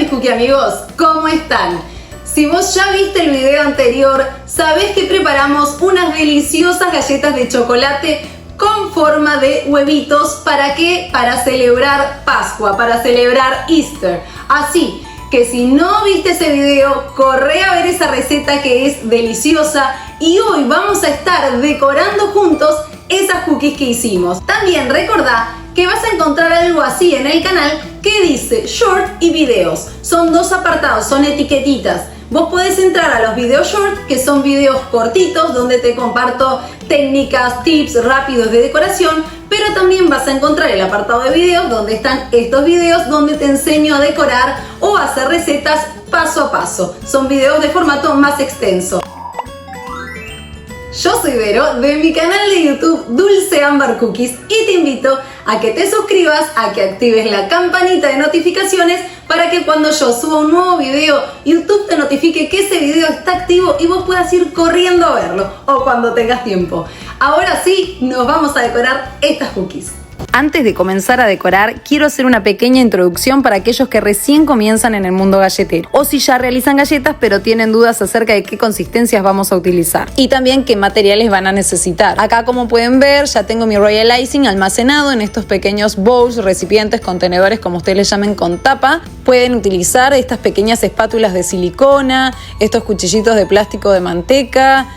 mis cookie amigos, ¿cómo están? Si vos ya viste el video anterior, sabés que preparamos unas deliciosas galletas de chocolate con forma de huevitos. ¿Para qué? Para celebrar Pascua, para celebrar Easter. Así que si no viste ese video, corre a ver esa receta que es deliciosa. Y hoy vamos a estar decorando juntos esas cookies que hicimos. También recordá que vas a encontrar algo así en el canal que dice Short y Videos. Son dos apartados, son etiquetitas. Vos podés entrar a los videos short, que son videos cortitos donde te comparto técnicas, tips rápidos de decoración, pero también vas a encontrar el apartado de videos donde están estos videos donde te enseño a decorar o a hacer recetas paso a paso. Son videos de formato más extenso. Yo soy Vero de mi canal de YouTube Dulce Ámbar Cookies y te invito a que te suscribas, a que actives la campanita de notificaciones para que cuando yo suba un nuevo video, YouTube te notifique que ese video está activo y vos puedas ir corriendo a verlo o cuando tengas tiempo. Ahora sí, nos vamos a decorar estas cookies. Antes de comenzar a decorar, quiero hacer una pequeña introducción para aquellos que recién comienzan en el mundo galletero o si ya realizan galletas pero tienen dudas acerca de qué consistencias vamos a utilizar y también qué materiales van a necesitar. Acá, como pueden ver, ya tengo mi royal icing almacenado en estos pequeños bowls, recipientes, contenedores, como ustedes les llamen, con tapa. Pueden utilizar estas pequeñas espátulas de silicona, estos cuchillitos de plástico de manteca,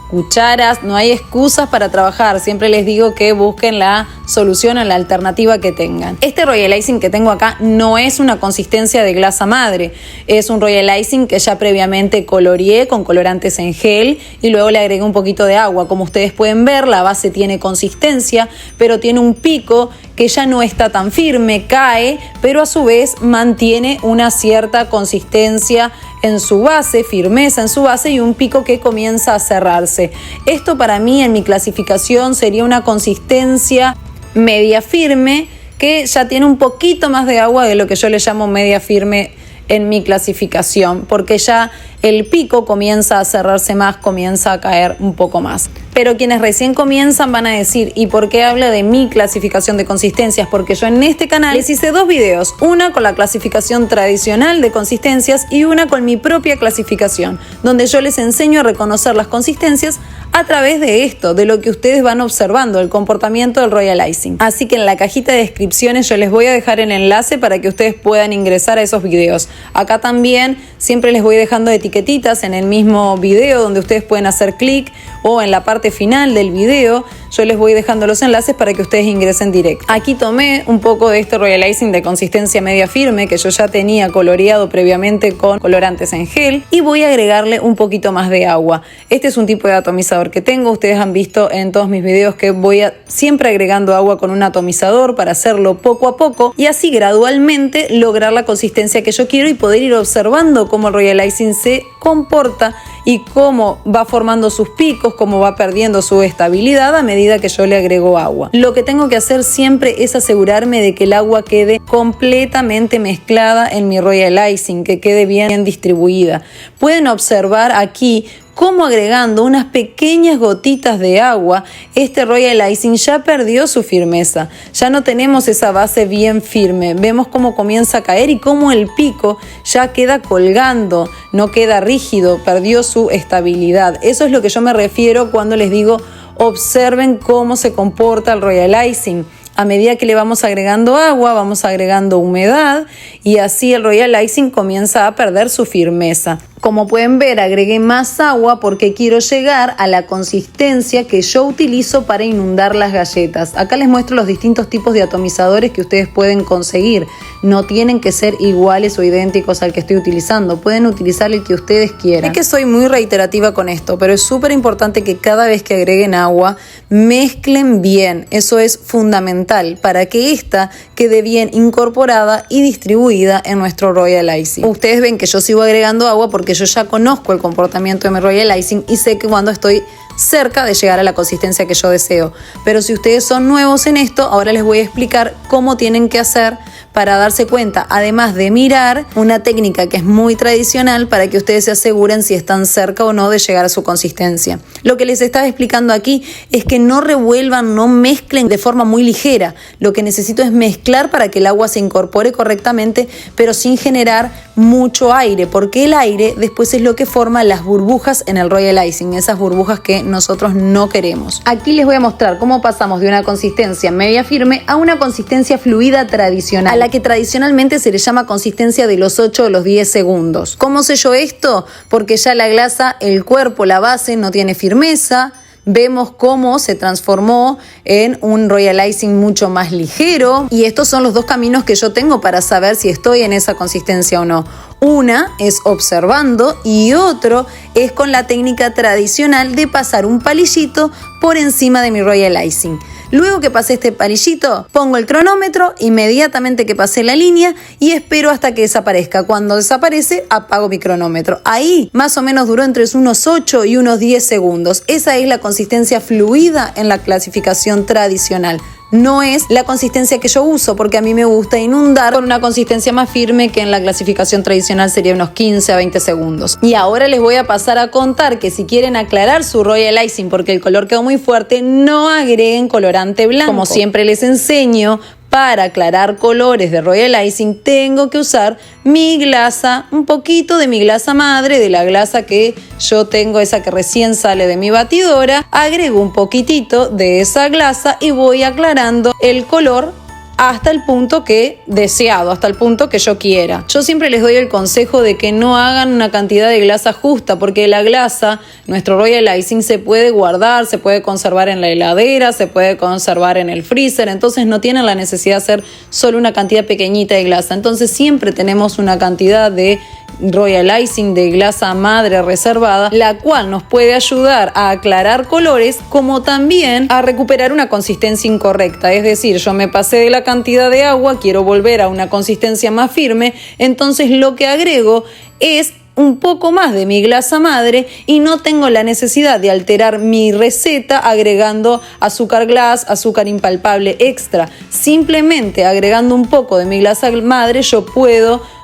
cucharas. No hay excusas para trabajar. Siempre les digo que busquen la solución o la alternativa que tengan. Este royal icing que tengo acá no es una consistencia de glasa madre. Es un royal icing que ya previamente coloreé con colorantes en gel y luego le agregué un poquito de agua. Como ustedes pueden ver, la base tiene consistencia, pero tiene un pico que ya no está tan firme, cae, pero a su vez mantiene una cierta consistencia en su base, firmeza en su base y un pico que comienza a cerrarse. Esto para mí en mi clasificación sería una consistencia media firme que ya tiene un poquito más de agua de lo que yo le llamo media firme en mi clasificación, porque ya el pico comienza a cerrarse más, comienza a caer un poco más. Pero quienes recién comienzan van a decir, ¿y por qué habla de mi clasificación de consistencias? Porque yo en este canal les hice dos videos, una con la clasificación tradicional de consistencias y una con mi propia clasificación, donde yo les enseño a reconocer las consistencias a través de esto, de lo que ustedes van observando, el comportamiento del royal icing. Así que en la cajita de descripciones yo les voy a dejar el enlace para que ustedes puedan ingresar a esos videos. Acá también siempre les voy dejando etiquetitas en el mismo video donde ustedes pueden hacer clic, o en la parte final del video yo les voy dejando los enlaces para que ustedes ingresen directo. Aquí tomé un poco de este royal icing de consistencia media firme que yo ya tenía coloreado previamente con colorantes en gel y voy a agregarle un poquito más de agua. Este es un tipo de atomizador que tengo. Ustedes han visto en todos mis videos que voy siempre agregando agua con un atomizador para hacerlo poco a poco y así gradualmente lograr la consistencia que yo quiero y poder ir observando cómo el royal icing se comporta y cómo va formando sus picos, cómo va perdiendo su estabilidad a medida que yo le agrego agua. Lo que tengo que hacer siempre es asegurarme de que el agua quede completamente mezclada en mi royal icing, que quede bien distribuida. Pueden observar aquí cómo agregando unas pequeñas gotitas de agua, este royal icing ya perdió su firmeza. Ya no tenemos esa base bien firme. Vemos cómo comienza a caer y cómo el pico ya queda colgando, no queda rígido, perdió su estabilidad. Eso es lo que yo me refiero cuando les digo observen cómo se comporta el royal icing. A medida que le vamos agregando agua, vamos agregando humedad y así el royal icing comienza a perder su firmeza. Como pueden ver, agregué más agua porque quiero llegar a la consistencia que yo utilizo para inundar las galletas. Acá les muestro los distintos tipos de atomizadores que ustedes pueden conseguir. No tienen que ser iguales o idénticos al que estoy utilizando. Pueden utilizar el que ustedes quieran. Es que soy muy reiterativa con esto, pero es súper importante que cada vez que agreguen agua, mezclen bien. Eso es fundamental para que esta quede bien incorporada y distribuida en nuestro royal icing. Ustedes ven que yo sigo agregando agua porque yo ya conozco el comportamiento de mi royal icing y sé que cuando estoy cerca de llegar a la consistencia que yo deseo. Pero si ustedes son nuevos en esto, ahora les voy a explicar cómo tienen que hacer para darse cuenta, además de mirar, una técnica que es muy tradicional para que ustedes se aseguren si están cerca o no de llegar a su consistencia. Lo que les estaba explicando aquí es que no revuelvan, no mezclen de forma muy ligera. Lo que necesito es mezclar para que el agua se incorpore correctamente, pero sin generar mucho aire, porque el aire después es lo que forma las burbujas en el Royal Icing, esas burbujas que nosotros no queremos. Aquí les voy a mostrar cómo pasamos de una consistencia media firme a una consistencia fluida tradicional, a la que tradicionalmente se le llama consistencia de los 8 o los 10 segundos. ¿Cómo sé yo esto? Porque ya la glasa, el cuerpo, la base no tiene firmeza. Vemos cómo se transformó en un Royal Icing mucho más ligero, y estos son los dos caminos que yo tengo para saber si estoy en esa consistencia o no. Una es observando y otro es con la técnica tradicional de pasar un palillito por encima de mi Royal Icing. Luego que pasé este palillito, pongo el cronómetro inmediatamente que pasé la línea y espero hasta que desaparezca. Cuando desaparece, apago mi cronómetro. Ahí más o menos duró entre unos 8 y unos 10 segundos. Esa es la consistencia fluida en la clasificación tradicional. No es la consistencia que yo uso, porque a mí me gusta inundar con una consistencia más firme, que en la clasificación tradicional sería unos 15 a 20 segundos. Y ahora les voy a pasar a contar que si quieren aclarar su Royal Icing porque el color quedó muy fuerte, no agreguen colorante blanco. Como siempre les enseño, para aclarar colores de Royal Icing tengo que usar mi glasa, un poquito de mi glasa madre, de la glasa que yo tengo, esa que recién sale de mi batidora. Agrego un poquitito de esa glasa y voy aclarando el color hasta el punto que deseado, hasta el punto que yo quiera. Yo siempre les doy el consejo de que no hagan una cantidad de glasa justa, porque la glasa, nuestro Royal Icing, se puede guardar, se puede conservar en la heladera, se puede conservar en el freezer, entonces no tienen la necesidad de hacer solo una cantidad pequeñita de glasa. Entonces siempre tenemos una cantidad de Royal Icing de glasa madre reservada, la cual nos puede ayudar a aclarar colores, como también a recuperar una consistencia incorrecta. Es decir, yo me pasé de la cantidad de agua, quiero volver a una consistencia más firme, entonces lo que agrego es un poco más de mi glasa madre y no tengo la necesidad de alterar mi receta agregando azúcar glass, azúcar impalpable extra. Simplemente agregando un poco de mi glasa madre,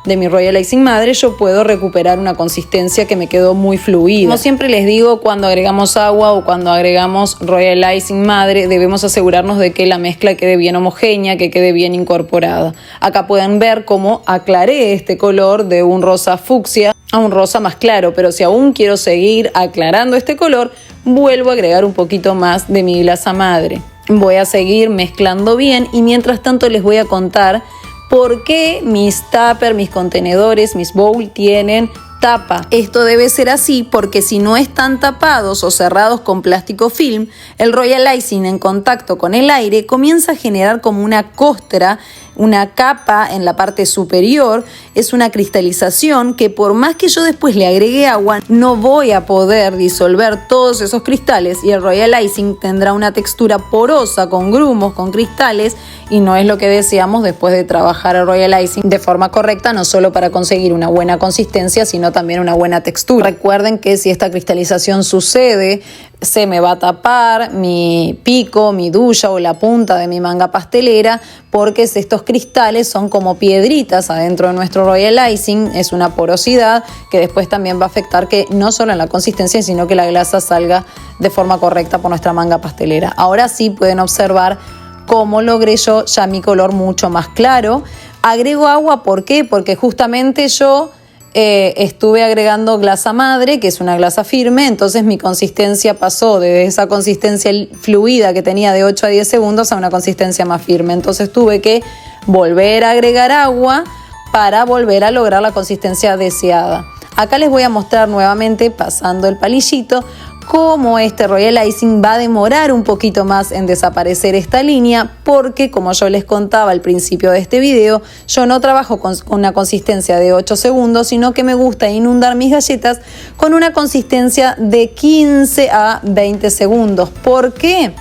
de mi Royal Icing madre, yo puedo recuperar una consistencia que me quedó muy fluida. Como siempre les digo, cuando agregamos agua o cuando agregamos Royal Icing madre, debemos asegurarnos de que la mezcla quede bien homogénea, que quede bien incorporada. Acá pueden ver cómo aclaré este color de un rosa fucsia a un rosa más claro, pero si aún quiero seguir aclarando este color, vuelvo a agregar un poquito más de mi glasa madre. Voy a seguir mezclando bien y mientras tanto les voy a contar por qué mis tuppers, mis contenedores, mis bowls tienen tapa. Esto debe ser así porque si no están tapados o cerrados con plástico film, el Royal Icing en contacto con el aire comienza a generar como una costra, una capa en la parte superior. Es una cristalización que por más que yo después le agregue agua, no voy a poder disolver todos esos cristales y el Royal Icing tendrá una textura porosa con grumos, con cristales, y no es lo que deseamos después de trabajar el Royal Icing de forma correcta, no solo para conseguir una buena consistencia, sino también una buena textura. Recuerden que si esta cristalización sucede, se me va a tapar mi pico, mi duya o la punta de mi manga pastelera, porque estos cristales son como piedritas adentro de nuestro Royal Icing. Es una porosidad que después también va a afectar que no solo en la consistencia, sino que la glasa salga de forma correcta por nuestra manga pastelera. Ahora sí pueden observar cómo logré yo ya mi color mucho más claro. Agrego agua, ¿por qué? Porque justamente yo estuve agregando glasa madre, que es una glasa firme, entonces mi consistencia pasó de esa consistencia fluida que tenía de 8 a 10 segundos a una consistencia más firme. Entonces tuve que volver a agregar agua para volver a lograr la consistencia deseada. Acá les voy a mostrar nuevamente, pasando el palillito, cómo este Royal Icing va a demorar un poquito más en desaparecer esta línea, porque como yo les contaba al principio de este video, yo no trabajo con una consistencia de 8 segundos, sino que me gusta inundar mis galletas con una consistencia de 15 a 20 segundos. ¿Por qué?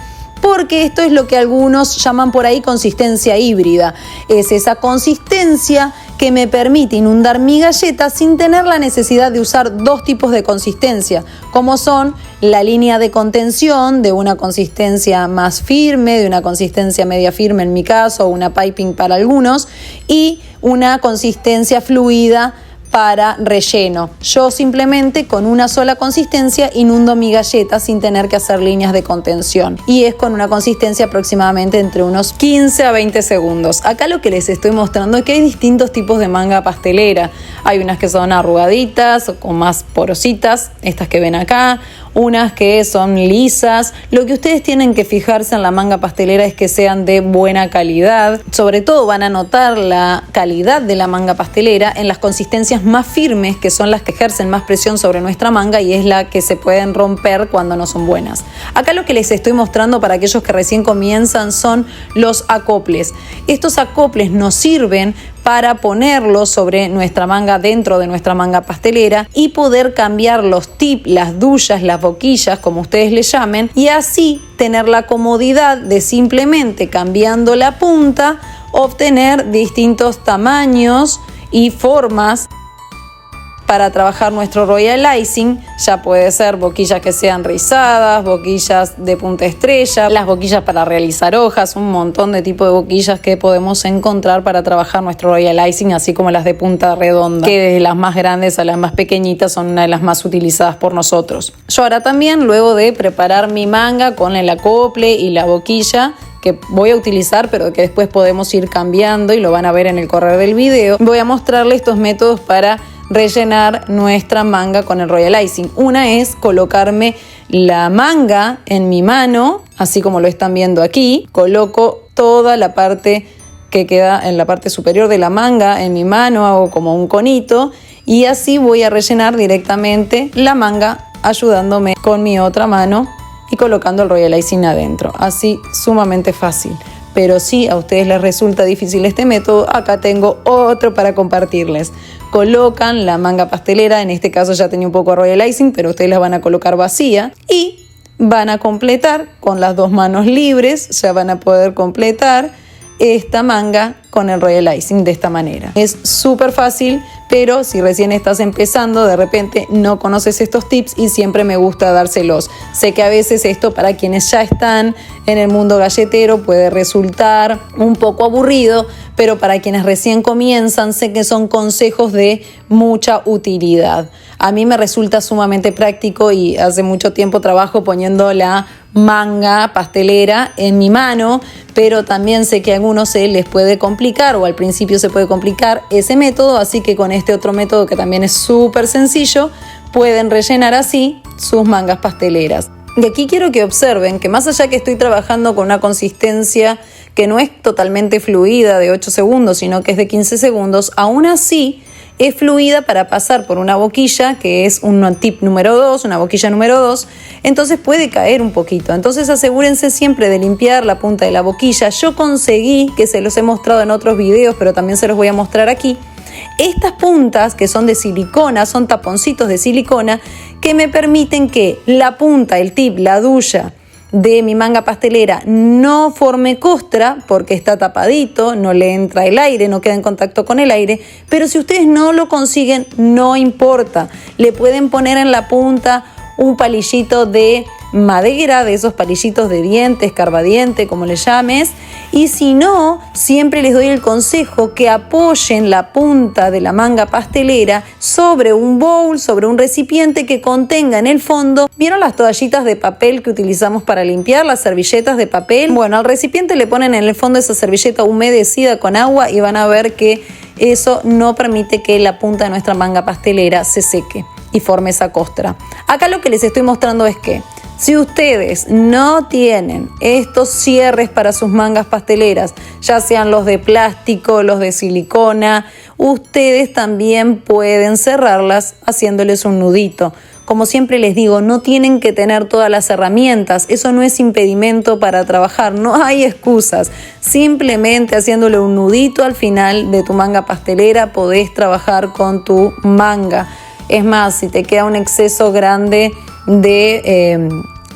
Porque esto es lo que algunos llaman por ahí consistencia híbrida. Es esa consistencia que me permite inundar mi galleta sin tener la necesidad de usar dos tipos de consistencia, como son la línea de contención de una consistencia más firme, de una consistencia media firme en mi caso, o una piping para algunos, y una consistencia fluida para relleno. Yo simplemente con una sola consistencia inundo mi galleta sin tener que hacer líneas de contención. Y es con una consistencia aproximadamente entre unos 15 a 20 segundos. Acá lo que les estoy mostrando es que hay distintos tipos de manga pastelera. Hay unas que son arrugaditas o con más porositas, estas que ven acá. Unas que son lisas. Lo que ustedes tienen que fijarse en la manga pastelera es que sean de buena calidad. Sobre todo van a notar la calidad de la manga pastelera en las consistencias más firmes, que son las que ejercen más presión sobre nuestra manga y es la que se pueden romper cuando no son buenas. Acá lo que les estoy mostrando para aquellos que recién comienzan son los acoples. Estos acoples nos sirven para ponerlos sobre nuestra manga, dentro de nuestra manga pastelera, y poder cambiar los tips, las dullas, las boquillas, como ustedes le llamen, y así tener la comodidad de simplemente cambiando la punta obtener distintos tamaños y formas para trabajar nuestro royal icing. Ya puede ser boquillas que sean rizadas, boquillas de punta estrella, las boquillas para realizar hojas, un montón de tipos de boquillas que podemos encontrar para trabajar nuestro royal icing, así como las de punta redonda, que desde las más grandes a las más pequeñitas son una de las más utilizadas por nosotros. Yo ahora también, luego de preparar mi manga con el acople y la boquilla que voy a utilizar, pero que después podemos ir cambiando y lo van a ver en el correr del video, voy a mostrarles estos métodos para rellenar nuestra manga con el royal icing. Una es colocarme la manga en mi mano, así como lo están viendo aquí. Coloco toda la parte que queda en la parte superior de la manga en mi mano, hago como un conito y así voy a rellenar directamente la manga ayudándome con mi otra mano y colocando el royal icing adentro. Así, sumamente fácil. Pero si a ustedes les resulta difícil este método, acá tengo otro para compartirles. Colocan la manga pastelera, en este caso ya tenía un poco de royal icing, pero ustedes la van a colocar vacía y van a completar con las dos manos libres, ya van a poder completar esta manga con el royal icing de esta manera. Es súper fácil, pero si recién estás empezando, de repente no conoces estos tips y siempre me gusta dárselos. Sé que a veces esto para quienes ya están en el mundo galletero puede resultar un poco aburrido, pero para quienes recién comienzan sé que son consejos de mucha utilidad. A mí me resulta sumamente práctico y hace mucho tiempo trabajo poniendo la manga pastelera en mi mano, pero también sé que a algunos se les puede complicar o al principio se puede complicar ese método, así que con este otro método que también es súper sencillo pueden rellenar así sus mangas pasteleras. Y aquí quiero que observen que más allá que estoy trabajando con una consistencia que no es totalmente fluida de 8 segundos, sino que es de 15 segundos, aún así es fluida para pasar por una boquilla, que es un tip número 2, una boquilla número 2, entonces puede caer un poquito. Entonces asegúrense siempre de limpiar la punta de la boquilla. Yo conseguí, que se los he mostrado en otros videos, pero también se los voy a mostrar aquí, estas puntas que son de silicona, son taponcitos de silicona que me permiten que la punta, el tip, la duya de mi manga pastelera no forme costra porque está tapadito, no le entra el aire, no queda en contacto con el aire, pero si ustedes no lo consiguen, no importa, le pueden poner en la punta un palillito de madera, de esos palillitos de diente, escarbadiente, como le llames, y si no, siempre les doy el consejo que apoyen la punta de la manga pastelera sobre un bowl, sobre un recipiente que contenga en el fondo, ¿vieron las toallitas de papel que utilizamos para limpiar, las servilletas de papel? Bueno, al recipiente le ponen en el fondo esa servilleta humedecida con agua y van a ver que eso no permite que la punta de nuestra manga pastelera se seque y forme esa costra. Acá lo que les estoy mostrando es que si ustedes no tienen estos cierres para sus mangas pasteleras, ya sean los de plástico, los de silicona, ustedes también pueden cerrarlas haciéndoles un nudito. Como siempre les digo, no tienen que tener todas las herramientas, eso no es impedimento para trabajar, no hay excusas. Simplemente haciéndole un nudito al final de tu manga pastelera podés trabajar con tu manga. Es más, si te queda un exceso grande de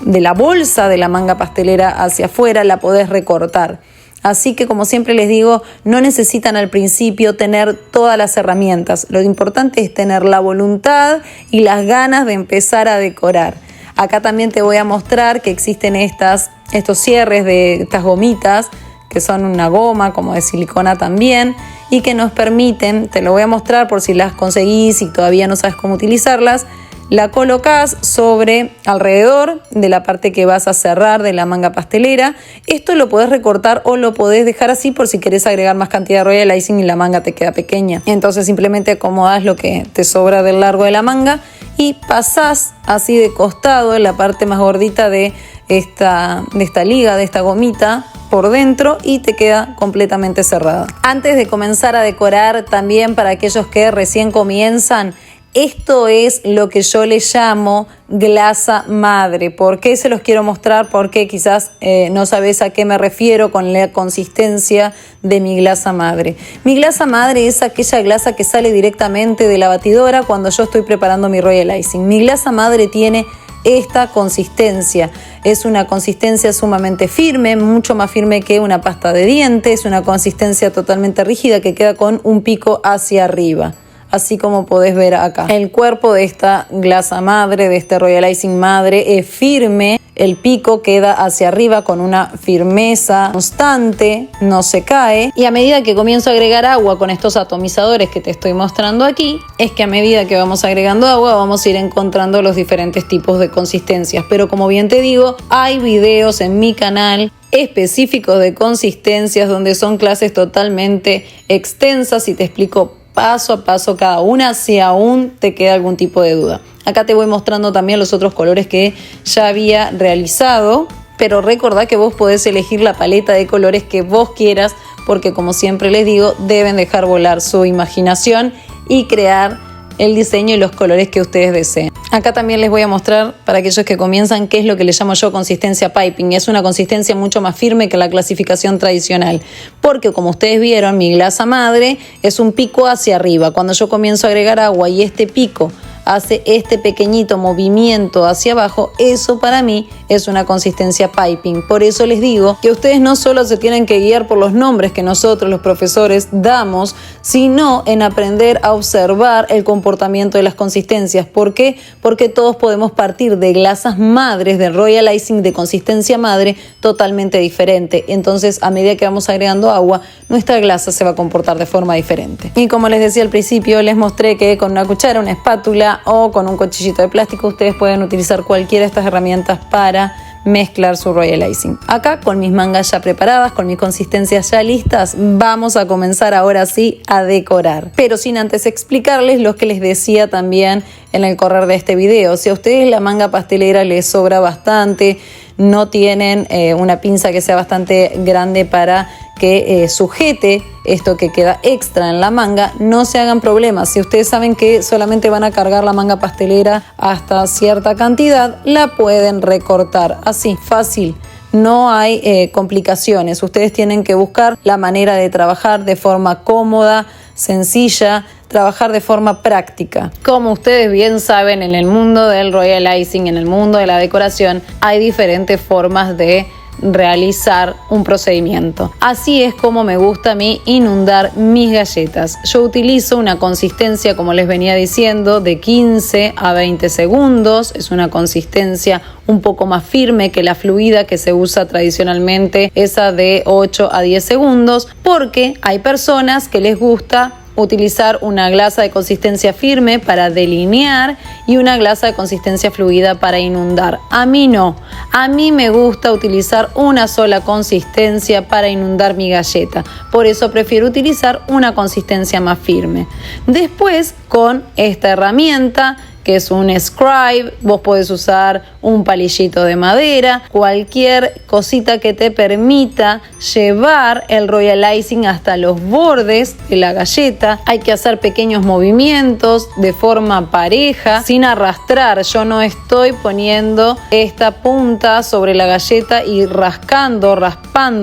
la bolsa de la manga pastelera hacia afuera, la podés recortar. Así que, como siempre les digo, no necesitan al principio tener todas las herramientas. Lo importante es tener la voluntad y las ganas de empezar a decorar. Acá también te voy a mostrar que existen estos cierres de estas gomitas, que son una goma como de silicona también, y que nos permiten, te lo voy a mostrar por si las conseguís y todavía no sabes cómo utilizarlas. La colocas sobre alrededor de la parte que vas a cerrar de la manga pastelera. Esto lo podés recortar o lo podés dejar así por si querés agregar más cantidad de royal icing y la manga te queda pequeña. Entonces simplemente acomodás lo que te sobra del largo de la manga y pasás así de costado en la parte más gordita de esta liga, de esta gomita por dentro, y te queda completamente cerrada. Antes de comenzar a decorar, también para aquellos que recién comienzan, esto es lo que yo le llamo glasa madre. ¿Por qué se los quiero mostrar? Porque quizás no sabes a qué me refiero con la consistencia de mi glasa madre. Mi glasa madre es aquella glasa que sale directamente de la batidora cuando yo estoy preparando mi royal icing. Mi glasa madre tiene esta consistencia. Es una consistencia sumamente firme, mucho más firme que una pasta de dientes. Es una consistencia totalmente rígida que queda con un pico hacia arriba. Así como podés ver acá. El cuerpo de esta glasa madre, de este royal icing madre, es firme. El pico queda hacia arriba con una firmeza constante, no se cae. Y a medida que comienzo a agregar agua con estos atomizadores que te estoy mostrando aquí, es que a medida que vamos agregando agua vamos a ir encontrando los diferentes tipos de consistencias. Pero como bien te digo, hay videos en mi canal específicos de consistencias donde son clases totalmente extensas y te explico paso a paso cada una si aún te queda algún tipo de duda. Acá te voy mostrando también los otros colores que ya había realizado, pero recordá que vos podés elegir la paleta de colores que vos quieras, porque como siempre les digo, deben dejar volar su imaginación y crear el diseño y los colores que ustedes deseen. Acá también les voy a mostrar, para aquellos que comienzan, qué es lo que le llamo yo consistencia piping. Es una consistencia mucho más firme que la clasificación tradicional, porque como ustedes vieron, mi glasa madre es un pico hacia arriba. Cuando yo comienzo a agregar agua y este pico hace este pequeñito movimiento hacia abajo, eso para mí es una consistencia piping. Por eso les digo que ustedes no solo se tienen que guiar por los nombres que nosotros los profesores damos, sino en aprender a observar el comportamiento de las consistencias. ¿Por qué? Porque todos podemos partir de glasas madres, de royal icing de consistencia madre totalmente diferente. Entonces, a medida que vamos agregando agua, nuestra glasa se va a comportar de forma diferente. Y como les decía al principio, les mostré que con una cuchara, una espátula o con un cuchillito de plástico ustedes pueden utilizar cualquiera de estas herramientas para mezclar su royal icing. Acá con mis mangas ya preparadas, con mis consistencias ya listas, vamos a comenzar ahora sí a decorar. Pero sin antes explicarles lo que les decía también en el correr de este video. Si a ustedes la manga pastelera les sobra bastante, no tienen una pinza que sea bastante grande para que sujete esto que queda extra en la manga, no se hagan problemas. Si ustedes saben que solamente van a cargar la manga pastelera hasta cierta cantidad, la pueden recortar así, fácil. No hay complicaciones. Ustedes tienen que buscar la manera de trabajar de forma cómoda, sencilla, trabajar de forma práctica. Como ustedes bien saben, en el mundo del royal icing, en el mundo de la decoración, hay diferentes formas de realizar un procedimiento. Así es como me gusta a mí inundar mis galletas. Yo utilizo una consistencia, como les venía diciendo, de 15 a 20 segundos. Es una consistencia un poco más firme que la fluida que se usa tradicionalmente, esa de 8 a 10 segundos, porque hay personas que les gusta utilizar una glasa de consistencia firme para delinear y una glasa de consistencia fluida para inundar. A mí no. A mí me gusta utilizar una sola consistencia para inundar mi galleta. Por eso prefiero utilizar una consistencia más firme. Después, con esta herramienta, que es un scribe, vos podés usar un palillito de madera, cualquier cosita que te permita llevar el royal icing hasta los bordes de la galleta. Hay que hacer pequeños movimientos de forma pareja, sin arrastrar. Yo no estoy poniendo esta punta sobre la galleta y raspando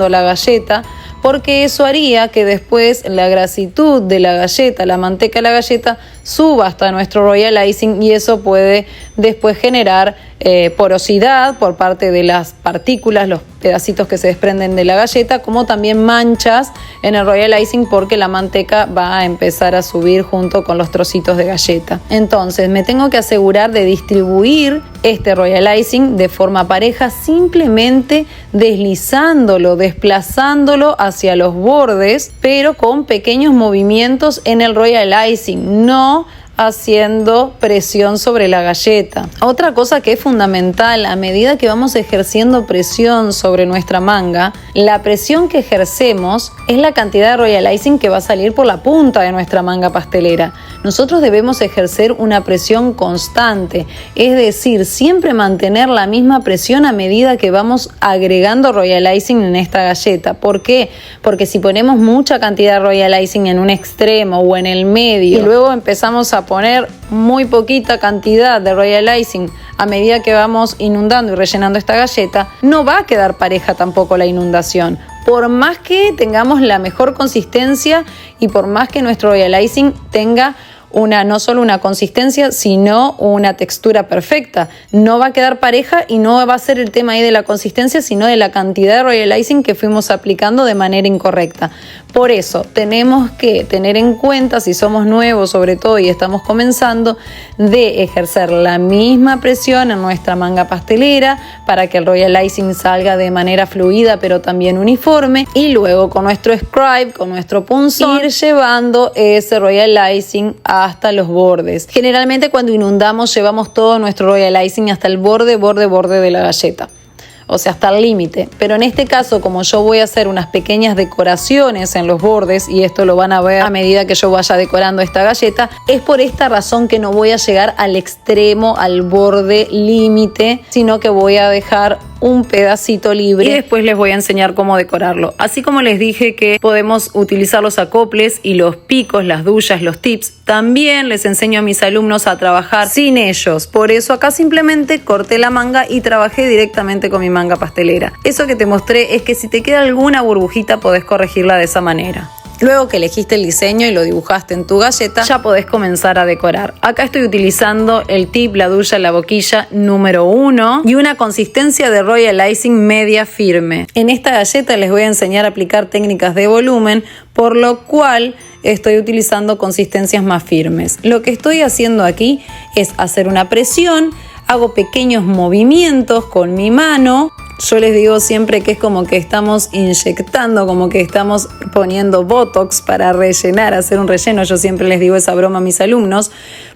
la galleta, porque eso haría que después la grasitud de la galleta, la manteca de la galleta, suba hasta nuestro royal icing y eso puede después generar porosidad por parte de las partículas, los pedacitos que se desprenden de la galleta, como también manchas en el royal icing porque la manteca va a empezar a subir junto con los trocitos de galleta. Entonces me tengo que asegurar de distribuir este royal icing de forma pareja, simplemente deslizándolo, desplazándolo hacia los bordes, pero con pequeños movimientos en el royal icing, no haciendo presión sobre la galleta. Otra cosa que es fundamental, a medida que vamos ejerciendo presión sobre nuestra manga, la presión que ejercemos es la cantidad de royal icing que va a salir por la punta de nuestra manga pastelera. Nosotros debemos ejercer una presión constante, es decir, siempre mantener la misma presión a medida que vamos agregando royal icing en esta galleta. ¿Por qué? Porque si ponemos mucha cantidad de royal icing en un extremo o en el medio y luego empezamos a poner muy poquita cantidad de royal icing a medida que vamos inundando y rellenando esta galleta, no va a quedar pareja tampoco la inundación. Por más que tengamos la mejor consistencia y por más que nuestro royal icing tenga no solo una consistencia, sino una textura perfecta. No va a quedar pareja y no va a ser el tema ahí de la consistencia, sino de la cantidad de royal icing que fuimos aplicando de manera incorrecta. Por eso tenemos que tener en cuenta, si somos nuevos sobre todo y estamos comenzando, de ejercer la misma presión en nuestra manga pastelera para que el royal icing salga de manera fluida pero también uniforme, y luego con nuestro scribe, con nuestro punzón, ir llevando ese royal icing hasta los bordes. Generalmente cuando inundamos llevamos todo nuestro royal icing hasta el borde de la galleta, o sea, hasta el límite. Pero en este caso, como yo voy a hacer unas pequeñas decoraciones en los bordes, y esto lo van a ver a medida que yo vaya decorando esta galleta, es por esta razón que no voy a llegar al extremo, al borde límite, sino que voy a dejar un pedacito libre y después les voy a enseñar cómo decorarlo. Así como les dije que podemos utilizar los acoples y los picos, las duyas, los tips, también les enseño a mis alumnos a trabajar sin ellos. Por eso acá simplemente corté la manga y trabajé directamente con mi manga pastelera. Eso que te mostré es que si te queda alguna burbujita podés corregirla de esa manera. Luego que elegiste el diseño y lo dibujaste en tu galleta, ya podés comenzar a decorar. Acá estoy utilizando el tip, la duya, la boquilla número 1 y una consistencia de royal icing media firme. En esta galleta les voy a enseñar a aplicar técnicas de volumen, por lo cual estoy utilizando consistencias más firmes. Lo que estoy haciendo aquí es hacer una presión, hago pequeños movimientos con mi mano. Yo les digo siempre que es como que estamos inyectando, como que estamos poniendo botox para rellenar, hacer un relleno. Yo siempre les digo esa broma a mis alumnos,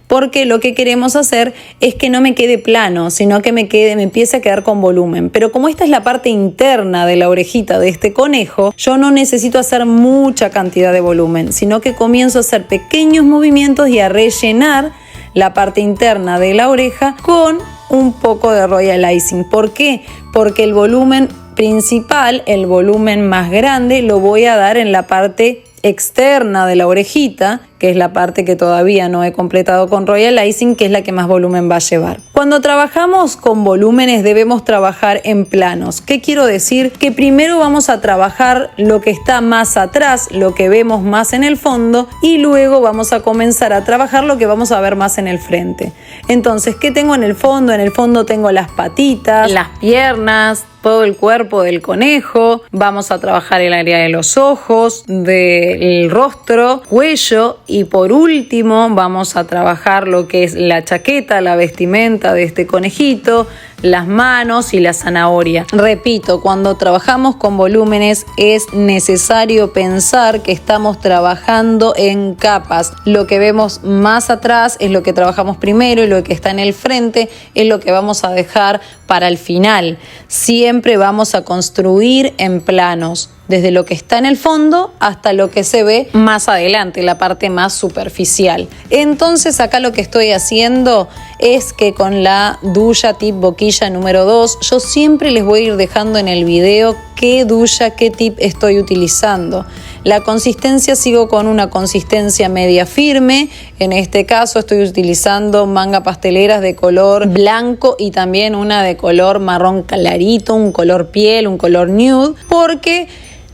porque lo que queremos hacer es que no me quede plano, sino que me empiece a quedar con volumen. Pero como esta es la parte interna de la orejita de este conejo, yo no necesito hacer mucha cantidad de volumen, sino que comienzo a hacer pequeños movimientos y a rellenar la parte interna de la oreja con un poco de royal icing. ¿Por qué? Porque el volumen principal, el volumen más grande, lo voy a dar en la parte externa de la orejita, que es la parte que todavía no he completado con royal icing, que es la que más volumen va a llevar. Cuando trabajamos con volúmenes debemos trabajar en planos. ¿Qué quiero decir? Que primero vamos a trabajar lo que está más atrás, lo que vemos más en el fondo, y luego vamos a comenzar a trabajar lo que vamos a ver más en el frente. Entonces, ¿qué tengo en el fondo? En el fondo tengo las patitas, las piernas, todo el cuerpo del conejo. Vamos a trabajar el área de los ojos, del rostro, cuello, y por último vamos a trabajar lo que es la chaqueta, la vestimenta de este conejito, las manos y la zanahoria. Repito, cuando trabajamos con volúmenes es necesario pensar que estamos trabajando en capas. Lo que vemos más atrás es lo que trabajamos primero y lo que está en el frente es lo que vamos a dejar para el final. Siempre vamos a construir en planos, desde lo que está en el fondo hasta lo que se ve más adelante, la parte más superficial. Entonces acá lo que estoy haciendo es que con la duya tip boquilla número 2, yo siempre les voy a ir dejando en el video qué duya, qué tip estoy utilizando. La consistencia, sigo con una consistencia media firme. En este caso estoy utilizando manga pasteleras de color blanco y también una de color marrón clarito, un color piel, un color nude, porque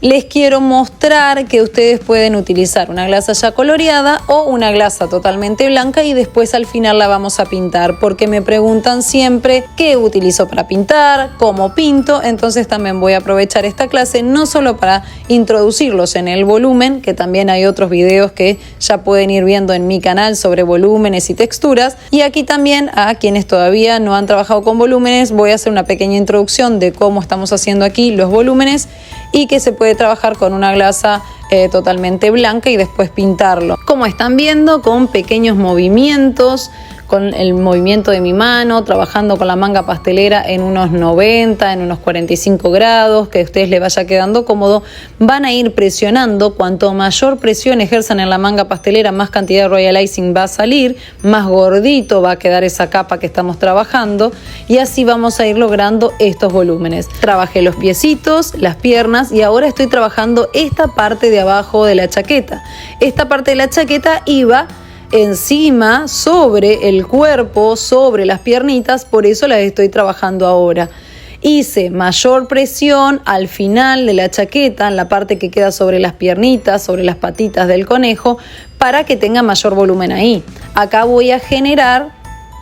les quiero mostrar que ustedes pueden utilizar una glasa ya coloreada o una glasa totalmente blanca y después al final la vamos a pintar, porque me preguntan siempre qué utilizo para pintar, cómo pinto. Entonces también voy a aprovechar esta clase no solo para introducirlos en el volumen, que también hay otros videos que ya pueden ir viendo en mi canal sobre volúmenes y texturas, y aquí también a quienes todavía no han trabajado con volúmenes voy a hacer una pequeña introducción de cómo estamos haciendo aquí los volúmenes y que se puede trabajar con una glasa totalmente blanca y después pintarlo. Como están viendo, con pequeños movimientos, con el movimiento de mi mano, trabajando con la manga pastelera en unos 90, en unos 45 grados, que a ustedes les vaya quedando cómodo. Van a ir presionando. Cuanto mayor presión ejerzan en la manga pastelera, más cantidad de Royal Icing va a salir, más gordito va a quedar esa capa que estamos trabajando, y así vamos a ir logrando estos volúmenes. Trabajé los piecitos, las piernas, y ahora estoy trabajando esta parte de abajo de la chaqueta. Esta parte de la chaqueta iba encima, sobre el cuerpo, sobre las piernitas, por eso las estoy trabajando ahora. Hice mayor presión al final de la chaqueta, en la parte que queda sobre las piernitas, sobre las patitas del conejo, para que tenga mayor volumen ahí. Acá voy a generar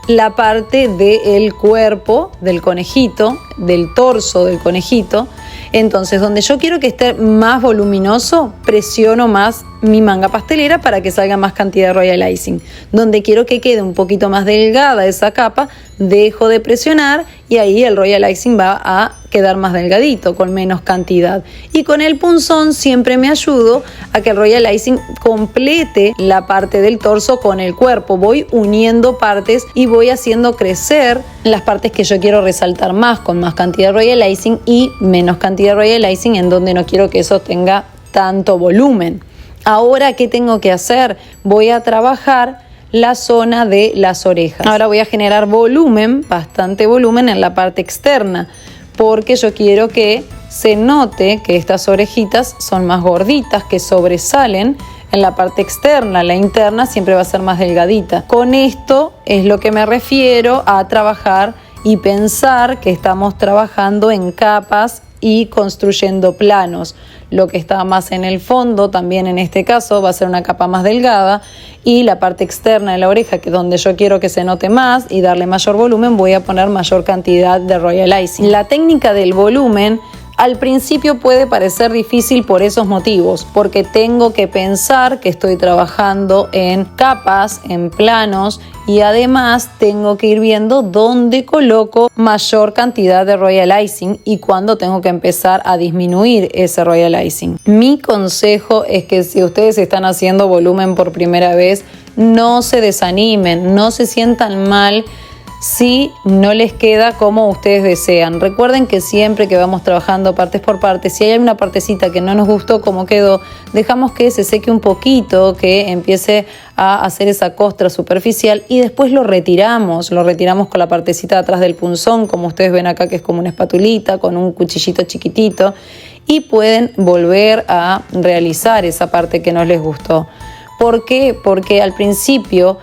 la parte del cuerpo del conejito, del torso del conejito. Entonces, donde yo quiero que esté más voluminoso, presiono más mi manga pastelera para que salga más cantidad de Royal Icing. Donde quiero que quede un poquito más delgada esa capa, dejo de presionar y ahí el Royal Icing va a quedar más delgadito, con menos cantidad. Y con el punzón siempre me ayudo a que el Royal Icing complete la parte del torso con el cuerpo. Voy uniendo partes y voy haciendo crecer las partes que yo quiero resaltar más, con más cantidad de Royal Icing, y menos cantidad de Royal Icing en donde no quiero que eso tenga tanto volumen. Ahora, ¿qué tengo que hacer? Voy a trabajar la zona de las orejas. Ahora voy a generar volumen, bastante volumen en la parte externa, porque yo quiero que se note que estas orejitas son más gorditas, que sobresalen en la parte externa. La interna siempre va a ser más delgadita. Con esto es lo que me refiero a trabajar y pensar que estamos trabajando en capas y construyendo planos. Lo que está más en el fondo también en este caso va a ser una capa más delgada, y la parte externa de la oreja, que es donde yo quiero que se note más y darle mayor volumen, voy a poner mayor cantidad de Royal Icing. La técnica del volumen al principio puede parecer difícil por esos motivos, porque tengo que pensar que estoy trabajando en capas, en planos, y además tengo que ir viendo dónde coloco mayor cantidad de Royal Icing y cuándo tengo que empezar a disminuir ese Royal Icing. Mi consejo es que si ustedes están haciendo volumen por primera vez, no se desanimen, no se sientan mal si no les queda como ustedes desean. Recuerden que siempre que vamos trabajando partes por partes, si hay alguna partecita que no nos gustó como quedó, dejamos que se seque un poquito, que empiece a hacer esa costra superficial, y después lo retiramos con la partecita de atrás del punzón, como ustedes ven acá, que es como una espatulita con un cuchillito chiquitito, y pueden volver a realizar esa parte que no les gustó. ¿Por qué? Porque al principio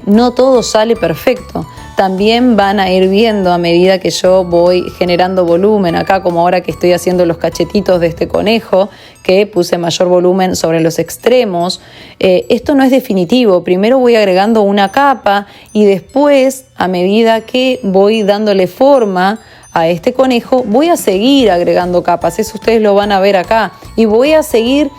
no todo sale perfecto. También van a ir viendo a medida que yo voy generando volumen. Acá, como ahora que estoy haciendo los cachetitos de este conejo, que puse mayor volumen sobre los extremos. Esto no es definitivo. Primero voy agregando una capa y después, a medida que voy dándole forma a este conejo, voy a seguir agregando capas. Eso ustedes lo van a ver acá. Y voy a seguir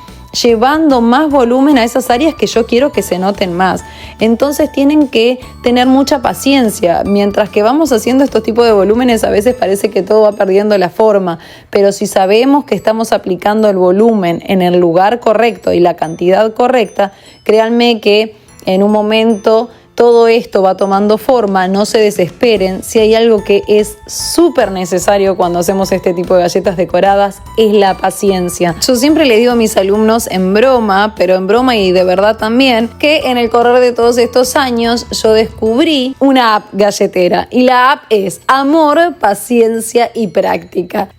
llevando más volumen a esas áreas que yo quiero que se noten más. Entonces tienen que tener mucha paciencia. Mientras que vamos haciendo estos tipos de volúmenes, a veces parece que todo va perdiendo la forma, pero si sabemos que estamos aplicando el volumen en el lugar correcto y la cantidad correcta, créanme que en un momento todo esto va tomando forma. No se desesperen. Si hay algo que es súper necesario cuando hacemos este tipo de galletas decoradas, es la paciencia. Yo siempre le digo a mis alumnos en broma, pero en broma y de verdad también, que en el correr de todos estos años yo descubrí una app galletera, y la app es amor, paciencia y práctica.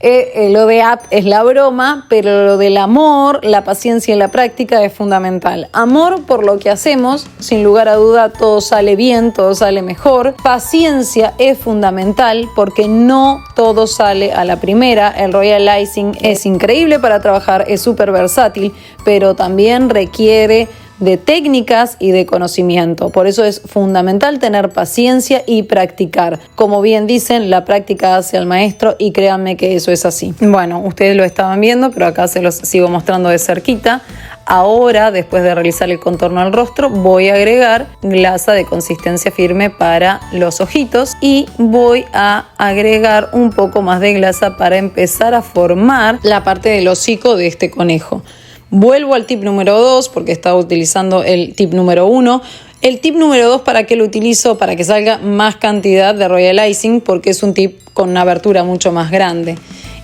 Lo de app es la broma, pero lo del amor, la paciencia y la práctica es fundamental. Amor por lo que hacemos, sin lugar a duda todos sale bien, todo sale mejor. Paciencia es fundamental porque no todo sale a la primera. El Royal Icing es increíble para trabajar, es súper versátil, pero también requiere de técnicas y de conocimiento. Por eso es fundamental tener paciencia y practicar. Como bien dicen, la práctica hace al maestro y créanme que eso es así. Bueno, ustedes lo estaban viendo, pero acá se los sigo mostrando de cerquita. Ahora, después de realizar el contorno al rostro, voy a agregar glasa de consistencia firme para los ojitos y voy a agregar un poco más de glasa para empezar a formar la parte del hocico de este conejo. Vuelvo al tip número 2 porque estaba utilizando el tip número 1. El tip número 2, ¿para qué lo utilizo? Para que salga más cantidad de Royal Icing porque es un tip con una abertura mucho más grande.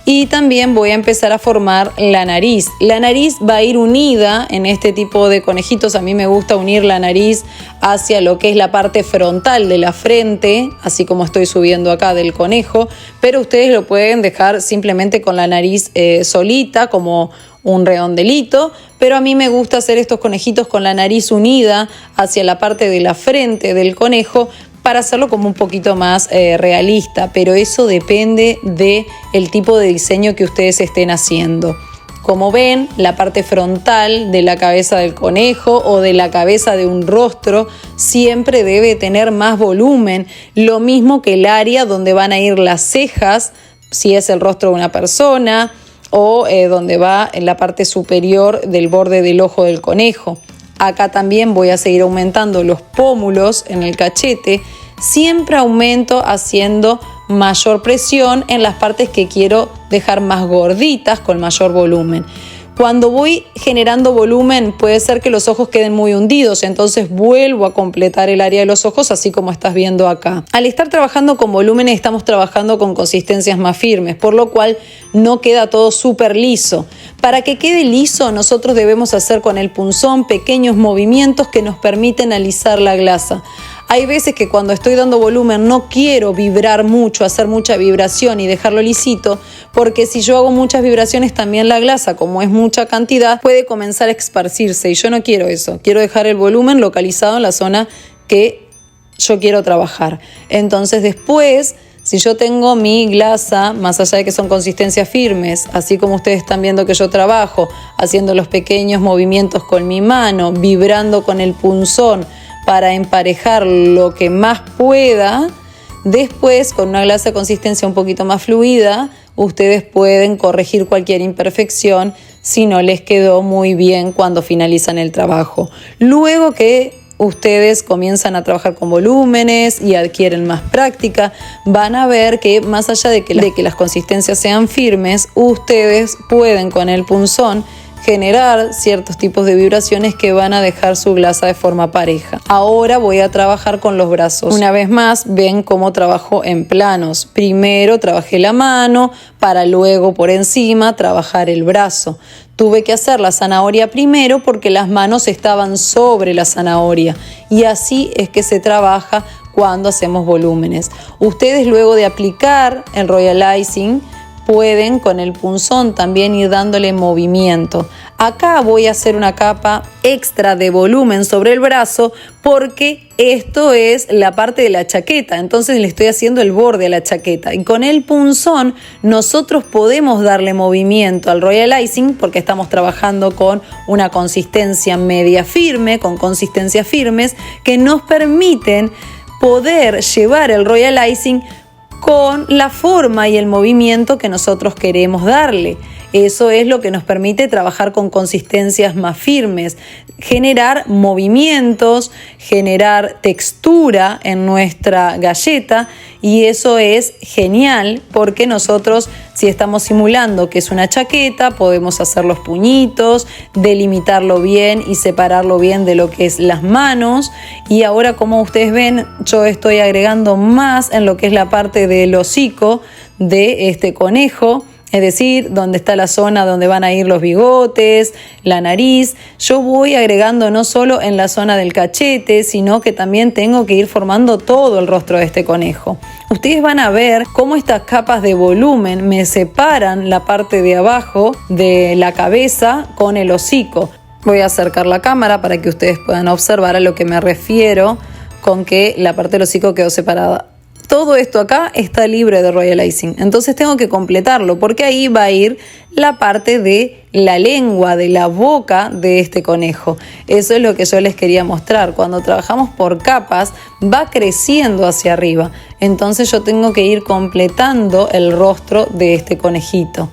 Y también voy a empezar a formar la nariz. La nariz va a ir unida en este tipo de conejitos. A mí me gusta unir la nariz hacia lo que es la parte frontal de la frente, así como estoy subiendo acá del conejo, pero ustedes lo pueden dejar simplemente con la nariz solita, como un redondelito, pero a mí me gusta hacer estos conejitos con la nariz unida hacia la parte de la frente del conejo para hacerlo como un poquito más realista, pero eso depende del tipo de diseño que ustedes estén haciendo. Como ven, la parte frontal de la cabeza del conejo o de la cabeza de un rostro siempre debe tener más volumen, lo mismo que el área donde van a ir las cejas, si es el rostro de una persona, o donde va en la parte superior del borde del ojo del conejo. Acá también voy a seguir aumentando los pómulos en el cachete. Siempre aumento haciendo mayor presión en las partes que quiero dejar más gorditas con mayor volumen. Cuando voy generando volumen puede ser que los ojos queden muy hundidos, entonces vuelvo a completar el área de los ojos así como estás viendo acá. Al estar trabajando con volúmenes estamos trabajando con consistencias más firmes, por lo cual no queda todo súper liso. Para que quede liso nosotros debemos hacer con el punzón pequeños movimientos que nos permiten alisar la glasa. Hay veces que cuando estoy dando volumen no quiero vibrar mucho, hacer mucha vibración y dejarlo lisito, porque si yo hago muchas vibraciones también la glasa, como es mucha cantidad, puede comenzar a esparcirse y yo no quiero eso. Quiero dejar el volumen localizado en la zona que yo quiero trabajar. Entonces después, si yo tengo mi glasa, más allá de que son consistencias firmes, así como ustedes están viendo que yo trabajo, haciendo los pequeños movimientos con mi mano, vibrando con el punzón, para emparejar lo que más pueda, después con una glasa de consistencia un poquito más fluida, ustedes pueden corregir cualquier imperfección si no les quedó muy bien cuando finalizan el trabajo. Luego que ustedes comienzan a trabajar con volúmenes y adquieren más práctica, van a ver que más allá de que las consistencias sean firmes, ustedes pueden con el punzón generar ciertos tipos de vibraciones que van a dejar su glasa de forma pareja. Ahora voy a trabajar con los brazos. Una vez más, ven cómo trabajo en planos. Primero trabajé la mano para luego por encima trabajar el brazo. Tuve que hacer la zanahoria primero porque las manos estaban sobre la zanahoria y así es que se trabaja cuando hacemos volúmenes. Ustedes luego de aplicar el Royal Icing pueden con el punzón también ir dándole movimiento. Acá voy a hacer una capa extra de volumen sobre el brazo porque esto es la parte de la chaqueta, entonces le estoy haciendo el borde a la chaqueta y con el punzón nosotros podemos darle movimiento al Royal Icing porque estamos trabajando con una consistencia media firme, con consistencias firmes que nos permiten poder llevar el Royal Icing con la forma y el movimiento que nosotros queremos darle. Eso es lo que nos permite trabajar con consistencias más firmes, generar movimientos, generar textura en nuestra galleta y eso es genial porque nosotros si estamos simulando que es una chaqueta podemos hacer los puñitos, delimitarlo bien y separarlo bien de lo que es las manos y ahora como ustedes ven yo estoy agregando más en lo que es la parte del hocico de este conejo. Es decir, donde está la zona donde van a ir los bigotes, la nariz. Yo voy agregando no solo en la zona del cachete, sino que también tengo que ir formando todo el rostro de este conejo. Ustedes van a ver cómo estas capas de volumen me separan la parte de abajo de la cabeza con el hocico. Voy a acercar la cámara para que ustedes puedan observar a lo que me refiero con que la parte del hocico quedó separada. Todo esto acá está libre de royal icing, entonces tengo que completarlo porque ahí va a ir la parte de la lengua, de la boca de este conejo. Eso es lo que yo les quería mostrar. Cuando trabajamos por capas va creciendo hacia arriba, entonces yo tengo que ir completando el rostro de este conejito.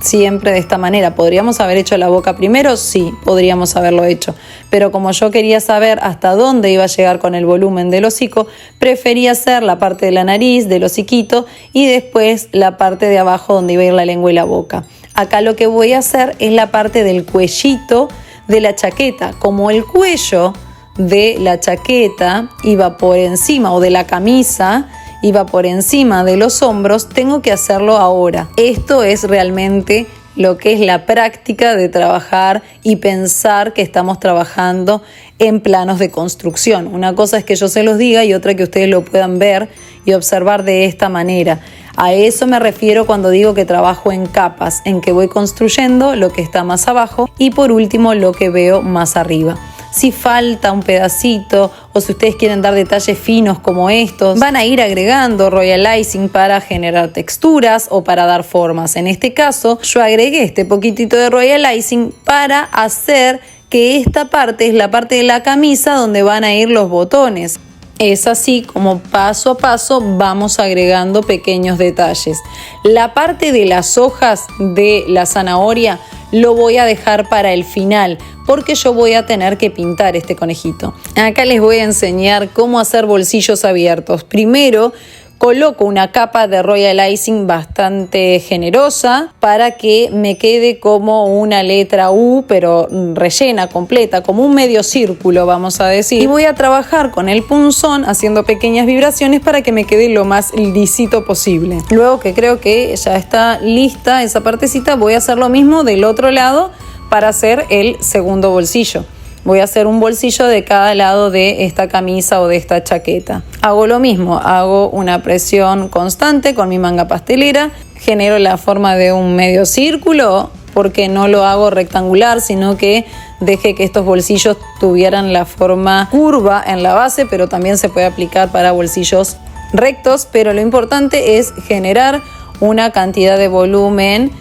Siempre de esta manera. ¿Podríamos haber hecho la boca primero? Sí, podríamos haberlo hecho. Pero como yo quería saber hasta dónde iba a llegar con el volumen del hocico, preferí hacer la parte de la nariz, del hociquito y después la parte de abajo donde iba a ir la lengua y la boca. Acá lo que voy a hacer es la parte del cuellito de la chaqueta. Como el cuello de la chaqueta iba por encima o de la camisa, iba por encima de los hombros, tengo que hacerlo ahora. Esto es realmente lo que es la práctica de trabajar y pensar que estamos trabajando en planos de construcción. Una cosa es que yo se los diga y otra que ustedes lo puedan ver y observar de esta manera. A eso me refiero cuando digo que trabajo en capas, en que voy construyendo lo que está más abajo y por último lo que veo más arriba. Si falta un pedacito o si ustedes quieren dar detalles finos como estos, van a ir agregando royal icing para generar texturas o para dar formas. En este caso, yo agregué este poquitito de royal icing para hacer que esta parte es la parte de la camisa donde van a ir los botones. Es así como paso a paso vamos agregando pequeños detalles. La parte de las hojas de la zanahoria lo voy a dejar para el final porque yo voy a tener que pintar este conejito. Acá les voy a enseñar cómo hacer bolsillos abiertos. Primero coloco una capa de royal icing bastante generosa para que me quede como una letra U, pero rellena, completa, como un medio círculo, vamos a decir. Y voy a trabajar con el punzón haciendo pequeñas vibraciones para que me quede lo más lisito posible. Luego que creo que ya está lista esa partecita, voy a hacer lo mismo del otro lado para hacer el segundo bolsillo. Voy a hacer un bolsillo de cada lado de esta camisa o de esta chaqueta. Hago lo mismo, hago una presión constante con mi manga pastelera, genero la forma de un medio círculo porque no lo hago rectangular, sino que dejé que estos bolsillos tuvieran la forma curva en la base, pero también se puede aplicar para bolsillos rectos, pero lo importante es generar una cantidad de volumen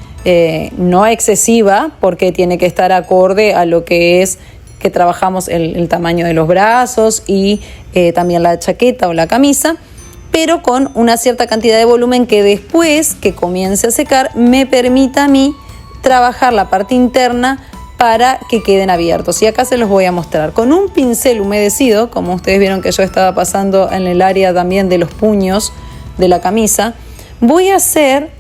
no excesiva porque tiene que estar acorde a lo que es que trabajamos el tamaño de los brazos y también la chaqueta o la camisa, pero con una cierta cantidad de volumen que después que comience a secar me permita a mí trabajar la parte interna para que queden abiertos. Y acá se los voy a mostrar. Con un pincel humedecido, como ustedes vieron que yo estaba pasando en el área también de los puños de la camisa, voy a hacer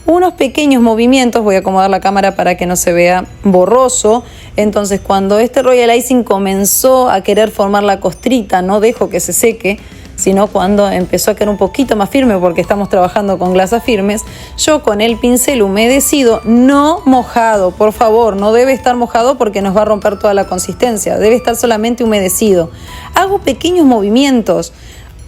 unos pequeños movimientos. Voy a acomodar la cámara para que no se vea borroso. Entonces cuando este royal icing comenzó a querer formar la costrita, no dejo que se seque, sino cuando empezó a quedar un poquito más firme porque estamos trabajando con glasas firmes, yo con el pincel humedecido, no mojado, por favor, no debe estar mojado porque nos va a romper toda la consistencia, debe estar solamente humedecido. Hago pequeños movimientos,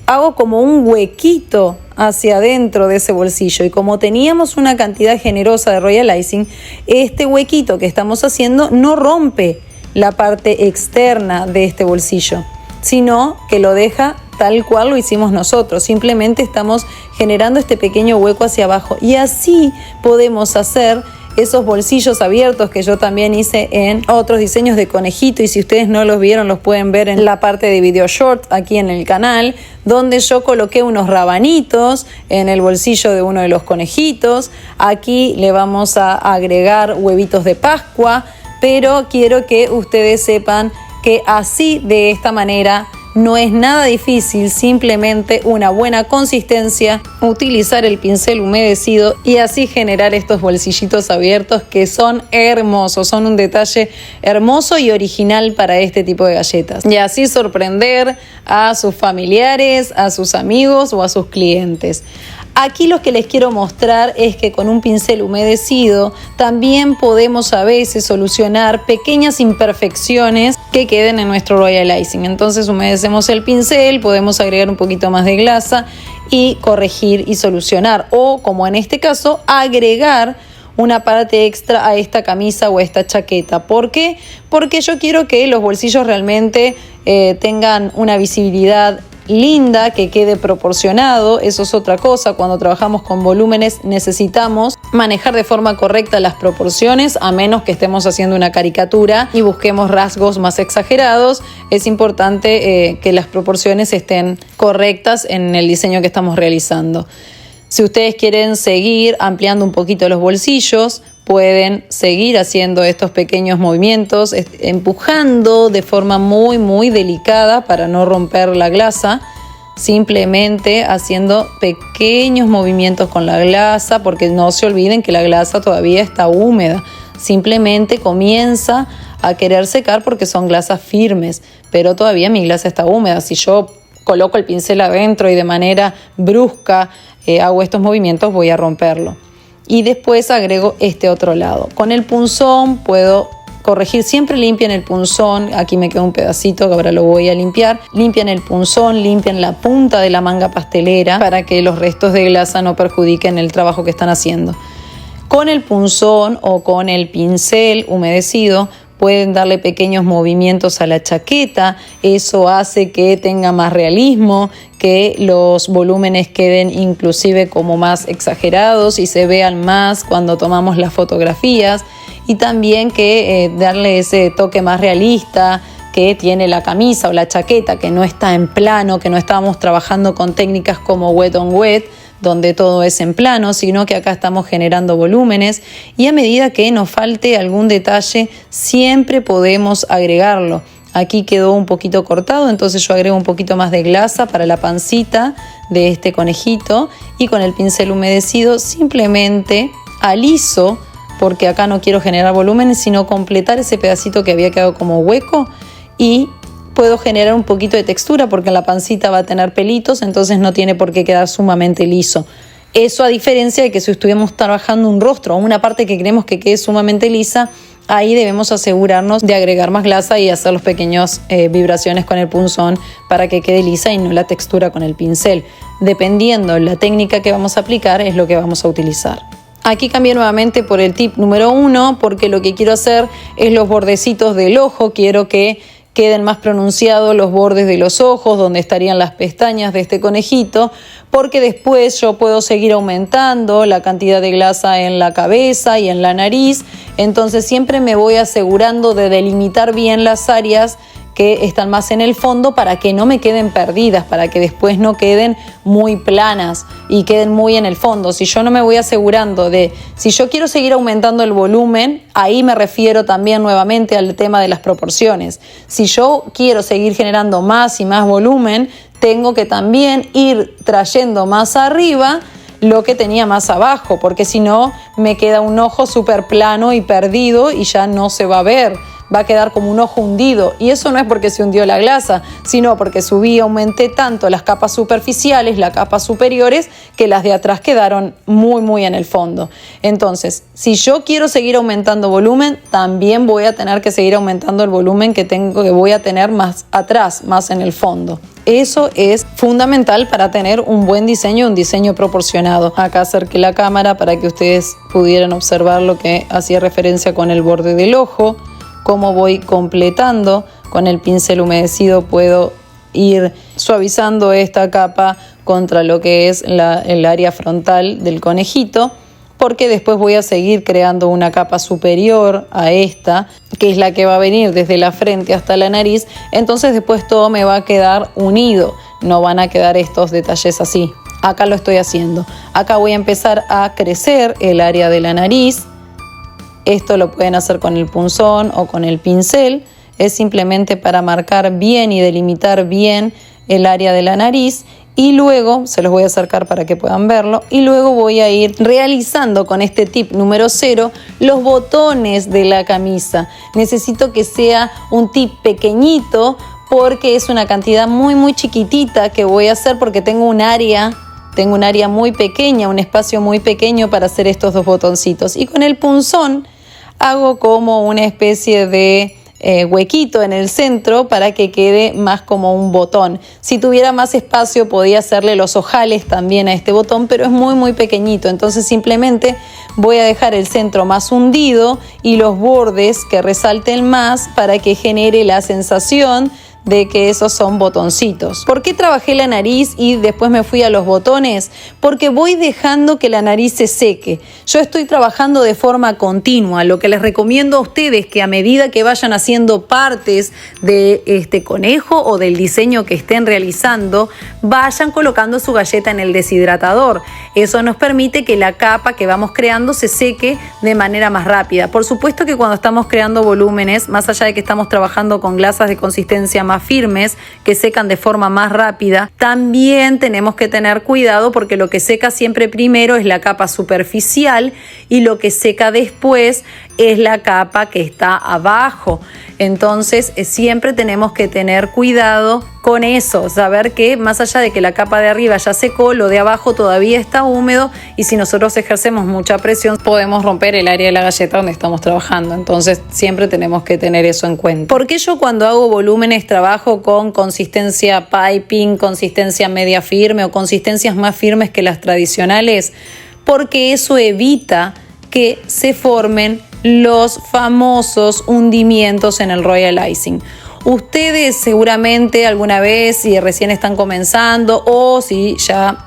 hago como un huequito hacia adentro de ese bolsillo y como teníamos una cantidad generosa de royal icing, este huequito que estamos haciendo no rompe la parte externa de este bolsillo, sino que lo deja tal cual lo hicimos nosotros. Simplemente estamos generando este pequeño hueco hacia abajo y así podemos hacer esos bolsillos abiertos que yo también hice en otros diseños de conejito, y si ustedes no los vieron los pueden ver en la parte de video short aquí en el canal, donde yo coloqué unos rabanitos en el bolsillo de uno de los conejitos. Aquí le vamos a agregar huevitos de Pascua, pero quiero que ustedes sepan que así, de esta manera, no es nada difícil, simplemente una buena consistencia, utilizar el pincel humedecido y así generar estos bolsillitos abiertos que son hermosos, son un detalle hermoso y original para este tipo de galletas. Y así sorprender a sus familiares, a sus amigos o a sus clientes. Aquí lo que les quiero mostrar es que con un pincel humedecido también podemos a veces solucionar pequeñas imperfecciones que queden en nuestro royal icing. Entonces humedecemos el pincel, podemos agregar un poquito más de glasa y corregir y solucionar. O, como en este caso, agregar una parte extra a esta camisa o a esta chaqueta. ¿Por qué? Porque yo quiero que los bolsillos realmente tengan una visibilidad linda, que quede proporcionado. Eso es otra cosa. Cuando trabajamos con volúmenes necesitamos manejar de forma correcta las proporciones, a menos que estemos haciendo una caricatura y busquemos rasgos más exagerados. Es importante que las proporciones estén correctas en el diseño que estamos realizando. Si ustedes quieren seguir ampliando un poquito los bolsillos, pueden seguir haciendo estos pequeños movimientos, empujando de forma muy delicada para no romper la glasa, simplemente haciendo pequeños movimientos con la glasa, porque no se olviden que la glasa todavía está húmeda. Simplemente comienza a querer secar porque son glasas firmes, pero todavía mi glasa está húmeda. Si yo coloco el pincel adentro y de manera brusca hago estos movimientos, voy a romperlo. Y después agrego este otro lado. Con el punzón puedo corregir, siempre limpien el punzón. Aquí me queda un pedacito que ahora lo voy a limpiar. Limpian el punzón, limpian la punta de la manga pastelera para que los restos de glasa no perjudiquen el trabajo que están haciendo. Con el punzón o con el pincel humedecido pueden darle pequeños movimientos a la chaqueta. Eso hace que tenga más realismo, que los volúmenes queden inclusive como más exagerados y se vean más cuando tomamos las fotografías, y también que darle ese toque más realista que tiene la camisa o la chaqueta, que no está en plano, que no estamos trabajando con técnicas como wet on wet, donde todo es en plano, sino que acá estamos generando volúmenes, y a medida que nos falte algún detalle siempre podemos agregarlo. Aquí quedó un poquito cortado, entonces yo agrego un poquito más de glasa para la pancita de este conejito, y con el pincel humedecido simplemente aliso, porque acá no quiero generar volúmenes sino completar ese pedacito que había quedado como hueco, y puedo generar un poquito de textura porque la pancita va a tener pelitos, entonces no tiene por qué quedar sumamente liso. Eso a diferencia de que si estuviéramos trabajando un rostro o una parte que queremos que quede sumamente lisa, ahí debemos asegurarnos de agregar más glasa y hacer las pequeñas vibraciones con el punzón para que quede lisa y no la textura con el pincel. Dependiendo la técnica que vamos a aplicar es lo que vamos a utilizar. Aquí cambié nuevamente por el tip número 1 porque lo que quiero hacer es los bordecitos del ojo. Quiero que queden más pronunciados los bordes de los ojos, donde estarían las pestañas de este conejito, porque después yo puedo seguir aumentando la cantidad de glasa en la cabeza y en la nariz. Entonces siempre me voy asegurando de delimitar bien las áreas que están más en el fondo para que no me queden perdidas, para que después no queden muy planas y queden muy en el fondo. Si yo no me voy asegurando si yo quiero seguir aumentando el volumen, ahí me refiero también nuevamente al tema de las proporciones. Si yo quiero seguir generando más y más volumen, tengo que también ir trayendo más arriba lo que tenía más abajo, porque si no me queda un ojo súper plano y perdido y ya no se va a ver. Va a quedar como un ojo hundido, y eso no es porque se hundió la glasa, sino porque subí y aumenté tanto las capas superficiales, las capas superiores, que las de atrás quedaron muy en el fondo. Entonces, si yo quiero seguir aumentando volumen, también voy a tener que seguir aumentando el volumen que voy a tener más atrás, más en el fondo. Eso es fundamental para tener un buen diseño, un diseño proporcionado. Acá acerqué la cámara para que ustedes pudieran observar lo que hacía referencia con el borde del ojo, cómo voy completando. Con el pincel humedecido puedo ir suavizando esta capa contra lo que es el área frontal del conejito, porque después voy a seguir creando una capa superior a esta, que es la que va a venir desde la frente hasta la nariz. Entonces después todo me va a quedar unido, no van a quedar estos detalles así. Acá lo estoy haciendo. Acá voy a empezar a crecer el área de la nariz. Esto lo pueden hacer con el punzón o con el pincel. Es simplemente para marcar bien y delimitar bien el área de la nariz. Y luego, se los voy a acercar para que puedan verlo, y luego voy a ir realizando con este tip número 0 los botones de la camisa. Necesito que sea un tip pequeñito porque es una cantidad muy chiquitita que voy a hacer, porque tengo un área muy pequeña, un espacio muy pequeño para hacer estos dos botoncitos. Y con el punzón hago como una especie de huequito en el centro para que quede más como un botón. Si tuviera más espacio podía hacerle los ojales también a este botón, pero es muy pequeñito. Entonces simplemente voy a dejar el centro más hundido y los bordes que resalten más para que genere la sensación de que esos son botoncitos. ¿Por qué trabajé la nariz y después me fui a los botones? Porque voy dejando que la nariz se seque. Yo estoy trabajando de forma continua. Lo que les recomiendo a ustedes que a medida que vayan haciendo partes de este conejo o del diseño que estén realizando, vayan colocando su galleta en el deshidratador. Eso nos permite que la capa que vamos creando se seque de manera más rápida. Por supuesto que cuando estamos creando volúmenes, más allá de que estamos trabajando con glasas de consistencia más firmes que secan de forma más rápida, también tenemos que tener cuidado porque lo que seca siempre primero es la capa superficial y lo que seca después es la capa que está abajo. Entonces siempre tenemos que tener cuidado con eso, saber que más allá de que la capa de arriba ya secó, lo de abajo todavía está húmedo y si nosotros ejercemos mucha presión podemos romper el área de la galleta donde estamos trabajando. Entonces siempre tenemos que tener eso en cuenta. Porque yo cuando hago volúmenes trabajo con consistencia piping, consistencia media firme o consistencias más firmes que las tradicionales, porque eso evita que se formen los famosos hundimientos en el royal icing. Ustedes seguramente alguna vez, si recién están comenzando o si ya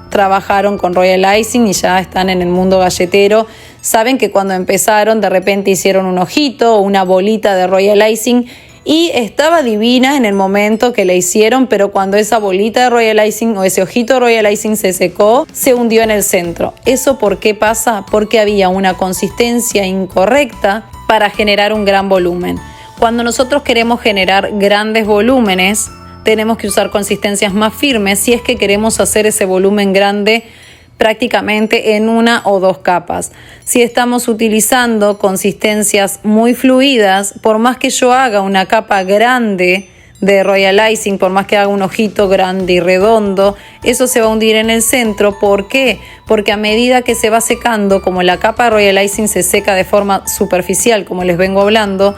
trabajaron con royal icing y ya están en el mundo galletero, saben que cuando empezaron de repente hicieron un ojito o una bolita de royal icing y estaba divina en el momento que la hicieron, pero cuando esa bolita de royal icing o ese ojito de royal icing se secó, se hundió en el centro. ¿Eso por qué pasa? Porque había una consistencia incorrecta para generar un gran volumen. Cuando nosotros queremos generar grandes volúmenes, tenemos que usar consistencias más firmes si es que queremos hacer ese volumen grande prácticamente en una o dos capas. Si estamos utilizando consistencias muy fluidas, por más que yo haga una capa grande de royal icing, por más que haga un ojito grande y redondo, eso se va a hundir en el centro. ¿Por qué? Porque a medida que se va secando, como la capa de royal icing se seca de forma superficial, como les vengo hablando,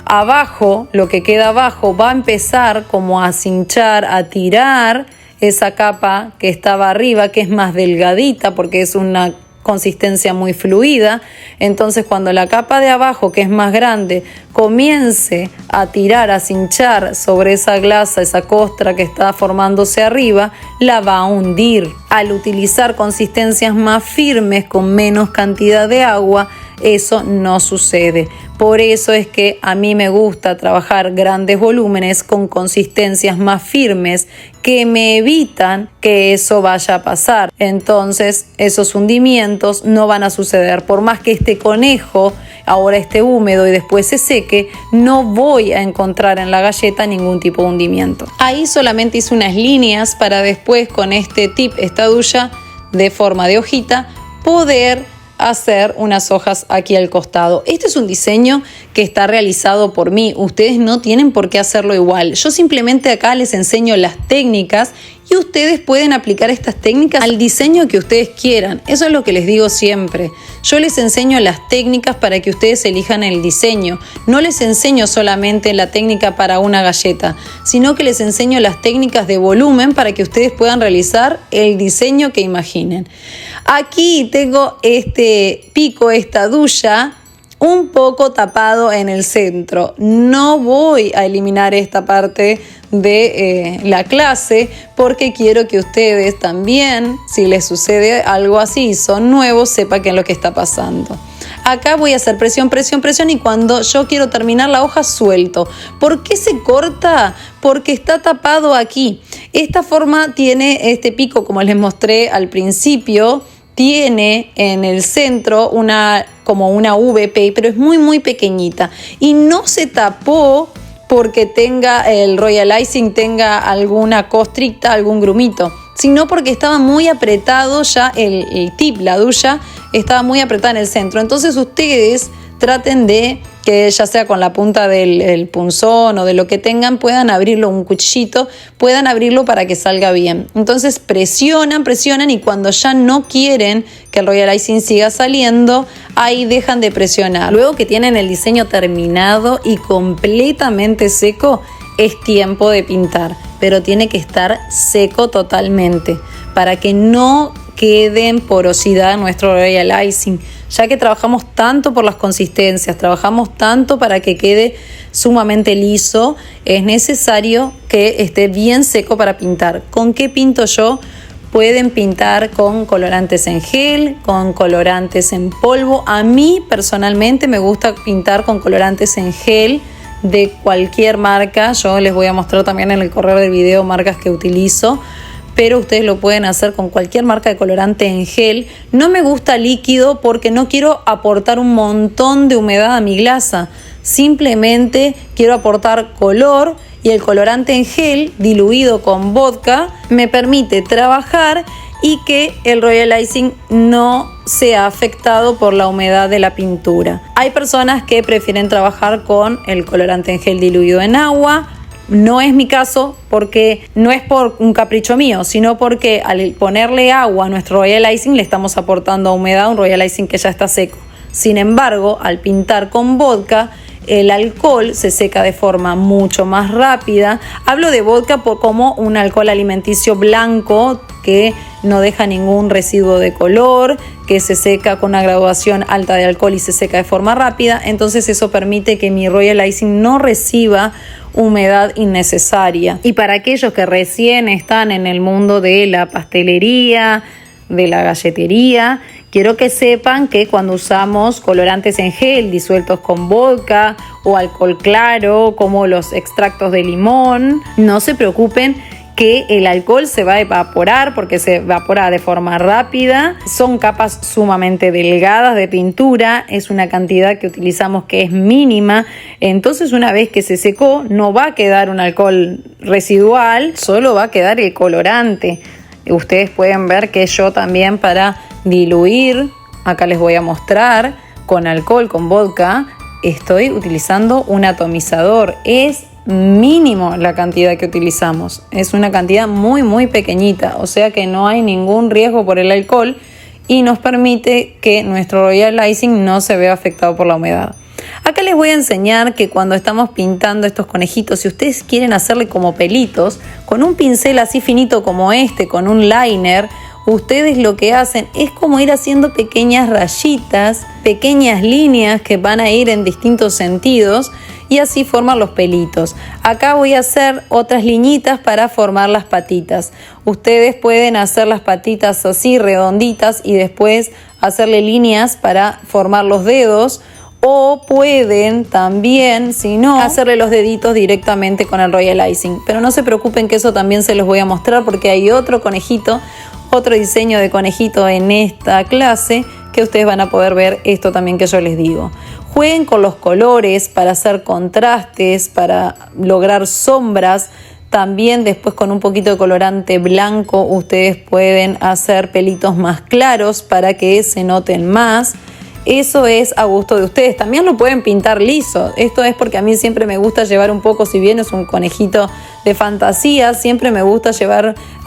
abajo, lo que queda abajo va a empezar como a cinchar, a tirar esa capa que estaba arriba, que es más delgadita porque es una consistencia muy fluida. Entonces cuando la capa de abajo, que es más grande, comience a tirar, a cinchar sobre esa glasa, esa costra que está formándose arriba, la va a hundir. Al utilizar consistencias más firmes con menos cantidad de agua, eso no sucede. Por eso es que a mí me gusta trabajar grandes volúmenes con consistencias más firmes que me evitan que eso vaya a pasar. Entonces esos hundimientos no van a suceder. Por más que este conejo ahora esté húmedo y después se seque, no voy a encontrar en la galleta ningún tipo de hundimiento. Ahí solamente hice unas líneas para después con este tip, esta duya de forma de hojita, poder hacer unas hojas aquí al costado. Este es un diseño que está realizado por mí. Ustedes no tienen por qué hacerlo igual. Yo simplemente acá les enseño las técnicas y ustedes pueden aplicar estas técnicas al diseño que ustedes quieran. Eso es lo que les digo siempre. Yo les enseño las técnicas para que ustedes elijan el diseño. No les enseño solamente la técnica para una galleta, sino que les enseño las técnicas de volumen para que ustedes puedan realizar el diseño que imaginen. Aquí tengo este pico, esta duya, un poco tapado en el centro. No voy a eliminar esta parte de la clase porque quiero que ustedes también, si les sucede algo así y son nuevos, sepan qué es lo que está pasando. Acá voy a hacer presión, presión, presión y cuando yo quiero terminar la hoja suelto. ¿Por qué se corta? Porque está tapado aquí. Esta forma tiene este pico, como les mostré al principio, tiene en el centro como una VP, pero es muy muy pequeñita y no se tapó porque tenga el royal icing, tenga alguna costrita, algún grumito, sino porque estaba muy apretado ya el tip, la duya estaba muy apretada en el centro. Entonces ustedes traten de que ya sea con la punta del punzón o de lo que tengan, puedan abrirlo, un cuchillito, puedan abrirlo para que salga bien. Entonces presionan, presionan y cuando ya no quieren que el royal icing siga saliendo, ahí dejan de presionar. Luego que tienen el diseño terminado y completamente seco, es tiempo de pintar, pero tiene que estar seco totalmente para que no quede en porosidad nuestro royal icing. ya que trabajamos tanto por las consistencias, trabajamos tanto para que quede sumamente liso, es necesario que esté bien seco para pintar. ¿Con qué pinto yo? Pueden pintar con colorantes en gel, con colorantes en polvo. A mí personalmente me gusta pintar con colorantes en gel de cualquier marca. Yo les voy a mostrar también en el correo del video marcas que utilizo, pero ustedes lo pueden hacer con cualquier marca de colorante en gel. No me gusta líquido porque no quiero aportar un montón de humedad a mi glasa. Simplemente quiero aportar color, y el colorante en gel diluido con vodka me permite trabajar y que el Royal Icing no sea afectado por la humedad de la pintura. Hay personas que prefieren trabajar con el colorante en gel diluido en agua. No es mi caso, porque no es por un capricho mío, sino porque al ponerle agua a nuestro Royal Icing le estamos aportando humedad a un Royal Icing que ya está seco. Sin embargo, al pintar con vodka, el alcohol se seca de forma mucho más rápida. Hablo de vodka como un alcohol alimenticio blanco que no deja ningún residuo de color, que se seca con una graduación alta de alcohol y se seca de forma rápida. Entonces eso permite que mi Royal Icing no reciba humedad innecesaria. Y para aquellos que recién están en el mundo de la pastelería, de la galletería, quiero que sepan que cuando usamos colorantes en gel disueltos con vodka o alcohol claro, como los extractos de limón, no se preocupen que el alcohol se va a evaporar, porque se evapora de forma rápida. Son capas sumamente delgadas de pintura, es una cantidad que utilizamos que es mínima. Entonces, una vez que se secó, no va a quedar un alcohol residual, solo va a quedar el colorante. Ustedes pueden ver que yo también, para diluir, acá les voy a mostrar, con alcohol, con vodka, estoy utilizando un atomizador. Es mínimo la cantidad que utilizamos, es una cantidad muy pequeñita, o sea que no hay ningún riesgo por el alcohol y nos permite que nuestro Royal Icing no se vea afectado por la humedad. Acá les voy a enseñar que cuando estamos pintando estos conejitos, si ustedes quieren hacerle como pelitos, con un pincel así finito como este, con un liner, ustedes lo que hacen es como ir haciendo pequeñas rayitas, pequeñas líneas que van a ir en distintos sentidos y así forman los pelitos. Acá voy a hacer otras liñitas para formar las patitas. Ustedes pueden hacer las patitas así redonditas y después hacerle líneas para formar los dedos, o pueden también, si no, hacerle los deditos directamente con el Royal Icing. Pero no se preocupen que eso también se los voy a mostrar, porque hay otro conejito, otro diseño de conejito en esta clase que ustedes van a poder ver esto también que yo les digo. Jueguen con los colores para hacer contrastes, para lograr sombras. También después con un poquito de colorante blanco ustedes pueden hacer pelitos más claros para que se noten más. Eso es a gusto de ustedes. También lo pueden pintar liso. Esto es porque a mí siempre me gusta llevar un poco, si bien es un conejito de fantasía, siempre me gusta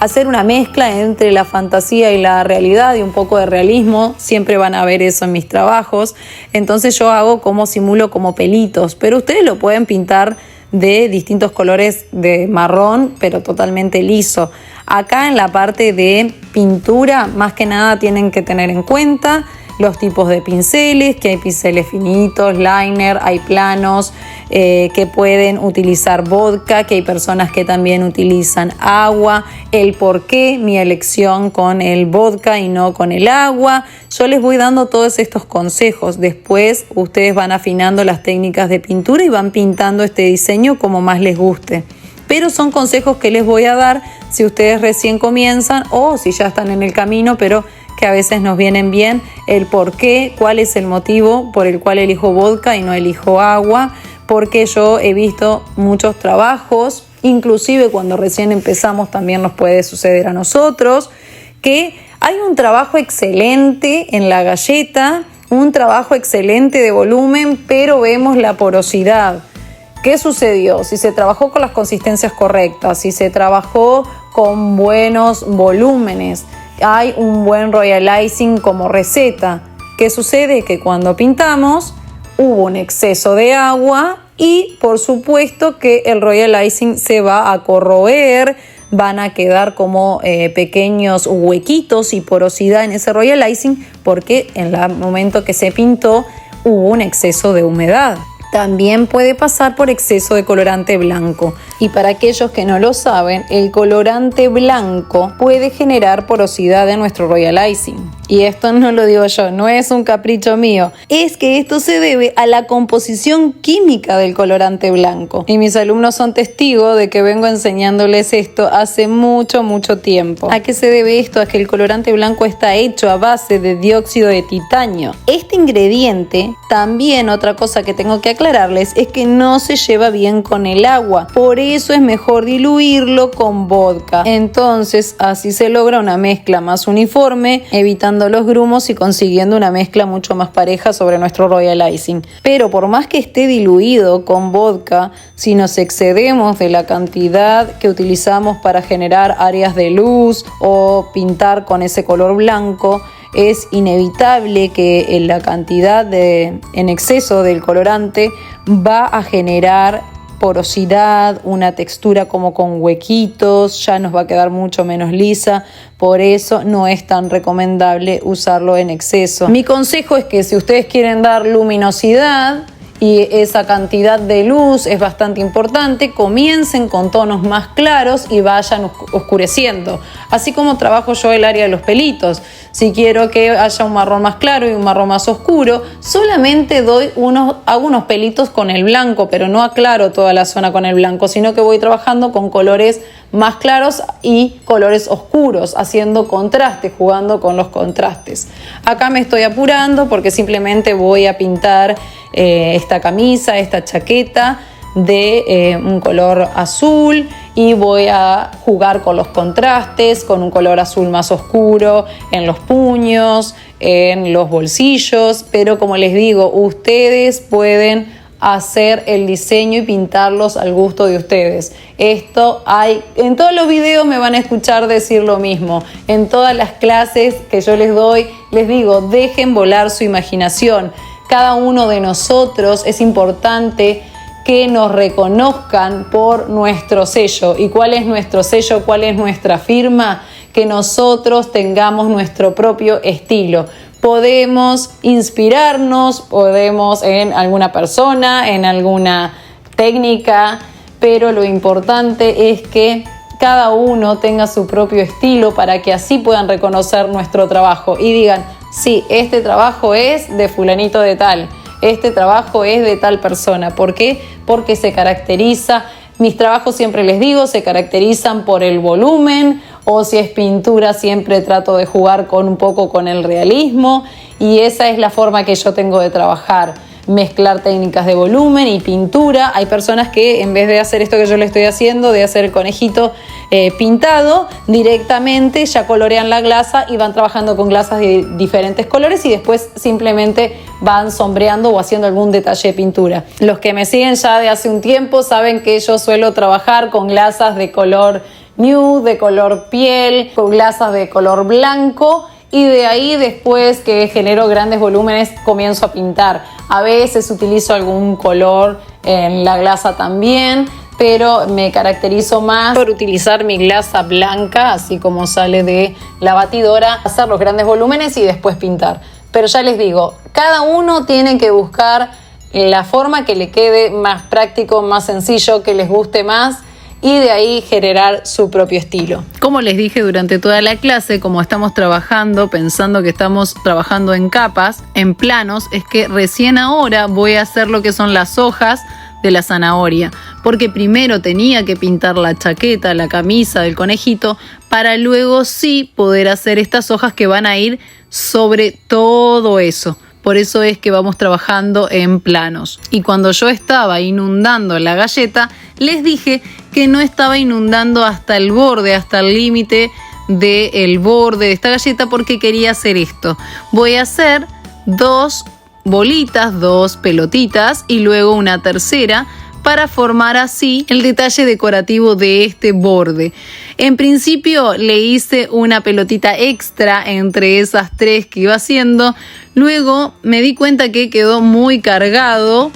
hacer una mezcla entre la fantasía y la realidad y un poco de realismo. Siempre van a ver eso en mis trabajos. Entonces yo hago simulo como pelitos, pero ustedes lo pueden pintar de distintos colores de marrón, pero totalmente liso. Acá en la parte de pintura, más que nada tienen que tener en cuenta los tipos de pinceles, que hay pinceles finitos, liner, hay planos, que pueden utilizar vodka, que hay personas que también utilizan agua, el por qué mi elección con el vodka y no con el agua. Yo les voy dando todos estos consejos. Después ustedes van afinando las técnicas de pintura y van pintando este diseño como más les guste. Pero son consejos que les voy a dar si ustedes recién comienzan o si ya están en el camino, pero que a veces nos vienen bien, el por qué, cuál es el motivo por el cual elijo vodka y no elijo agua, porque yo he visto muchos trabajos, inclusive cuando recién empezamos también nos puede suceder a nosotros, que hay un trabajo excelente en la galleta, un trabajo excelente de volumen, pero vemos la porosidad. ¿Qué sucedió? Si se trabajó con las consistencias correctas, si se trabajó con buenos volúmenes, hay un buen Royal Icing como receta. ¿Qué sucede? Que cuando pintamos hubo un exceso de agua y por supuesto que el Royal Icing se va a corroer, van a quedar como pequeños huequitos y porosidad en ese royal icing porque en el momento que se pintó hubo un exceso de humedad. También puede pasar por exceso de colorante blanco. Y para aquellos que no lo saben, el colorante blanco puede generar porosidad en nuestro royal icing. Y esto no lo digo yo, no es un capricho mío. Es que esto se debe a la composición química del colorante blanco. Y mis alumnos son testigos de que vengo enseñándoles esto hace mucho tiempo. ¿A qué se debe esto? A que el colorante blanco está hecho a base de dióxido de titanio. Este ingrediente, también otra cosa que tengo que aclararles, es que no se lleva bien con el agua. Por eso es mejor diluirlo con vodka. Entonces así se logra una mezcla más uniforme, evitando los grumos y consiguiendo una mezcla mucho más pareja sobre nuestro royal icing. Pero por más que esté diluido con vodka, si nos excedemos de la cantidad que utilizamos para generar áreas de luz o pintar con ese color blanco, es inevitable que la cantidad en exceso del colorante va a generar porosidad, una textura como con huequitos, ya nos va a quedar mucho menos lisa. Por eso no es tan recomendable usarlo en exceso. Mi consejo es que si ustedes quieren dar luminosidad y esa cantidad de luz es bastante importante, comiencen con tonos más claros y vayan oscureciendo. Así como trabajo yo el área de los pelitos. Si quiero que haya un marrón más claro y un marrón más oscuro, solamente hago unos pelitos con el blanco, pero no aclaro toda la zona con el blanco, sino que voy trabajando con colores más claros y colores oscuros, haciendo contraste, jugando con los contrastes. Acá me estoy apurando porque simplemente voy a pintar esta camisa, esta chaqueta de un color azul y voy a jugar con los contrastes, con un color azul más oscuro en los puños, en los bolsillos, pero como les digo, ustedes pueden hacer el diseño y pintarlos al gusto de ustedes. Esto en todos los videos me van a escuchar decir lo mismo. En todas las clases que yo les doy, les digo, dejen volar su imaginación. Cada uno de nosotros es importante que nos reconozcan por nuestro sello. ¿Y cuál es nuestro sello? ¿Cuál es nuestra firma? Que nosotros tengamos nuestro propio estilo. Podemos inspirarnos, podemos en alguna persona, en alguna técnica, pero lo importante es que cada uno tenga su propio estilo para que así puedan reconocer nuestro trabajo y digan, sí, este trabajo es de fulanito de tal, este trabajo es de tal persona. ¿Por qué? Porque se caracteriza. Mis trabajos, siempre les digo, se caracterizan por el volumen, o si es pintura siempre trato de jugar un poco con el realismo, y esa es la forma que yo tengo de trabajar, mezclar técnicas de volumen y pintura. Hay personas que en vez de hacer esto que yo le estoy haciendo, de hacer el conejito pintado, directamente ya colorean la glasa y van trabajando con glasas de diferentes colores y después simplemente van sombreando o haciendo algún detalle de pintura. Los que me siguen ya de hace un tiempo saben que yo suelo trabajar con glasas de color nude, de color piel, con glasas de color blanco, y de ahí después que genero grandes volúmenes comienzo a pintar. A veces utilizo algún color en la glasa también, pero me caracterizo más por utilizar mi glasa blanca, así como sale de la batidora, hacer los grandes volúmenes y después pintar. Pero ya les digo, cada uno tiene que buscar la forma que le quede más práctico, más sencillo, que les guste más, y de ahí generar su propio estilo. Como les dije durante toda la clase, como estamos trabajando, pensando que estamos trabajando en capas, en planos, es que recién ahora voy a hacer lo que son las hojas de la zanahoria, porque primero tenía que pintar la chaqueta, la camisa del conejito, para luego sí poder hacer estas hojas que van a ir sobre todo eso. Por eso es que vamos trabajando en planos. Y cuando yo estaba inundando la galleta, les dije que no estaba inundando hasta el borde, hasta el límite del borde de esta galleta, porque quería hacer esto. Voy a hacer 2 bolitas, 2 pelotitas y luego una tercera para formar así el detalle decorativo de este borde. En principio le hice una pelotita extra entre esas 3 que iba haciendo. Luego me di cuenta que quedó muy cargado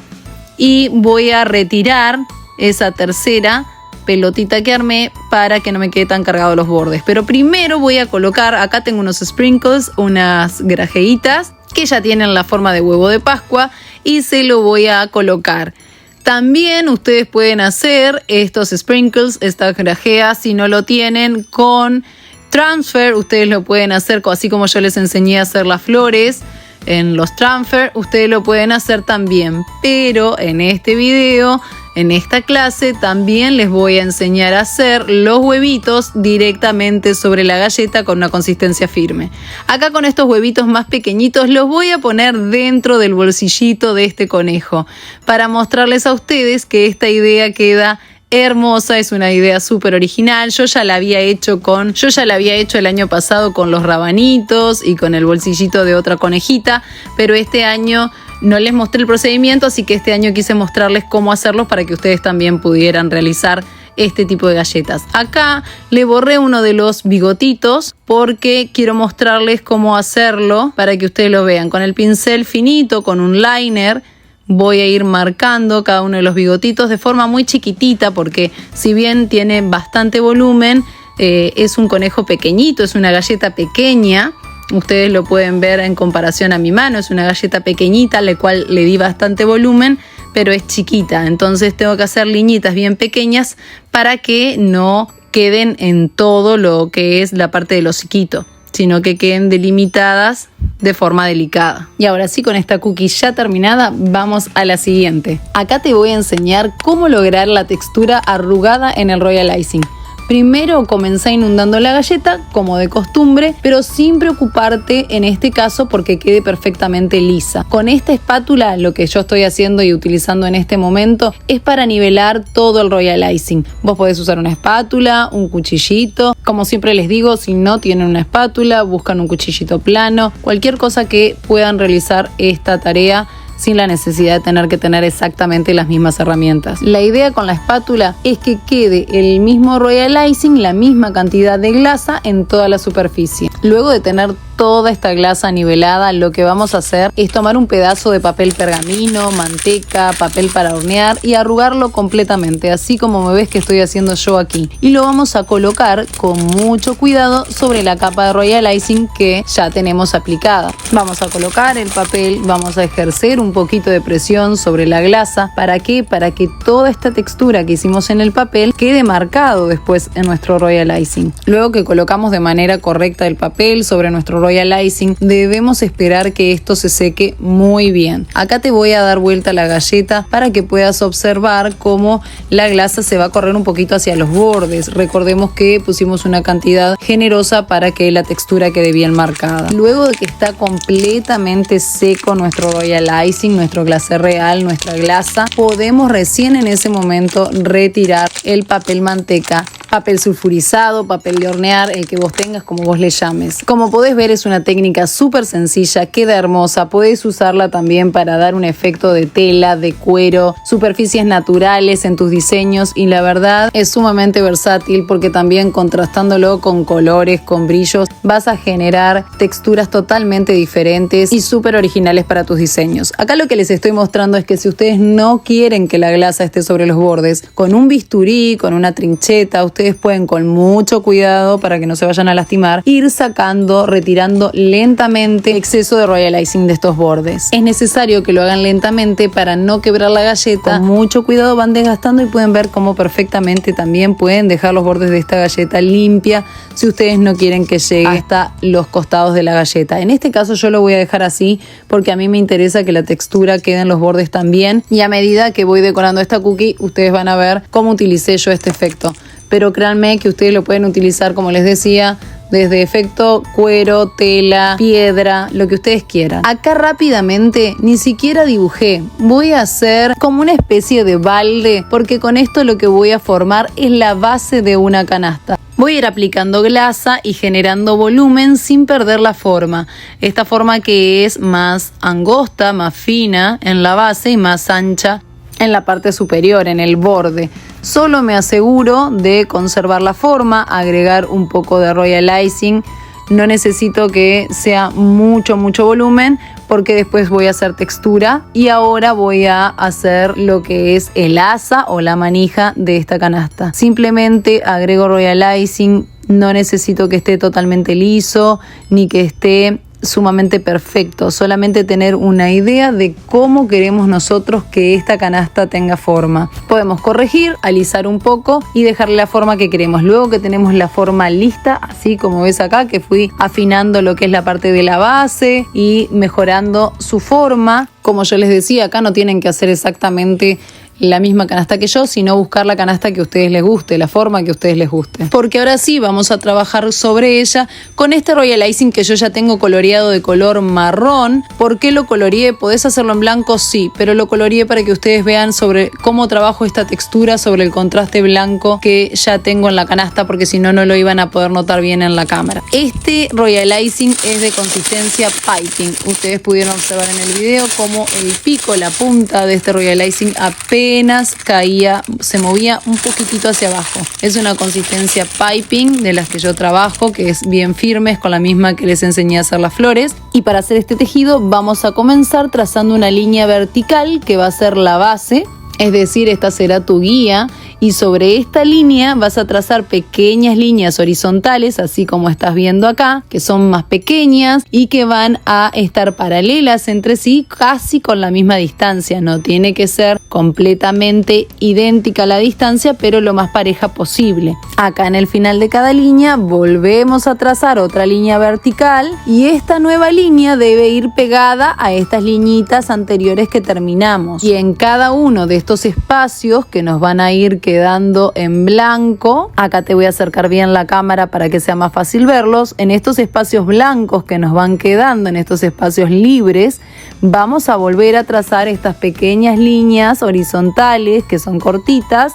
y voy a retirar esa tercera pelotita que armé para que no me quede tan cargado los bordes. Pero primero voy a colocar, acá tengo unos sprinkles, unas grajeitas que ya tienen la forma de huevo de Pascua y se lo voy a colocar. También ustedes pueden hacer estos sprinkles, estas grajeas, si no lo tienen, con transfer. Ustedes lo pueden hacer así como yo les enseñé a hacer las flores en los transfer, ustedes lo pueden hacer también. Pero en este video, en esta clase, también les voy a enseñar a hacer los huevitos directamente sobre la galleta con una consistencia firme. Acá con estos huevitos más pequeñitos los voy a poner dentro del bolsillito de este conejo para mostrarles a ustedes que esta idea queda hermosa, es una idea súper original. Yo ya la había hecho el año pasado con los rabanitos y con el bolsillito de otra conejita, pero este año no les mostré el procedimiento, así que este año quise mostrarles cómo hacerlos para que ustedes también pudieran realizar este tipo de galletas. Acá le borré uno de los bigotitos porque quiero mostrarles cómo hacerlo para que ustedes lo vean. Con el pincel finito, con un liner, voy a ir marcando cada uno de los bigotitos de forma muy chiquitita porque si bien tiene bastante volumen, es un conejo pequeñito, es una galleta pequeña. Ustedes lo pueden ver en comparación a mi mano, es una galleta pequeñita a la cual le di bastante volumen, pero es chiquita. Entonces tengo que hacer liñitas bien pequeñas para que no queden en todo lo que es la parte del hociquito, sino que queden delimitadas de forma delicada. Y ahora sí, con esta cookie ya terminada, vamos a la siguiente. Acá te voy a enseñar cómo lograr la textura arrugada en el Royal Icing. Primero comencé inundando la galleta como de costumbre, pero sin preocuparte en este caso porque quede perfectamente lisa. Con esta espátula lo que yo estoy haciendo y utilizando en este momento es para nivelar todo el Royal Icing. Vos podés usar una espátula, un cuchillito. Como siempre les digo, si no tienen una espátula, buscan un cuchillito plano. Cualquier cosa que puedan realizar esta tarea sin la necesidad de tener que tener exactamente las mismas herramientas. La idea con la espátula es que quede el mismo Royal Icing, la misma cantidad de glasa en toda la superficie. Luego de tener toda esta glasa nivelada, lo que vamos a hacer es tomar un pedazo de papel pergamino, manteca, papel para hornear y arrugarlo completamente, así como me ves que estoy haciendo yo aquí. Y lo vamos a colocar con mucho cuidado sobre la capa de Royal Icing que ya tenemos aplicada. Vamos a colocar el papel, vamos a ejercer un poquito de presión sobre la glasa. ¿Para qué? Para que toda esta textura que hicimos en el papel quede marcado después en nuestro Royal Icing. Luego que colocamos de manera correcta el papel sobre nuestro Royal Icing, debemos esperar que esto se seque muy bien. Acá te voy a dar vuelta la galleta para que puedas observar cómo la glasa se va a correr un poquito hacia los bordes. Recordemos que pusimos una cantidad generosa para que la textura quede bien marcada. Luego de que está completamente seco nuestro Royal Icing, nuestro glacé real, nuestra glasa, podemos recién en ese momento retirar el papel manteca, papel sulfurizado, papel de hornear, el que vos tengas, como vos le llames. Como podés ver, es una técnica súper sencilla, queda hermosa. Podés usarla también para dar un efecto de tela, de cuero, superficies naturales en tus diseños, y la verdad es sumamente versátil porque también contrastándolo con colores, con brillos, vas a generar texturas totalmente diferentes y súper originales para tus diseños. Acá lo que les estoy mostrando es que si ustedes no quieren que la glasa esté sobre los bordes, con un bisturí, con una trincheta, ustedes pueden con mucho cuidado para que no se vayan a lastimar, ir sacando, retirando lentamente exceso de Royal Icing de estos bordes. Es necesario que lo hagan lentamente para no quebrar la galleta. Con mucho cuidado van desgastando y pueden ver cómo perfectamente también pueden dejar los bordes de esta galleta limpia si ustedes no quieren que llegue hasta los costados de la galleta. En este caso yo lo voy a dejar así porque a mí me interesa que la textura quede en los bordes también, y a medida que voy decorando esta cookie ustedes van a ver cómo utilicé yo este efecto. Pero créanme que ustedes lo pueden utilizar, como les decía, desde efecto cuero, tela, piedra, lo que ustedes quieran. Acá rápidamente ni siquiera dibujé. Voy a hacer como una especie de balde porque con esto lo que voy a formar es la base de una canasta. Voy a ir aplicando glasa y generando volumen sin perder la forma. Esta forma que es más angosta, más fina en la base y más ancha en la parte superior, en el borde. Solo me aseguro de conservar la forma, agregar un poco de Royal Icing. No necesito que sea mucho volumen porque después voy a hacer textura y ahora voy a hacer lo que es el asa o la manija de esta canasta. Simplemente agrego Royal Icing, no necesito que esté totalmente liso ni que esté sumamente perfecto, solamente tener una idea de cómo queremos nosotros que esta canasta tenga forma. Podemos corregir, alisar un poco y dejarle la forma que queremos. Luego que tenemos la forma lista, así como ves acá, que fui afinando lo que es la parte de la base y mejorando su forma. Como yo les decía, acá no tienen que hacer exactamente la misma canasta que yo, sino buscar la canasta que a ustedes les guste, la forma que a ustedes les guste. Porque ahora sí vamos a trabajar sobre ella con este Royal Icing que yo ya tengo coloreado de color marrón. ¿Por qué lo coloreé? ¿Podés hacerlo en blanco? Sí, pero lo coloreé para que ustedes vean sobre cómo trabajo esta textura sobre el contraste blanco que ya tengo en la canasta, porque si no, no lo iban a poder notar bien en la cámara. Este Royal Icing es de consistencia piping. Ustedes pudieron observar en el video cómo el pico, la punta de este Royal Icing apenas caía, se movía un poquitito hacia abajo. Es una consistencia piping de las que yo trabajo, que es bien firme, es con la misma que les enseñé a hacer las flores. Y para hacer este tejido vamos a comenzar trazando una línea vertical que va a ser la base, es decir, esta será tu guía, y sobre esta línea vas a trazar pequeñas líneas horizontales, así como estás viendo acá, que son más pequeñas y que van a estar paralelas entre sí, casi con la misma distancia. No tiene que ser completamente idéntica la distancia, pero lo más pareja posible. Acá en el final de cada línea volvemos a trazar otra línea vertical y esta nueva línea debe ir pegada a estas liñitas anteriores que terminamos. Y en cada uno de estos espacios que nos van a ir quedando en blanco, acá te voy a acercar bien la cámara para que sea más fácil verlos, en estos espacios blancos que nos van quedando, en estos espacios libres, vamos a volver a trazar estas pequeñas líneas horizontales que son cortitas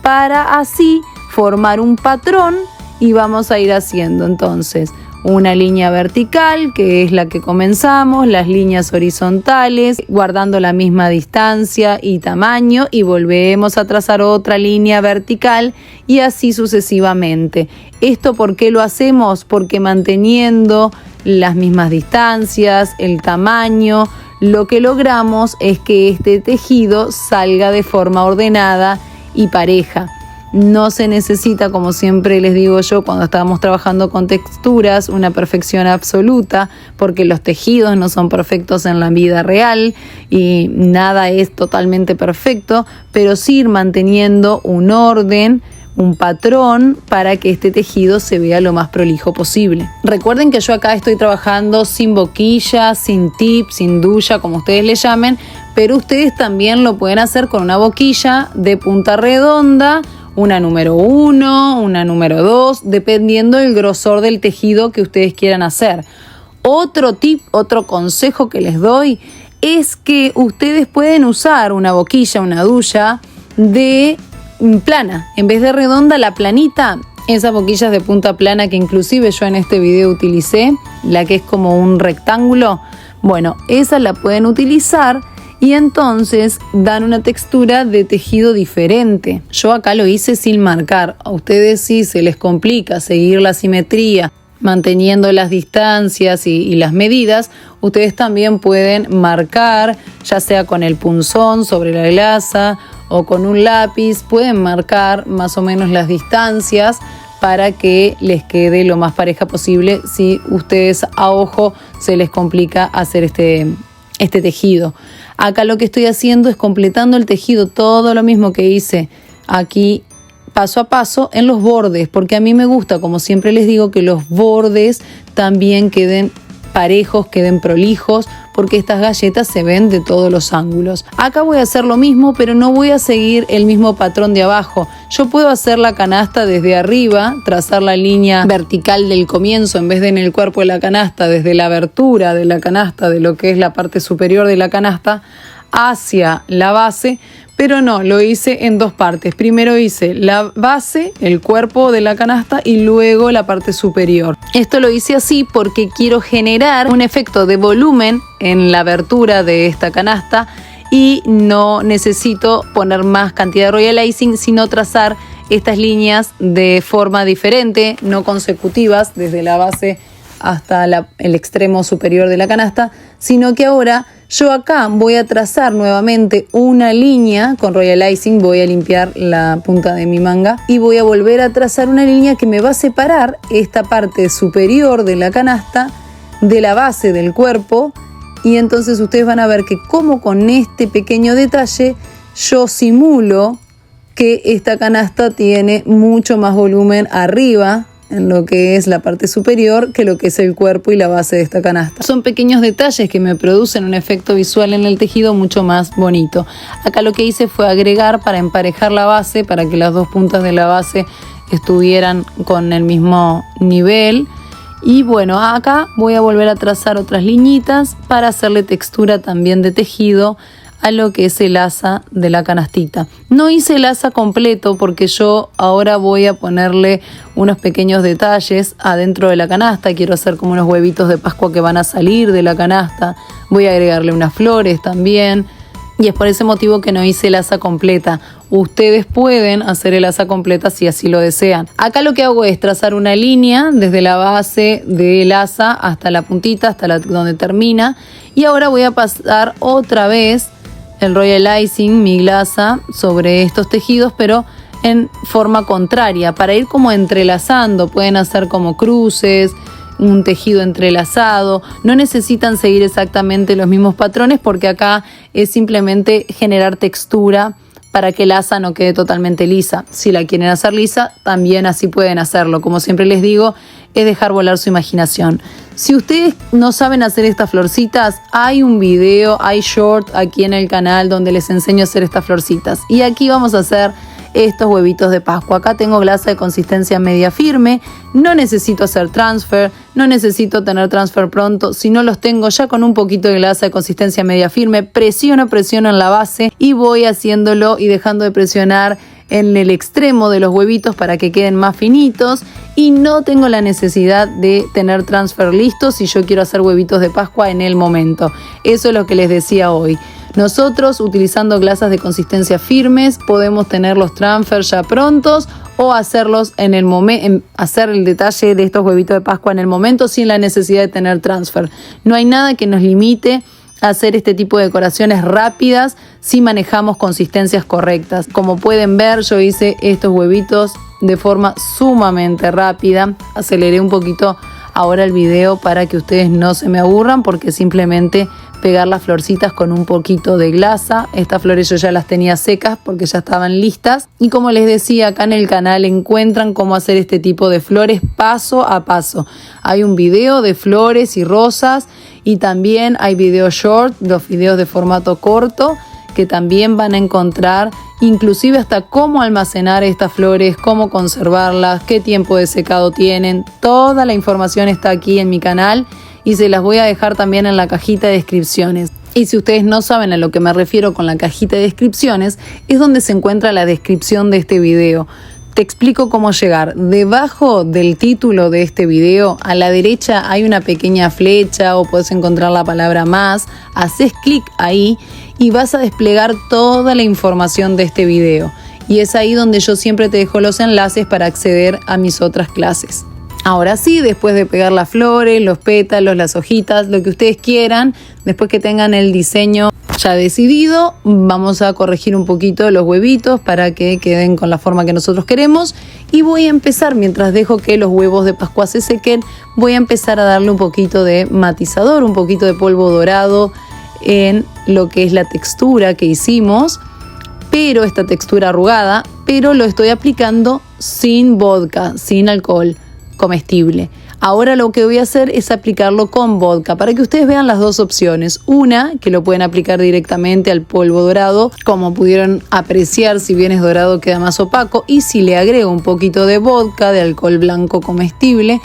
para así formar un patrón y vamos a ir haciendo entonces una línea vertical, que es la que comenzamos, las líneas horizontales, guardando la misma distancia y tamaño, y volvemos a trazar otra línea vertical y así sucesivamente. ¿Esto por qué lo hacemos? Porque manteniendo las mismas distancias, el tamaño, lo que logramos es que este tejido salga de forma ordenada y pareja. No se necesita, como siempre les digo yo cuando estábamos trabajando con texturas, una perfección absoluta, porque los tejidos no son perfectos en la vida real y nada es totalmente perfecto, pero sí ir manteniendo un orden, un patrón para que este tejido se vea lo más prolijo posible. Recuerden que yo acá estoy trabajando sin boquilla, sin tip, sin duya, como ustedes le llamen, pero ustedes también lo pueden hacer con una boquilla de punta redonda, una número 1, una número 2, dependiendo del grosor del tejido que ustedes quieran hacer. Otro tip, otro consejo que les doy es que ustedes pueden usar una boquilla, una duya de plana. En vez de redonda, la planita, esas boquillas de punta plana que inclusive yo en este video utilicé, la que es como un rectángulo, bueno, esa la pueden utilizar y entonces dan una textura de tejido diferente. Yo acá lo hice sin marcar. A ustedes sí se les complica seguir la simetría manteniendo las distancias y las medidas, ustedes también pueden marcar, ya sea con el punzón sobre la glasa o con un lápiz, pueden marcar más o menos las distancias para que les quede lo más pareja posible si ustedes a ojo se les complica hacer este tejido. Acá lo que estoy haciendo es completando el tejido, todo lo mismo que hice aquí paso a paso en los bordes, porque a mí me gusta, como siempre les digo, que los bordes también queden parejos, queden prolijos, porque estas galletas se ven de todos los ángulos. Acá voy a hacer lo mismo, pero no voy a seguir el mismo patrón de abajo. Yo puedo hacer la canasta desde arriba, trazar la línea vertical del comienzo, en vez de en el cuerpo de la canasta, desde la abertura de la canasta, de lo que es la parte superior de la canasta, hacia la base, pero no, lo hice en dos partes. Primero hice la base, el cuerpo de la canasta, y luego la parte superior. Esto lo hice así porque quiero generar un efecto de volumen en la abertura de esta canasta y no necesito poner más cantidad de Royal Icing, sino trazar estas líneas de forma diferente, no consecutivas, desde la base hasta el extremo superior de la canasta, sino que ahora yo acá voy a trazar nuevamente una línea con Royal Icing, voy a limpiar la punta de mi manga y voy a volver a trazar una línea que me va a separar esta parte superior de la canasta de la base del cuerpo, y entonces ustedes van a ver que como con este pequeño detalle yo simulo que esta canasta tiene mucho más volumen arriba en lo que es la parte superior que lo que es el cuerpo y la base de esta canasta. Son pequeños detalles que me producen un efecto visual en el tejido mucho más bonito. Acá lo que hice fue agregar para emparejar la base, para que las dos puntas de la base estuvieran con el mismo nivel. Y bueno, acá voy a volver a trazar otras liñitas para hacerle textura también de tejido a lo que es el asa de la canastita. No hice el asa completo porque yo ahora voy a ponerle unos pequeños detalles adentro de la canasta. Quiero hacer como unos huevitos de Pascua que van a salir de la canasta. Voy a agregarle unas flores también. Y es por ese motivo que no hice el asa completa. Ustedes pueden hacer el asa completa si así lo desean. Acá lo que hago es trazar una línea desde la base del asa hasta la puntita, hasta donde termina. Y ahora voy a pasar otra vez el Royal Icing, mi glasa, sobre estos tejidos, pero en forma contraria, para ir como entrelazando. Pueden hacer como cruces, un tejido entrelazado. No necesitan seguir exactamente los mismos patrones porque acá es simplemente generar textura para que el asa no quede totalmente lisa. Si la quieren hacer lisa, también así pueden hacerlo. Como siempre les digo, es dejar volar su imaginación. Si ustedes no saben hacer estas florcitas, hay un video, hay short aquí en el canal donde les enseño a hacer estas florcitas. Y aquí vamos a hacer estos huevitos de Pascua. Acá tengo glasa de consistencia media firme, no necesito hacer transfer, no necesito tener transfer pronto. Si no los tengo ya con un poquito de glasa de consistencia media firme, presiono en la base y voy haciéndolo y dejando de presionar en el extremo de los huevitos para que queden más finitos, y no tengo la necesidad de tener transfer listos si yo quiero hacer huevitos de Pascua en el momento. Eso es lo que les decía hoy. Nosotros, utilizando glasas de consistencia firmes, podemos tener los transfers ya prontos o hacerlos en el momento, hacer el detalle de estos huevitos de Pascua en el momento sin la necesidad de tener transfer. No hay nada que nos limite a hacer este tipo de decoraciones rápidas si manejamos consistencias correctas. Como pueden ver, yo hice estos huevitos de forma sumamente rápida. Aceleré un poquito ahora el video para que ustedes no se me aburran, porque simplemente pegar las florcitas con un poquito de glasa. Estas flores yo ya las tenía secas porque ya estaban listas, y como les decía, acá en el canal encuentran cómo hacer este tipo de flores paso a paso. Hay un video de flores y rosas, y también hay video short, los videos de formato corto, que también van a encontrar inclusive hasta cómo almacenar estas flores, cómo conservarlas, qué tiempo de secado tienen. Toda la información está aquí en mi canal y se las voy a dejar también en la cajita de descripciones. Y si ustedes no saben a lo que me refiero con la cajita de descripciones, es donde se encuentra la descripción de este video. Te explico cómo llegar. Debajo del título de este video, a la derecha hay una pequeña flecha, o puedes encontrar la palabra más. Haces clic ahí y vas a desplegar toda la información de este video. Y es ahí donde yo siempre te dejo los enlaces para acceder a mis otras clases. Ahora sí, después de pegar las flores, los pétalos, las hojitas, lo que ustedes quieran, después que tengan el diseño ya decidido, vamos a corregir un poquito los huevitos para que queden con la forma que nosotros queremos. Y voy a empezar, mientras dejo que los huevos de Pascua se sequen, voy a empezar a darle un poquito de matizador, un poquito de polvo dorado en lo que es la textura que hicimos, pero esta textura arrugada, pero lo estoy aplicando sin vodka, sin alcohol comestible. Ahora lo que voy a hacer es aplicarlo con vodka para que ustedes vean las dos opciones. Una, que lo pueden aplicar directamente al polvo dorado, como pudieron apreciar, si bien es dorado queda más opaco, y si le agrego un poquito de vodka, de alcohol blanco comestible,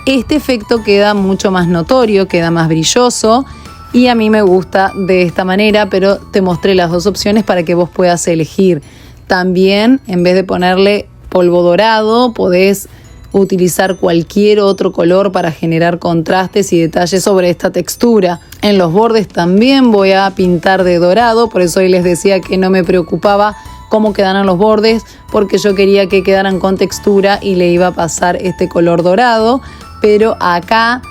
este efecto queda mucho más notorio, queda más brilloso, y a mí me gusta de esta manera, pero te mostré las dos opciones para que vos puedas elegir. También, en vez de ponerle polvo dorado, podés utilizar cualquier otro color para generar contrastes y detalles sobre esta textura. En los bordes también voy a pintar de dorado, por eso hoy les decía que no me preocupaba cómo quedaran los bordes, porque yo quería que quedaran con textura y le iba a pasar este color dorado. Pero acá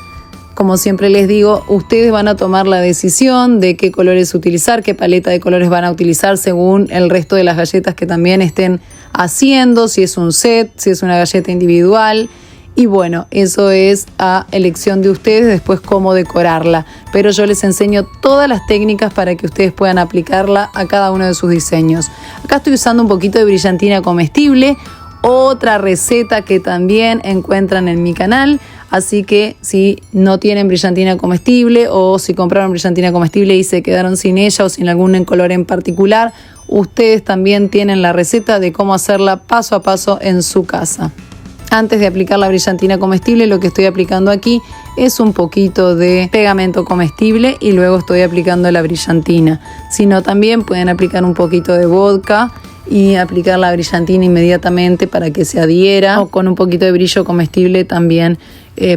Como siempre les digo, ustedes van a tomar la decisión de qué colores utilizar, qué paleta de colores van a utilizar según el resto de las galletas que también estén haciendo, si es un set, si es una galleta individual. Y bueno, eso es a elección de ustedes después cómo decorarla. Pero yo les enseño todas las técnicas para que ustedes puedan aplicarla a cada uno de sus diseños. Acá estoy usando un poquito de brillantina comestible, otra receta que también encuentran en mi canal. Así que si no tienen brillantina comestible o si compraron brillantina comestible y se quedaron sin ella o sin algún color en particular, ustedes también tienen la receta de cómo hacerla paso a paso en su casa. Antes de aplicar la brillantina comestible, lo que estoy aplicando aquí es un poquito de pegamento comestible y luego estoy aplicando la brillantina. Si no, también pueden aplicar un poquito de vodka y aplicar la brillantina inmediatamente para que se adhiera, o con un poquito de brillo comestible también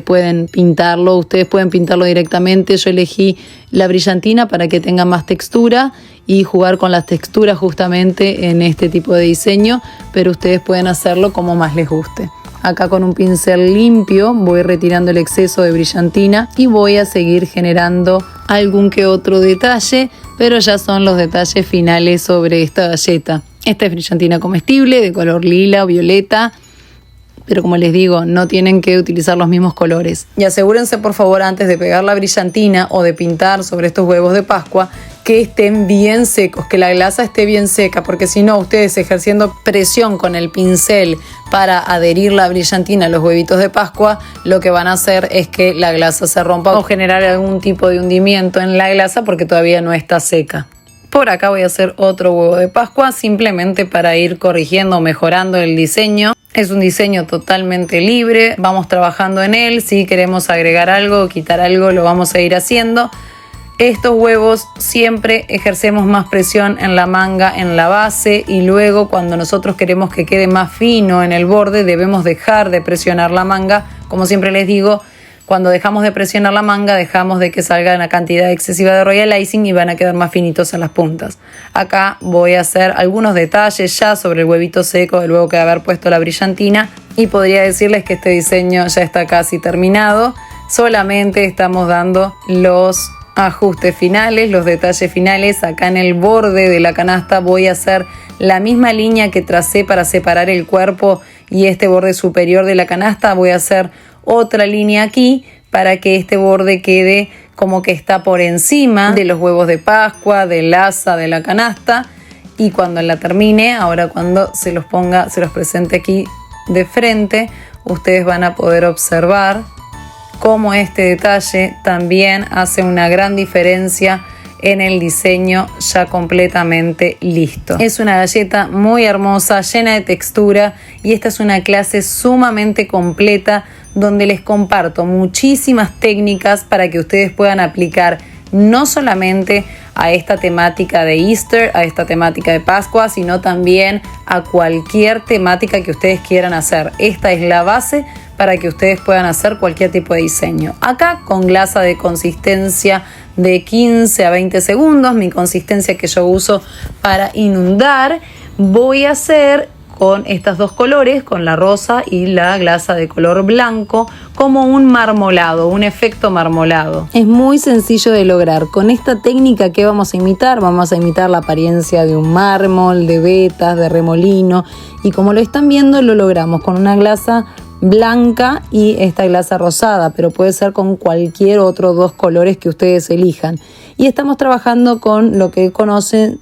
pueden pintarlo. Ustedes pueden pintarlo directamente. Yo elegí la brillantina para que tenga más textura y jugar con las texturas justamente en este tipo de diseño, pero ustedes pueden hacerlo como más les guste. Acá con un pincel limpio voy retirando el exceso de brillantina y voy a seguir generando algún que otro detalle, pero ya son los detalles finales sobre esta galleta. Esta es brillantina comestible de color lila o violeta, pero como les digo, no tienen que utilizar los mismos colores. Y asegúrense por favor antes de pegar la brillantina o de pintar sobre estos huevos de Pascua que estén bien secos, que la glasa esté bien seca, porque si no, ustedes ejerciendo presión con el pincel para adherir la brillantina a los huevitos de Pascua, lo que van a hacer es que la glasa se rompa o generar algún tipo de hundimiento en la glasa porque todavía no está seca. Por acá voy a hacer otro huevo de Pascua simplemente para ir corrigiendo o mejorando el diseño. Es un diseño totalmente libre, vamos trabajando en él. Si queremos agregar algo o quitar algo, lo vamos a ir haciendo. Estos huevos siempre ejercemos más presión en la manga, en la base, y luego cuando nosotros queremos que quede más fino en el borde debemos dejar de presionar la manga. Como siempre les digo, cuando dejamos de presionar la manga dejamos de que salga una cantidad excesiva de royal icing y van a quedar más finitos en las puntas. Acá voy a hacer algunos detalles ya sobre el huevito seco de luego que haber puesto la brillantina, y podría decirles que este diseño ya está casi terminado. Solamente estamos dando los ajustes finales, los detalles finales. Acá en el borde de la canasta voy a hacer la misma línea que tracé para separar el cuerpo y este borde superior de la canasta. Voy a hacer otra línea aquí para que este borde quede como que está por encima de los huevos de Pascua, del asa de la canasta. Y cuando la termine, ahora cuando se los ponga, se los presente aquí de frente, ustedes van a poder observar cómo este detalle también hace una gran diferencia en el diseño ya completamente listo. Es una galleta muy hermosa, llena de textura, y esta es una clase sumamente completa donde les comparto muchísimas técnicas para que ustedes puedan aplicar no solamente a esta temática de Easter, a esta temática de Pascua, sino también a cualquier temática que ustedes quieran hacer. Esta es la base para que ustedes puedan hacer cualquier tipo de diseño. Acá con glasa de consistencia de 15 a 20 segundos, mi consistencia que yo uso para inundar, voy a hacer con estos dos colores, con la rosa y la glasa de color blanco, como un marmolado, un efecto marmolado. Es muy sencillo de lograr. Con esta técnica, ¿qué vamos a imitar? Vamos a imitar la apariencia de un mármol, de vetas, de remolino, y como lo están viendo, lo logramos con una glasa blanca y esta glasa rosada, pero puede ser con cualquier otro dos colores que ustedes elijan. Y estamos trabajando con lo que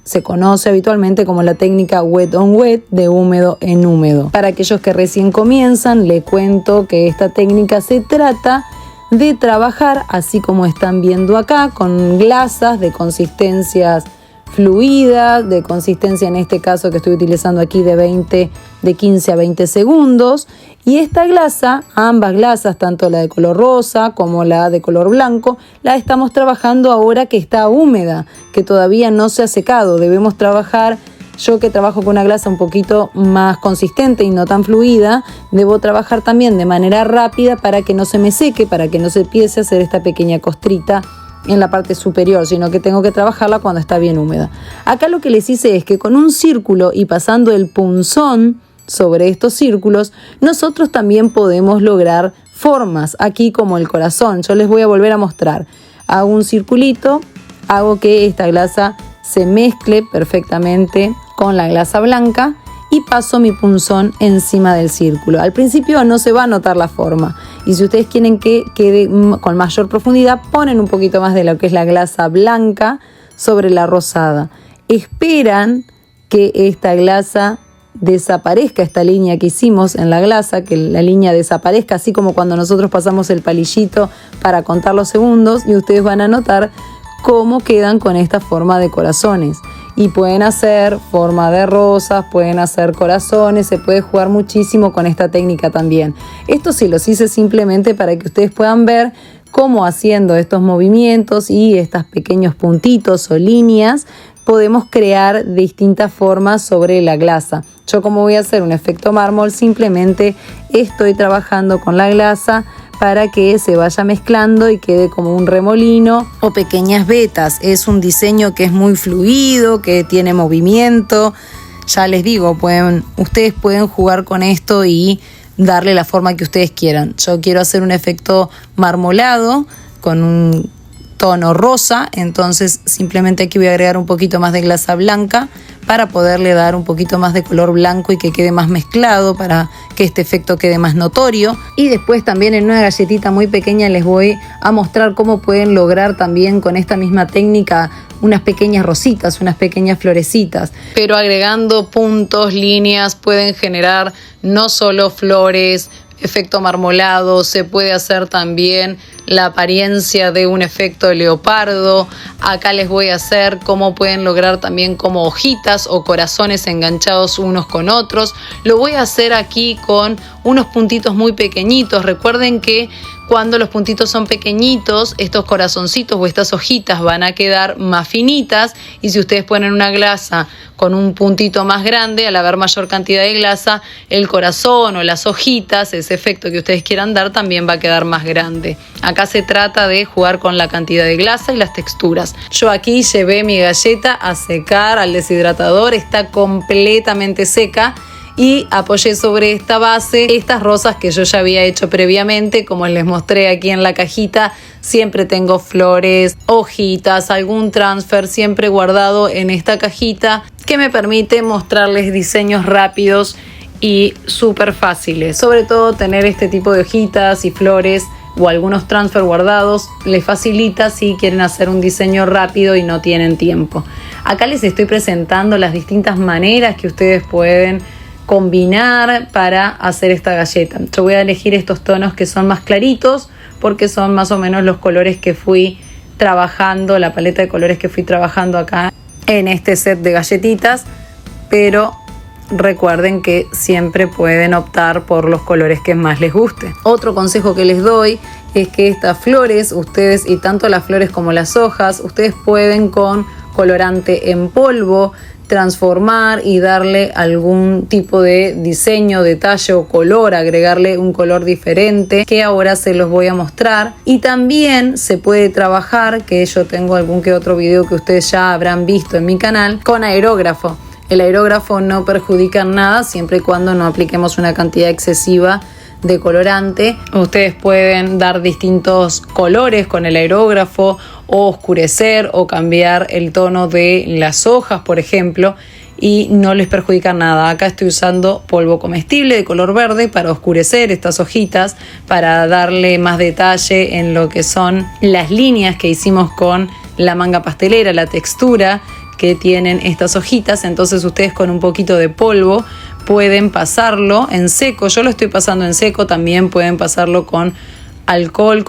se conoce habitualmente como la técnica wet on wet, de húmedo en húmedo. Para aquellos que recién comienzan, les cuento que esta técnica se trata de trabajar, así como están viendo acá, con glasas de consistencias fluida, de consistencia en este caso que estoy utilizando aquí de 15 a 20 segundos. Y esta glasa, ambas glasas, tanto la de color rosa como la de color blanco, la estamos trabajando ahora que está húmeda, que todavía no se ha secado. Debemos trabajar, yo que trabajo con una glasa un poquito más consistente y no tan fluida, debo trabajar también de manera rápida para que no se me seque, para que no se empiece a hacer esta pequeña costrita en la parte superior, sino que tengo que trabajarla cuando está bien húmeda. Acá lo que les hice es que con un círculo y pasando el punzón sobre estos círculos, nosotros también podemos lograr formas, aquí como el corazón. Yo les voy a volver a mostrar. Hago un circulito, hago que esta glasa se mezcle perfectamente con la glasa blanca y paso mi punzón encima del círculo. Al principio no se va a notar la forma y si ustedes quieren que quede con mayor profundidad, ponen un poquito más de lo que es la glasa blanca sobre la rosada. Esperan que esta glasa desaparezca, esta línea que hicimos en la glasa, que la línea desaparezca, así como cuando nosotros pasamos el palillito para contar los segundos, y ustedes van a notar cómo quedan con esta forma de corazones. Y pueden hacer forma de rosas, pueden hacer corazones, se puede jugar muchísimo con esta técnica también. Esto sí los hice simplemente para que ustedes puedan ver cómo haciendo estos movimientos y estos pequeños puntitos o líneas podemos crear distintas formas sobre la glasa. Yo, como voy a hacer un efecto mármol, simplemente estoy trabajando con la glasa para que se vaya mezclando y quede como un remolino o pequeñas vetas. Es un diseño que es muy fluido, que tiene movimiento. Ya les digo, ustedes pueden jugar con esto y darle la forma que ustedes quieran. Yo quiero hacer un efecto marmolado con un tono rosa, entonces simplemente aquí voy a agregar un poquito más de glasa blanca para poderle dar un poquito más de color blanco y que quede más mezclado, para que este efecto quede más notorio. Y después también en una galletita muy pequeña les voy a mostrar cómo pueden lograr también con esta misma técnica unas pequeñas rositas, unas pequeñas florecitas. Pero agregando puntos, líneas, pueden generar no solo flores, efecto marmolado, se puede hacer también la apariencia de un efecto leopardo. Acá les voy a hacer cómo pueden lograr también como hojitas o corazones enganchados unos con otros. Lo voy a hacer aquí con unos puntitos muy pequeñitos. Recuerden que cuando los puntitos son pequeñitos, estos corazoncitos o estas hojitas van a quedar más finitas, y si ustedes ponen una glasa con un puntito más grande, al haber mayor cantidad de glasa, el corazón o las hojitas, ese efecto que ustedes quieran dar, también va a quedar más grande. Acá se trata de jugar con la cantidad de glasa y las texturas. Yo aquí llevé mi galleta a secar al deshidratador, está completamente seca, y apoyé sobre esta base estas rosas que yo ya había hecho previamente. Como les mostré aquí en la cajita, siempre tengo flores, hojitas, algún transfer siempre guardado en esta cajita, que me permite mostrarles diseños rápidos y súper fáciles. Sobre todo tener este tipo de hojitas y flores o algunos transfer guardados les facilita si quieren hacer un diseño rápido y no tienen tiempo. Acá les estoy presentando las distintas maneras que ustedes pueden combinar para hacer esta galleta. Yo voy a elegir estos tonos que son más claritos porque son más o menos los colores que fui trabajando, la paleta de colores que fui trabajando acá en este set de galletitas, pero recuerden que siempre pueden optar por los colores que más les guste. Otro consejo que les doy es que estas flores, ustedes, y tanto las flores como las hojas, ustedes pueden con colorante en polvo transformar y darle algún tipo de diseño, detalle o color, agregarle un color diferente, que ahora se los voy a mostrar. Y también se puede trabajar, que yo tengo algún que otro video que ustedes ya habrán visto en mi canal, con aerógrafo. El aerógrafo no perjudica en nada siempre y cuando no apliquemos una cantidad excesiva de colorante. Ustedes pueden dar distintos colores con el aerógrafo, o oscurecer o cambiar el tono de las hojas, por ejemplo, y no les perjudica nada. Acá estoy usando polvo comestible de color verde para oscurecer estas hojitas, para darle más detalle en lo que son las líneas que hicimos con la manga pastelera, la textura que tienen estas hojitas. Entonces ustedes con un poquito de polvo pueden pasarlo en seco. Yo lo estoy pasando en seco, también pueden pasarlo con alcohol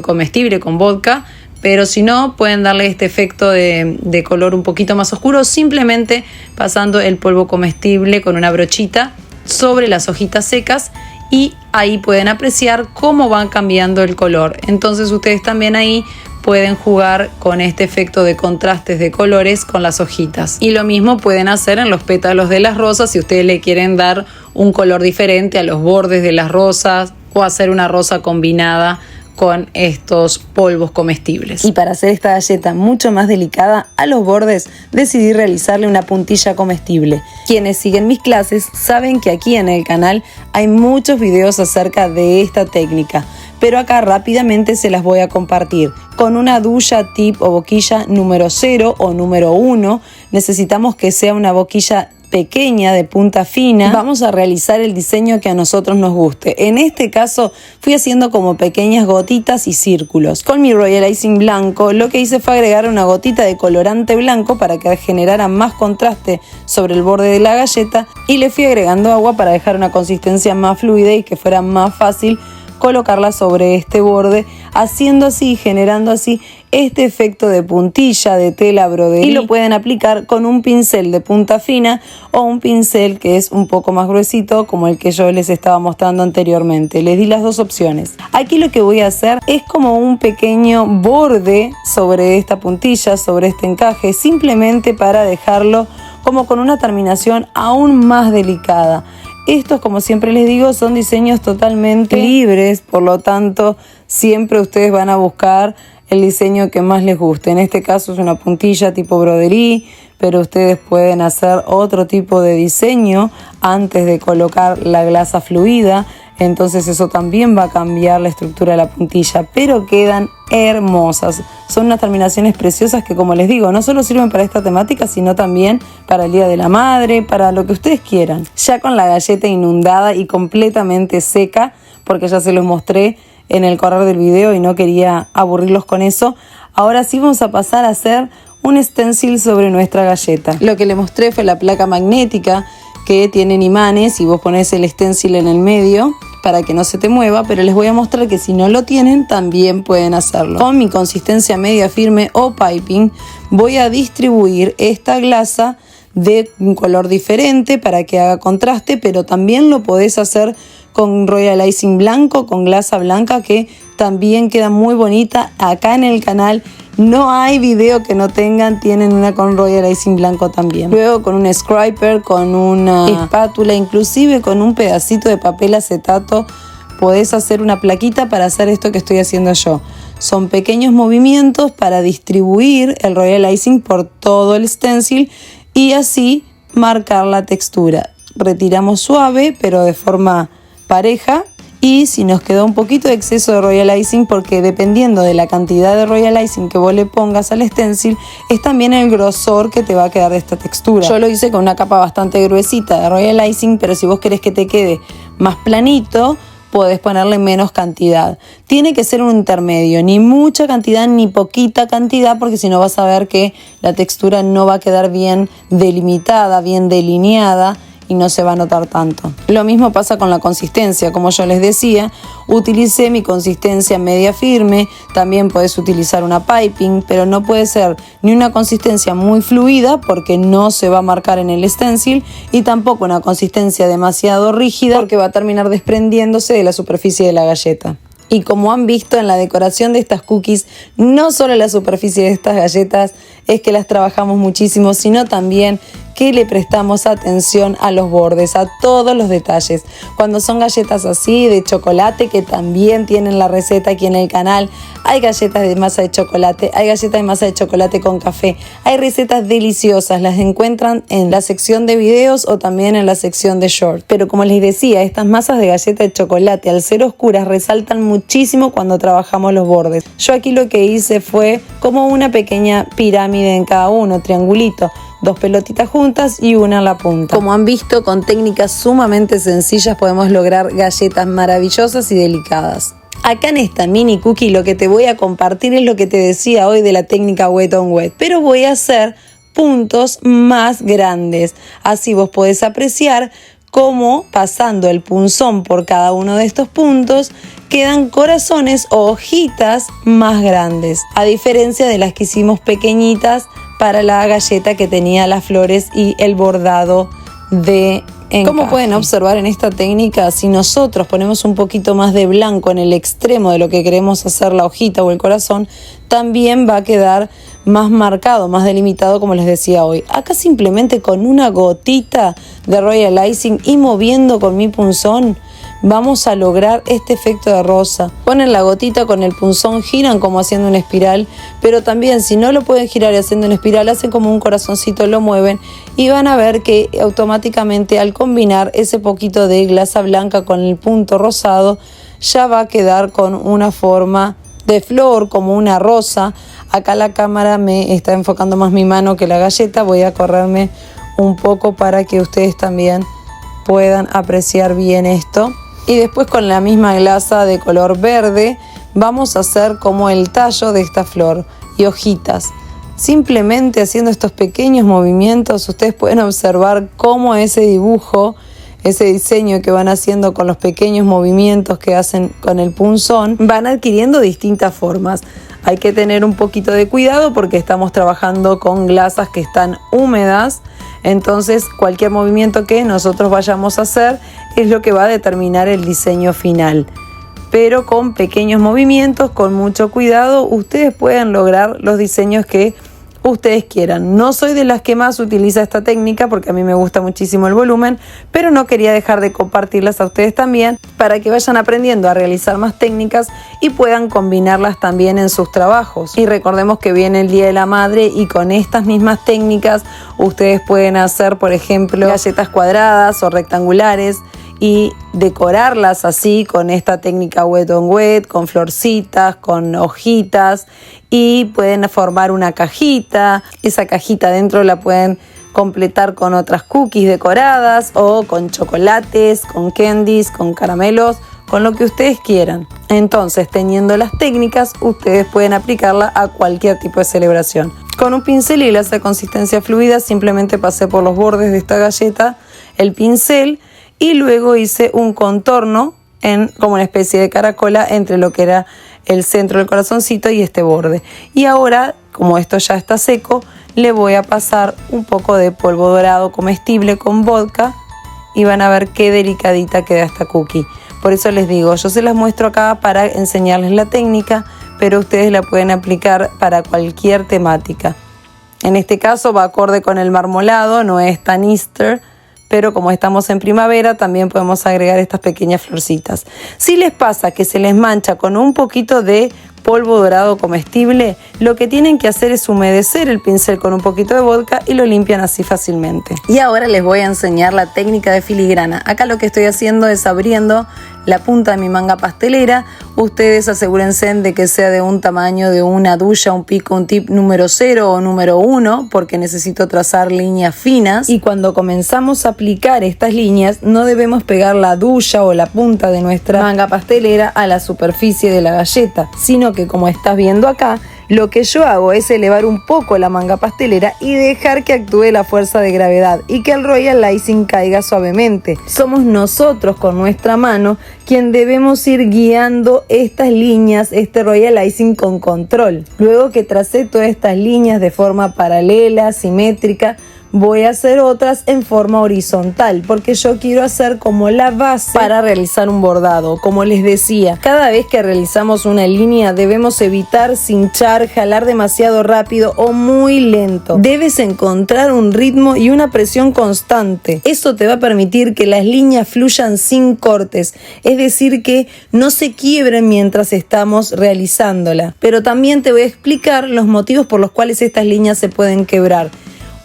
comestible, con vodka, pero si no, pueden darle este efecto de color un poquito más oscuro simplemente pasando el polvo comestible con una brochita sobre las hojitas secas, y ahí pueden apreciar cómo van cambiando el color. Entonces ustedes también ahí pueden jugar con este efecto de contrastes de colores con las hojitas. Y lo mismo pueden hacer en los pétalos de las rosas si ustedes le quieren dar un color diferente a los bordes de las rosas, o hacer una rosa combinada con estos polvos comestibles. Y para hacer esta galleta mucho más delicada, a los bordes decidí realizarle una puntilla comestible. Quienes siguen mis clases saben que aquí en el canal hay muchos videos acerca de esta técnica, pero acá rápidamente se las voy a compartir. Con una duya tip o boquilla número 0 o número 1, necesitamos que sea una boquilla pequeña de punta fina. Vamos a realizar el diseño que a nosotros nos guste. En este caso fui haciendo como pequeñas gotitas y círculos. Con mi Royal Icing blanco lo que hice fue agregar una gotita de colorante blanco para que generara más contraste sobre el borde de la galleta, y le fui agregando agua para dejar una consistencia más fluida y que fuera más fácil colocarla sobre este borde, haciendo así, generando así este efecto de puntilla de tela broderie. Y lo pueden aplicar con un pincel de punta fina o un pincel que es un poco más gruesito, como el que yo les estaba mostrando anteriormente. Les di las dos opciones. Aquí lo que voy a hacer es como un pequeño borde sobre esta puntilla, sobre este encaje, simplemente para dejarlo como con una terminación aún más delicada. Estos, como siempre les digo, son diseños totalmente libres, por lo tanto siempre ustedes van a buscar el diseño que más les guste. En este caso es una puntilla tipo broderie, pero ustedes pueden hacer otro tipo de diseño antes de colocar la glasa fluida. Entonces eso también va a cambiar la estructura de la puntilla, pero quedan hermosas. Son unas terminaciones preciosas que, como les digo, no solo sirven para esta temática, sino también para el Día de la Madre, para lo que ustedes quieran. Ya con la galleta inundada y completamente seca, porque ya se los mostré en el correr del video y no quería aburrirlos con eso, ahora sí vamos a pasar a hacer un stencil sobre nuestra galleta. Lo que les mostré fue la placa magnética, que tienen imanes y vos pones el stencil en el medio para que no se te mueva, pero les voy a mostrar que si no lo tienen también pueden hacerlo. Con mi consistencia media firme o piping voy a distribuir esta glasa de un color diferente para que haga contraste, pero también lo podés hacer con Royal Icing blanco, con glasa blanca, que también queda muy bonita. Acá en el canal no hay video que no tienen una con Royal Icing blanco también. Luego con un scraper, con una espátula, inclusive con un pedacito de papel acetato, podés hacer una plaquita para hacer esto que estoy haciendo yo. Son pequeños movimientos para distribuir el Royal Icing por todo el stencil y así marcar la textura. Retiramos suave, pero de forma pareja. Y si nos quedó un poquito de exceso de Royal Icing, porque dependiendo de la cantidad de Royal Icing que vos le pongas al stencil, es también el grosor que te va a quedar de esta textura. Yo lo hice con una capa bastante gruesita de Royal Icing, pero si vos querés que te quede más planito, podés ponerle menos cantidad. Tiene que ser un intermedio, ni mucha cantidad ni poquita cantidad, porque si no vas a ver que la textura no va a quedar bien delimitada, bien delineada, y no se va a notar tanto. Lo mismo pasa con la consistencia. Como yo les decía, utilicé mi consistencia media firme. También puedes utilizar una piping, pero no puede ser ni una consistencia muy fluida porque no se va a marcar en el stencil, y tampoco una consistencia demasiado rígida porque va a terminar desprendiéndose de la superficie de la galleta. Y como han visto en la decoración de estas cookies, no solo la superficie de estas galletas es que las trabajamos muchísimo, sino también que le prestamos atención a los bordes, a todos los detalles. Cuando son galletas así de chocolate, que también tienen la receta aquí en el canal, hay galletas de masa de chocolate, hay galletas de masa de chocolate con café, hay recetas deliciosas, las encuentran en la sección de videos o también en la sección de short. Pero como les decía, estas masas de galleta de chocolate al ser oscuras resaltan muchísimo cuando trabajamos los bordes. Yo aquí lo que hice fue como una pequeña pirámide en cada uno, triangulito. 2 pelotitas juntas y una en la punta. Como han visto, con técnicas sumamente sencillas podemos lograr galletas maravillosas y delicadas. Acá en esta mini cookie lo que te voy a compartir es lo que te decía hoy de la técnica wet on wet, pero voy a hacer puntos más grandes. Así vos podés apreciar cómo, pasando el punzón por cada uno de estos puntos, quedan corazones o hojitas más grandes, a diferencia de las que hicimos pequeñitas para la galleta que tenía las flores y el bordado de encaje. Como pueden observar en esta técnica, si nosotros ponemos un poquito más de blanco en el extremo de lo que queremos hacer la hojita o el corazón, también va a quedar más marcado, más delimitado, como les decía hoy. Acá simplemente con una gotita de Royal Icing y moviendo con mi punzón, vamos a lograr este efecto de rosa. Ponen la gotita con el punzón, giran como haciendo una espiral, pero también si no lo pueden girar haciendo una espiral, hacen como un corazoncito, lo mueven y van a ver que automáticamente al combinar ese poquito de glasa blanca con el punto rosado, ya va a quedar con una forma de flor, como una rosa. Acá la cámara me está enfocando más mi mano que la galleta, voy a correrme un poco para que ustedes también puedan apreciar bien esto. Y después con la misma glasa de color verde vamos a hacer como el tallo de esta flor y hojitas. Simplemente haciendo estos pequeños movimientos ustedes pueden observar cómo ese dibujo, ese diseño que van haciendo con los pequeños movimientos que hacen con el punzón, van adquiriendo distintas formas. Hay que tener un poquito de cuidado porque estamos trabajando con glasas que están húmedas, entonces cualquier movimiento que nosotros vayamos a hacer es lo que va a determinar el diseño final. Pero con pequeños movimientos, con mucho cuidado, ustedes pueden lograr los diseños que ustedes quieran. No soy de las que más utiliza esta técnica porque a mí me gusta muchísimo el volumen, pero no quería dejar de compartirlas a ustedes también para que vayan aprendiendo a realizar más técnicas y puedan combinarlas también en sus trabajos. Y recordemos que viene el Día de la Madre y con estas mismas técnicas ustedes pueden hacer, por ejemplo, galletas cuadradas o rectangulares y decorarlas así con esta técnica wet on wet, con florcitas, con hojitas, y pueden formar una cajita. Esa cajita dentro la pueden completar con otras cookies decoradas o con chocolates, con candies, con caramelos, con lo que ustedes quieran. Entonces, teniendo las técnicas, ustedes pueden aplicarla a cualquier tipo de celebración. Con un pincel y glasa de consistencia fluida simplemente pasé por los bordes de esta galleta el pincel y luego hice un contorno como una especie de caracola entre lo que era el centro del corazoncito y este borde. Y ahora, como esto ya está seco, le voy a pasar un poco de polvo dorado comestible con vodka y van a ver qué delicadita queda esta cookie. Por eso les digo, yo se las muestro acá para enseñarles la técnica, pero ustedes la pueden aplicar para cualquier temática. En este caso va acorde con el marmolado, no es tan Easter, pero como estamos en primavera también podemos agregar estas pequeñas florcitas. Si les pasa que se les mancha con un poquito de polvo dorado comestible, lo que tienen que hacer es humedecer el pincel con un poquito de vodka y lo limpian así fácilmente. Y ahora les voy a enseñar la técnica de filigrana. Acá lo que estoy haciendo es abriendo la punta de mi manga pastelera. Ustedes asegúrense de que sea de un tamaño de una duya, un pico, un tip número 0 o número 1, porque necesito trazar líneas finas. Y cuando comenzamos a aplicar estas líneas, no debemos pegar la duya o la punta de nuestra manga pastelera a la superficie de la galleta, sino que como estás viendo acá, lo que yo hago es elevar un poco la manga pastelera y dejar que actúe la fuerza de gravedad y que el Royal Icing caiga suavemente. Somos nosotros con nuestra mano quien debemos ir guiando estas líneas, este Royal Icing con control. Luego que tracé todas estas líneas de forma paralela, simétrica, voy a hacer otras en forma horizontal porque yo quiero hacer como la base para realizar un bordado. Como les decía, cada vez que realizamos una línea debemos evitar cinchar, jalar demasiado rápido o muy lento. Debes encontrar un ritmo y una presión constante. Eso te va a permitir que las líneas fluyan sin cortes, es decir, que no se quiebren mientras estamos realizándola. Pero también te voy a explicar los motivos por los cuales estas líneas se pueden quebrar.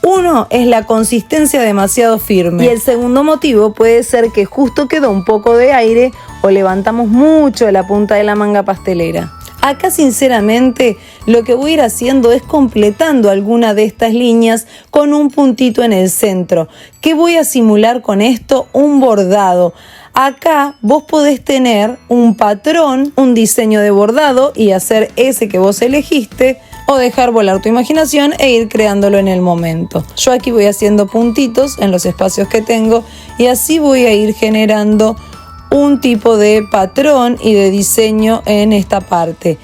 Uno es la consistencia demasiado firme y el segundo motivo puede ser que justo quedó un poco de aire o levantamos mucho la punta de la manga pastelera. Acá sinceramente lo que voy a ir haciendo es completando alguna de estas líneas con un puntito en el centro. ¿Qué voy a simular con esto? Un bordado. Acá vos podés tener un patrón, un diseño de bordado y hacer ese que vos elegiste, o dejar volar tu imaginación e ir creándolo en el momento. Yo aquí voy haciendo puntitos en los espacios que tengo y así voy a ir generando un tipo de patrón y de diseño en esta parte.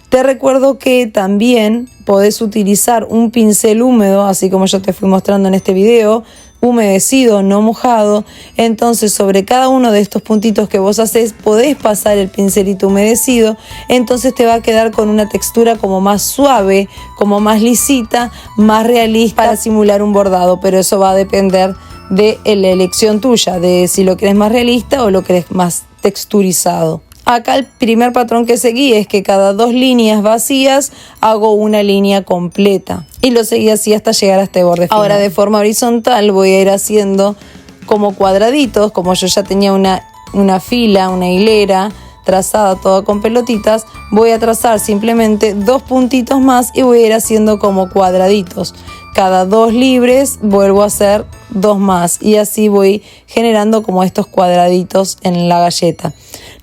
Te recuerdo que también podés utilizar un pincel húmedo, así como yo te fui mostrando en este video, humedecido, no mojado. Entonces sobre cada uno de estos puntitos que vos haces podés pasar el pincelito humedecido, entonces te va a quedar con una textura como más suave, como más lisita, más realista para simular un bordado, pero eso va a depender de la elección tuya, de si lo querés más realista o lo querés más texturizado. Acá el primer patrón que seguí es que cada 2 líneas vacías hago una línea completa y lo seguí así hasta llegar a este borde final. Ahora de forma horizontal voy a ir haciendo como cuadraditos, como yo ya tenía una fila, una hilera trazada toda con pelotitas, voy a trazar simplemente 2 puntitos más y voy a ir haciendo como cuadraditos. Cada 2 libres vuelvo a hacer 2 más y así voy generando como estos cuadraditos en la galleta.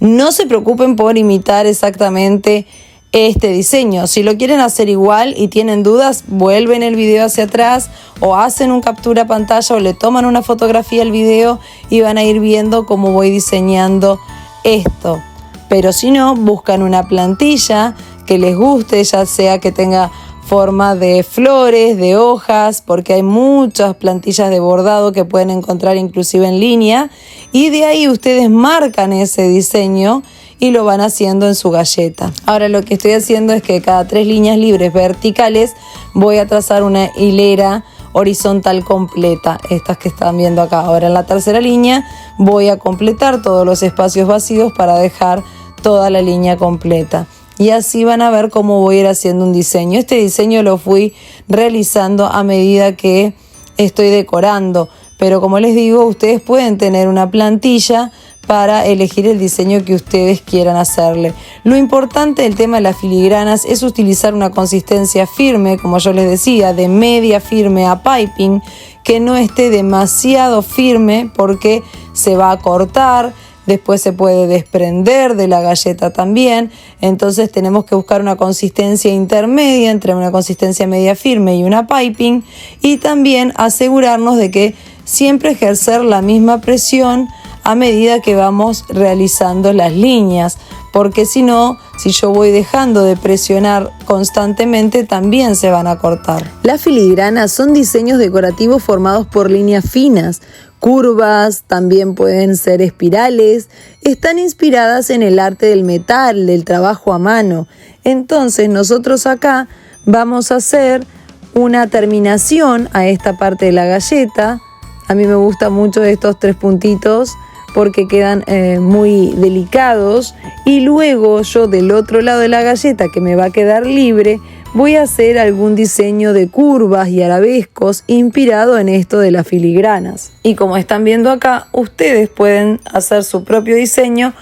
No se preocupen por imitar exactamente este diseño. Si lo quieren hacer igual y tienen dudas, vuelven el video hacia atrás o hacen un captura pantalla o le toman una fotografía al video y van a ir viendo cómo voy diseñando esto. Pero si no, buscan una plantilla que les guste, ya sea que tenga forma de flores, de hojas, porque hay muchas plantillas de bordado que pueden encontrar inclusive en línea, y de ahí ustedes marcan ese diseño y lo van haciendo en su galleta. Ahora lo que estoy haciendo es que cada 3 líneas libres verticales voy a trazar una hilera horizontal completa, estas que están viendo acá. Ahora en la tercera línea voy a completar todos los espacios vacíos para dejar toda la línea completa. Y así van a ver cómo voy a ir haciendo un diseño. Este diseño lo fui realizando a medida que estoy decorando. Pero como les digo, ustedes pueden tener una plantilla para elegir el diseño que ustedes quieran hacerle. Lo importante del tema de las filigranas es utilizar una consistencia firme, como yo les decía, de media firme a piping, que no esté demasiado firme porque se va a cortar. Después se puede desprender de la galleta también, entonces tenemos que buscar una consistencia intermedia entre una consistencia media firme y una piping, y también asegurarnos de que siempre ejercer la misma presión a medida que vamos realizando las líneas, porque si no, si yo voy dejando de presionar constantemente, también se van a cortar. Las filigranas son diseños decorativos formados por líneas finas, curvas, también pueden ser espirales, están inspiradas en el arte del metal, del trabajo a mano. Entonces nosotros acá vamos a hacer una terminación a esta parte de la galleta. A mí me gustan mucho estos 3 puntitos porque quedan muy delicados, y luego yo del otro lado de la galleta, que me va a quedar libre, voy a hacer algún diseño de curvas y arabescos inspirado en esto de las filigranas. Y como están viendo acá, ustedes pueden hacer su propio diseño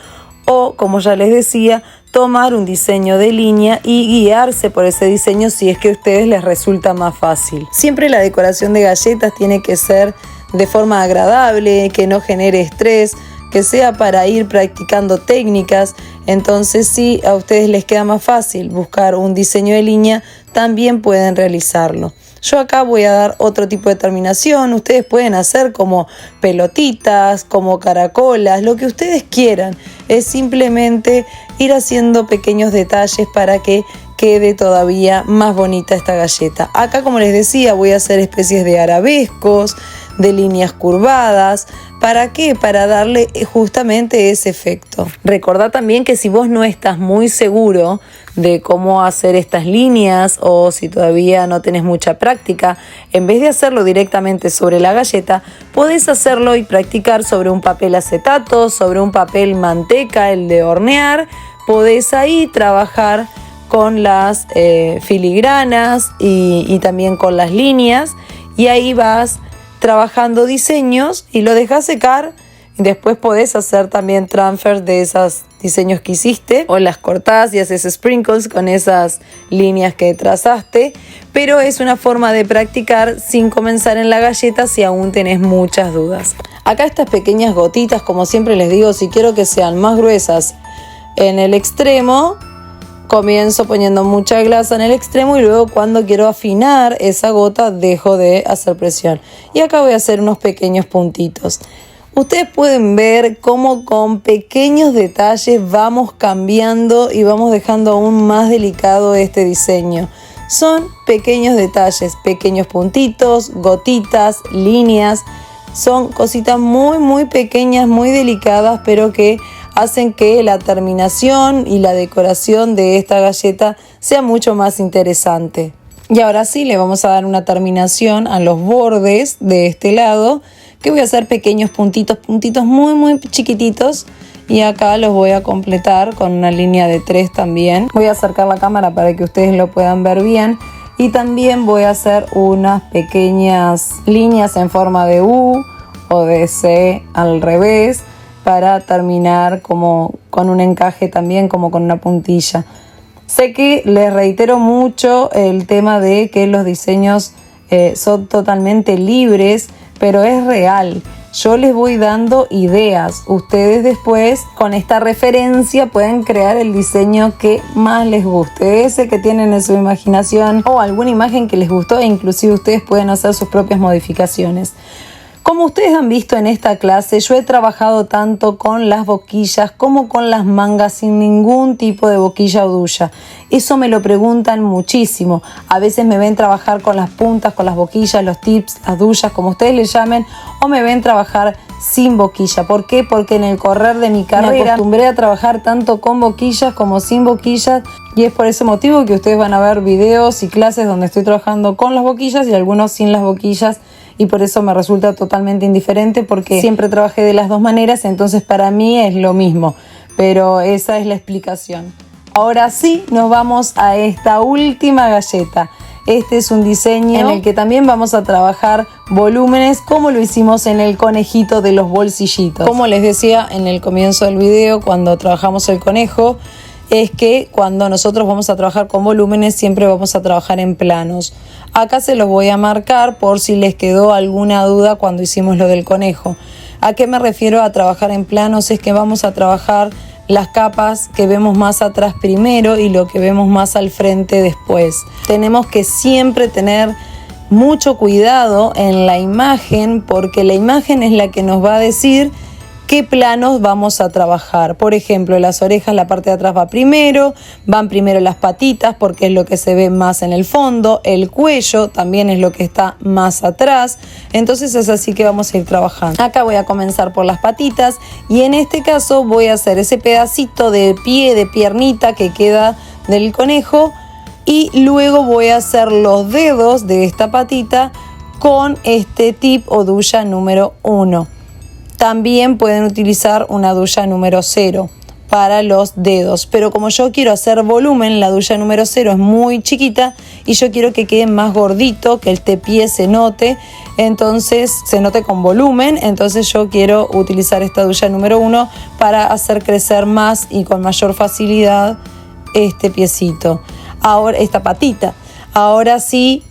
o, como ya les decía, tomar un diseño de línea y guiarse por ese diseño si es que a ustedes les resulta más fácil. Siempre la decoración de galletas tiene que ser de forma agradable, que no genere estrés, que sea para ir practicando técnicas. Entonces, si a ustedes les queda más fácil buscar un diseño de línea, también pueden realizarlo. Yo acá voy a dar otro tipo de terminación. Ustedes pueden hacer como pelotitas, como caracolas, lo que ustedes quieran. Es simplemente ir haciendo pequeños detalles para que quede todavía más bonita esta galleta. Acá, como les decía, voy a hacer especies de arabescos, de líneas curvadas. ¿Para qué? Para darle justamente ese efecto. Recordá también que si vos no estás muy seguro de cómo hacer estas líneas, o si todavía no tenés mucha práctica, en vez de hacerlo directamente sobre la galleta, podés hacerlo y practicar sobre un papel acetato, sobre un papel manteca, el de hornear. Podés ahí trabajar con las filigranas y también con las líneas, y ahí vas trabajando diseños y lo dejas secar, y después podés hacer también transfer de esos diseños que hiciste, o las cortás y haces sprinkles con esas líneas que trazaste. Pero es una forma de practicar sin comenzar en la galleta si aún tenés muchas dudas. Acá estas pequeñas gotitas, como siempre les digo, si quiero que sean más gruesas en el extremo, comienzo poniendo mucha grasa en el extremo, y luego cuando quiero afinar esa gota dejo de hacer presión. Y acá voy a hacer unos pequeños puntitos. Ustedes pueden ver cómo con pequeños detalles vamos cambiando y vamos dejando aún más delicado este diseño. Son pequeños detalles, pequeños puntitos, gotitas, líneas. Son cositas muy pequeñas, muy delicadas, pero que hacen que la terminación y la decoración de esta galleta sea mucho más interesante. Y ahora sí, le vamos a dar una terminación a los bordes de este lado, que voy a hacer pequeños puntitos muy chiquititos. Y acá los voy a completar con una línea de 3 también. Voy a acercar la cámara para que ustedes lo puedan ver bien. Y también voy a hacer unas pequeñas líneas en forma de U o de C al revés para terminar como con un encaje también, como con una puntilla. Sé que les reitero mucho el tema de que los diseños son totalmente libres, pero es real. Yo les voy dando ideas. Ustedes después con esta referencia pueden crear el diseño que más les guste, ese que tienen en su imaginación o alguna imagen que les gustó, e inclusive ustedes pueden hacer sus propias modificaciones. Como ustedes han visto en esta clase, yo he trabajado tanto con las boquillas como con las mangas sin ningún tipo de boquilla o duya. Eso me lo preguntan muchísimo. A veces me ven trabajar con las puntas, con las boquillas, los tips, las duyas, como ustedes le llamen, o me ven trabajar sin boquilla. ¿Por qué? Porque en el correr de mi carrera me acostumbré a trabajar tanto con boquillas como sin boquillas, y es por ese motivo que ustedes van a ver videos y clases donde estoy trabajando con las boquillas y algunos sin las boquillas. Y por eso me resulta totalmente indiferente, porque siempre trabajé de las dos maneras, entonces para mí es lo mismo. Pero esa es la explicación. Ahora sí, nos vamos a esta última galleta. Este es un diseño en el que también vamos a trabajar volúmenes como lo hicimos en el conejito de los bolsillitos. Como les decía en el comienzo del video, cuando trabajamos el conejo, es que cuando nosotros vamos a trabajar con volúmenes siempre vamos a trabajar en planos. Acá se los voy a marcar por si les quedó alguna duda cuando hicimos lo del conejo. ¿A qué me refiero a trabajar en planos? Es que vamos a trabajar las capas que vemos más atrás primero y lo que vemos más al frente después. Tenemos que siempre tener mucho cuidado en la imagen, porque la imagen es la que nos va a decir qué planos vamos a trabajar. Por ejemplo, las orejas, la parte de atrás va primero, van primero las patitas porque es lo que se ve más en el fondo, el cuello también es lo que está más atrás, entonces es así que vamos a ir trabajando. Acá voy a comenzar por las patitas y en este caso voy a hacer ese pedacito de pie, de piernita que queda del conejo, y luego voy a hacer los dedos de esta patita con este tip o duya número 1. También pueden utilizar una duya número 0 para los dedos, pero como yo quiero hacer volumen, la duya número 0 es muy chiquita y yo quiero que quede más gordito, que este pie se note, entonces se note con volumen, entonces yo quiero utilizar esta duya número 1 para hacer crecer más y con mayor facilidad este piecito. Ahora esta patita. Ahora sí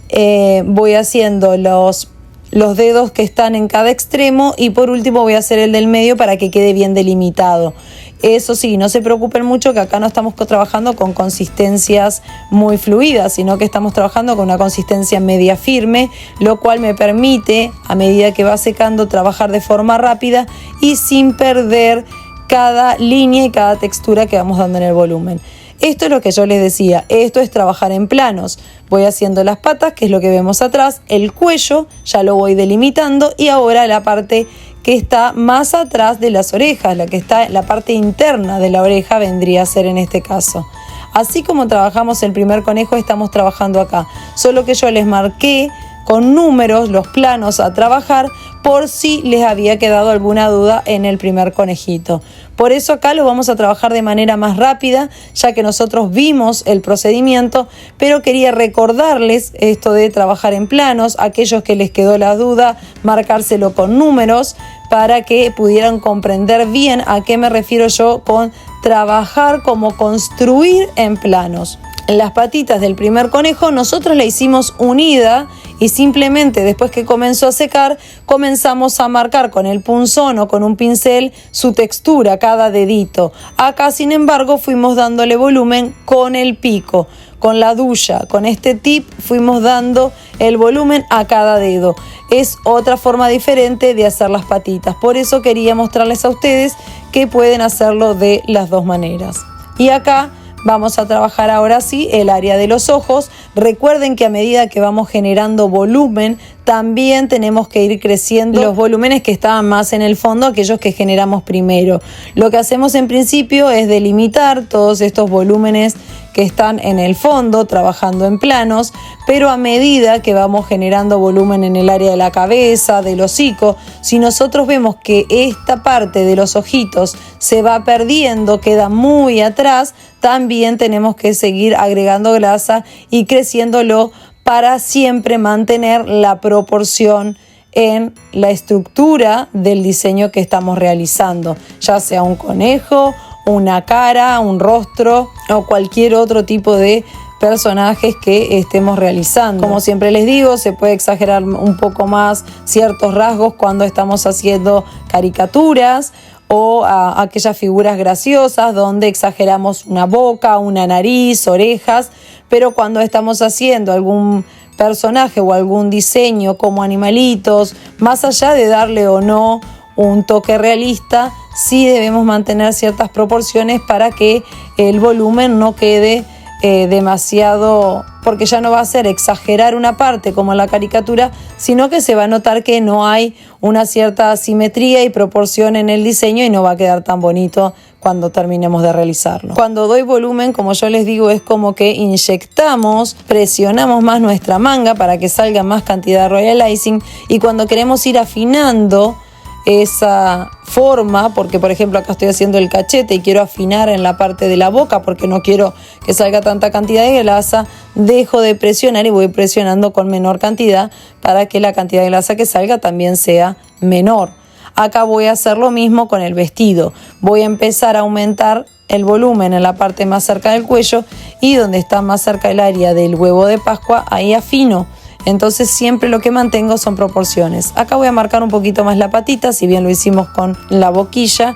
voy haciendo los dedos que están en cada extremo y por último voy a hacer el del medio para que quede bien delimitado. Eso sí, no se preocupen mucho que acá no estamos trabajando con consistencias muy fluidas, sino que estamos trabajando con una consistencia media firme, lo cual me permite, a medida que va secando, trabajar de forma rápida y sin perder cada línea y cada textura que vamos dando en el volumen. Esto es lo que yo les decía, esto es trabajar en planos. Voy haciendo las patas, que es lo que vemos atrás, el cuello, ya lo voy delimitando, y ahora la parte que está más atrás de las orejas, la que está en la parte interna de la oreja vendría a ser en este caso. Así como trabajamos el primer conejo, estamos trabajando acá, solo que yo les marqué con números los planos a trabajar por si les había quedado alguna duda en el primer conejito. Por eso acá lo vamos a trabajar de manera más rápida, ya que nosotros vimos el procedimiento, pero quería recordarles esto de trabajar en planos, aquellos que les quedó la duda, marcárselo con números para que pudieran comprender bien a qué me refiero yo con trabajar como construir en planos. En las patitas del primer conejo nosotros la hicimos unida y simplemente después que comenzó a secar comenzamos a marcar con el punzón o con un pincel su textura, cada dedito. Acá sin embargo fuimos dándole volumen con el pico, con la duya, con este tip fuimos dando el volumen a cada dedo. Es otra forma diferente de hacer las patitas, por eso quería mostrarles a ustedes que pueden hacerlo de las dos maneras. Y acá vamos a trabajar ahora sí el área de los ojos. Recuerden que a medida que vamos generando volumen, también tenemos que ir creciendo los volúmenes que estaban más en el fondo, aquellos que generamos primero. Lo que hacemos en principio es delimitar todos estos volúmenes que están en el fondo trabajando en planos, pero a medida que vamos generando volumen en el área de la cabeza, del hocico, si nosotros vemos que esta parte de los ojitos se va perdiendo, queda muy atrás, también tenemos que seguir agregando grasa y creciéndolo para siempre mantener la proporción en la estructura del diseño que estamos realizando, ya sea un conejo, una cara, un rostro o cualquier otro tipo de personajes que estemos realizando. Como siempre les digo, se puede exagerar un poco más ciertos rasgos cuando estamos haciendo caricaturas o aquellas figuras graciosas donde exageramos una boca, una nariz, orejas, pero cuando estamos haciendo algún personaje o algún diseño como animalitos, más allá de darle o no un toque realista, sí debemos mantener ciertas proporciones para que el volumen no quede demasiado, porque ya no va a ser exagerar una parte como en la caricatura, sino que se va a notar que no hay una cierta simetría y proporción en el diseño y no va a quedar tan bonito cuando terminemos de realizarlo. Cuando doy volumen, como yo les digo, es como que inyectamos, presionamos más nuestra manga para que salga más cantidad de royal icing, y cuando queremos ir afinando esa forma, porque por ejemplo acá estoy haciendo el cachete y quiero afinar en la parte de la boca porque no quiero que salga tanta cantidad de grasa, dejo de presionar y voy presionando con menor cantidad para que la cantidad de grasa que salga también sea menor. Acá voy a hacer lo mismo con el vestido, voy a empezar a aumentar el volumen en la parte más cerca del cuello y donde está más cerca el área del huevo de Pascua, ahí afino. Entonces siempre lo que mantengo son proporciones. Acá voy a marcar un poquito más la patita, si bien lo hicimos con la boquilla,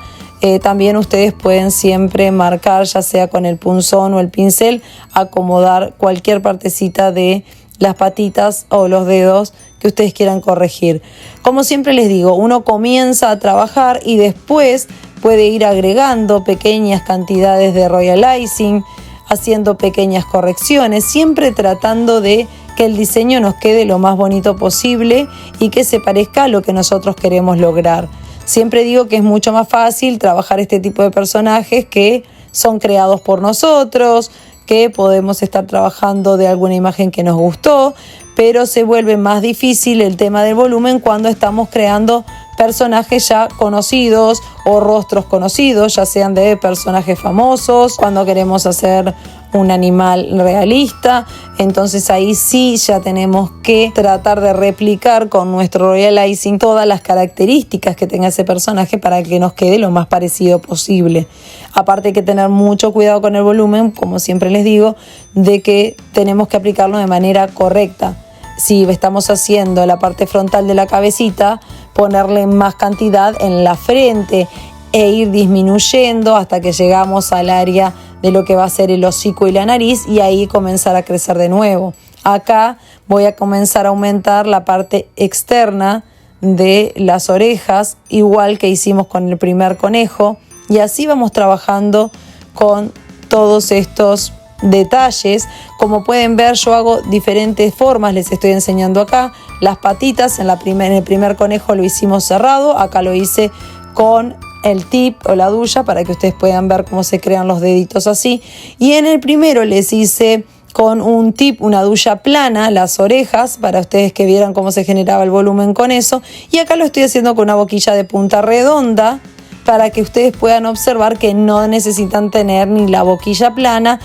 también ustedes pueden siempre marcar, ya sea con el punzón o el pincel, acomodar cualquier partecita de las patitas o los dedos que ustedes quieran corregir. Como siempre les digo, uno comienza a trabajar y después puede ir agregando pequeñas cantidades de royal icing, haciendo pequeñas correcciones, siempre tratando de que el diseño nos quede lo más bonito posible y que se parezca a lo que nosotros queremos lograr. Siempre digo que es mucho más fácil trabajar este tipo de personajes que son creados por nosotros, que podemos estar trabajando de alguna imagen que nos gustó, pero se vuelve más difícil el tema del volumen cuando estamos creando personajes ya conocidos o rostros conocidos, ya sean de personajes famosos, cuando queremos hacer un animal realista. Entonces ahí sí ya tenemos que tratar de replicar con nuestro royal icing todas las características que tenga ese personaje para que nos quede lo más parecido posible. Aparte hay que tener mucho cuidado con el volumen, como siempre les digo, de que tenemos que aplicarlo de manera correcta. Si estamos haciendo la parte frontal de la cabecita, ponerle más cantidad en la frente e ir disminuyendo hasta que llegamos al área de lo que va a ser el hocico y la nariz, y ahí comenzar a crecer de nuevo. Acá voy a comenzar a aumentar la parte externa de las orejas, igual que hicimos con el primer conejo, y así vamos trabajando con todos estos detalles. Como pueden ver, yo hago diferentes formas, les estoy enseñando acá. Las patitas en el primer conejo lo hicimos cerrado, acá lo hice con el tip o la duya para que ustedes puedan ver cómo se crean los deditos así, y en el primero les hice con un tip, una duya plana, las orejas, para ustedes que vieran cómo se generaba el volumen con eso, y acá lo estoy haciendo con una boquilla de punta redonda para que ustedes puedan observar que no necesitan tener ni la boquilla plana,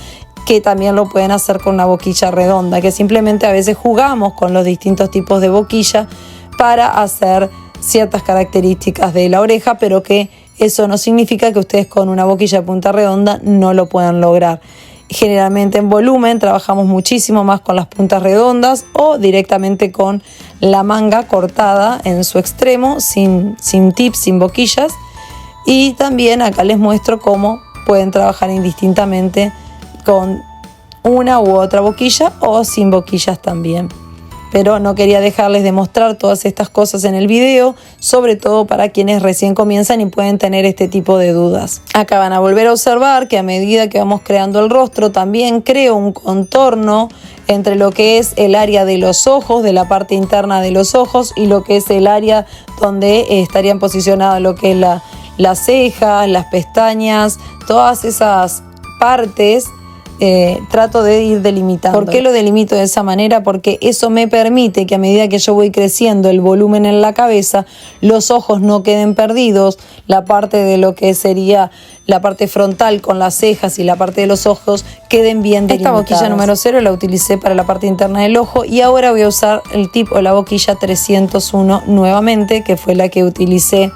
que también lo pueden hacer con una boquilla redonda, que simplemente a veces jugamos con los distintos tipos de boquilla para hacer ciertas características de la oreja, pero que eso no significa que ustedes con una boquilla de punta redonda no lo puedan lograr. Generalmente en volumen trabajamos muchísimo más con las puntas redondas o directamente con la manga cortada en su extremo, sin tips, sin boquillas. Y también acá les muestro cómo pueden trabajar indistintamente con una u otra boquilla o sin boquillas también. Pero no quería dejarles de mostrar todas estas cosas en el video, sobre todo para quienes recién comienzan y pueden tener este tipo de dudas. Acá van a volver a observar que a medida que vamos creando el rostro, también creo un contorno entre lo que es el área de los ojos, de la parte interna de los ojos, y lo que es el área donde estarían posicionadas lo que es las cejas, las pestañas, todas esas partes trato de ir delimitando. ¿Por qué lo delimito de esa manera? Porque eso me permite que a medida que yo voy creciendo el volumen en la cabeza, los ojos no queden perdidos, la parte de lo que sería la parte frontal con las cejas y la parte de los ojos queden bien delimitadas. Esta boquilla número 0 la utilicé para la parte interna del ojo y ahora voy a usar el tip o la boquilla 301 nuevamente, que fue la que utilicé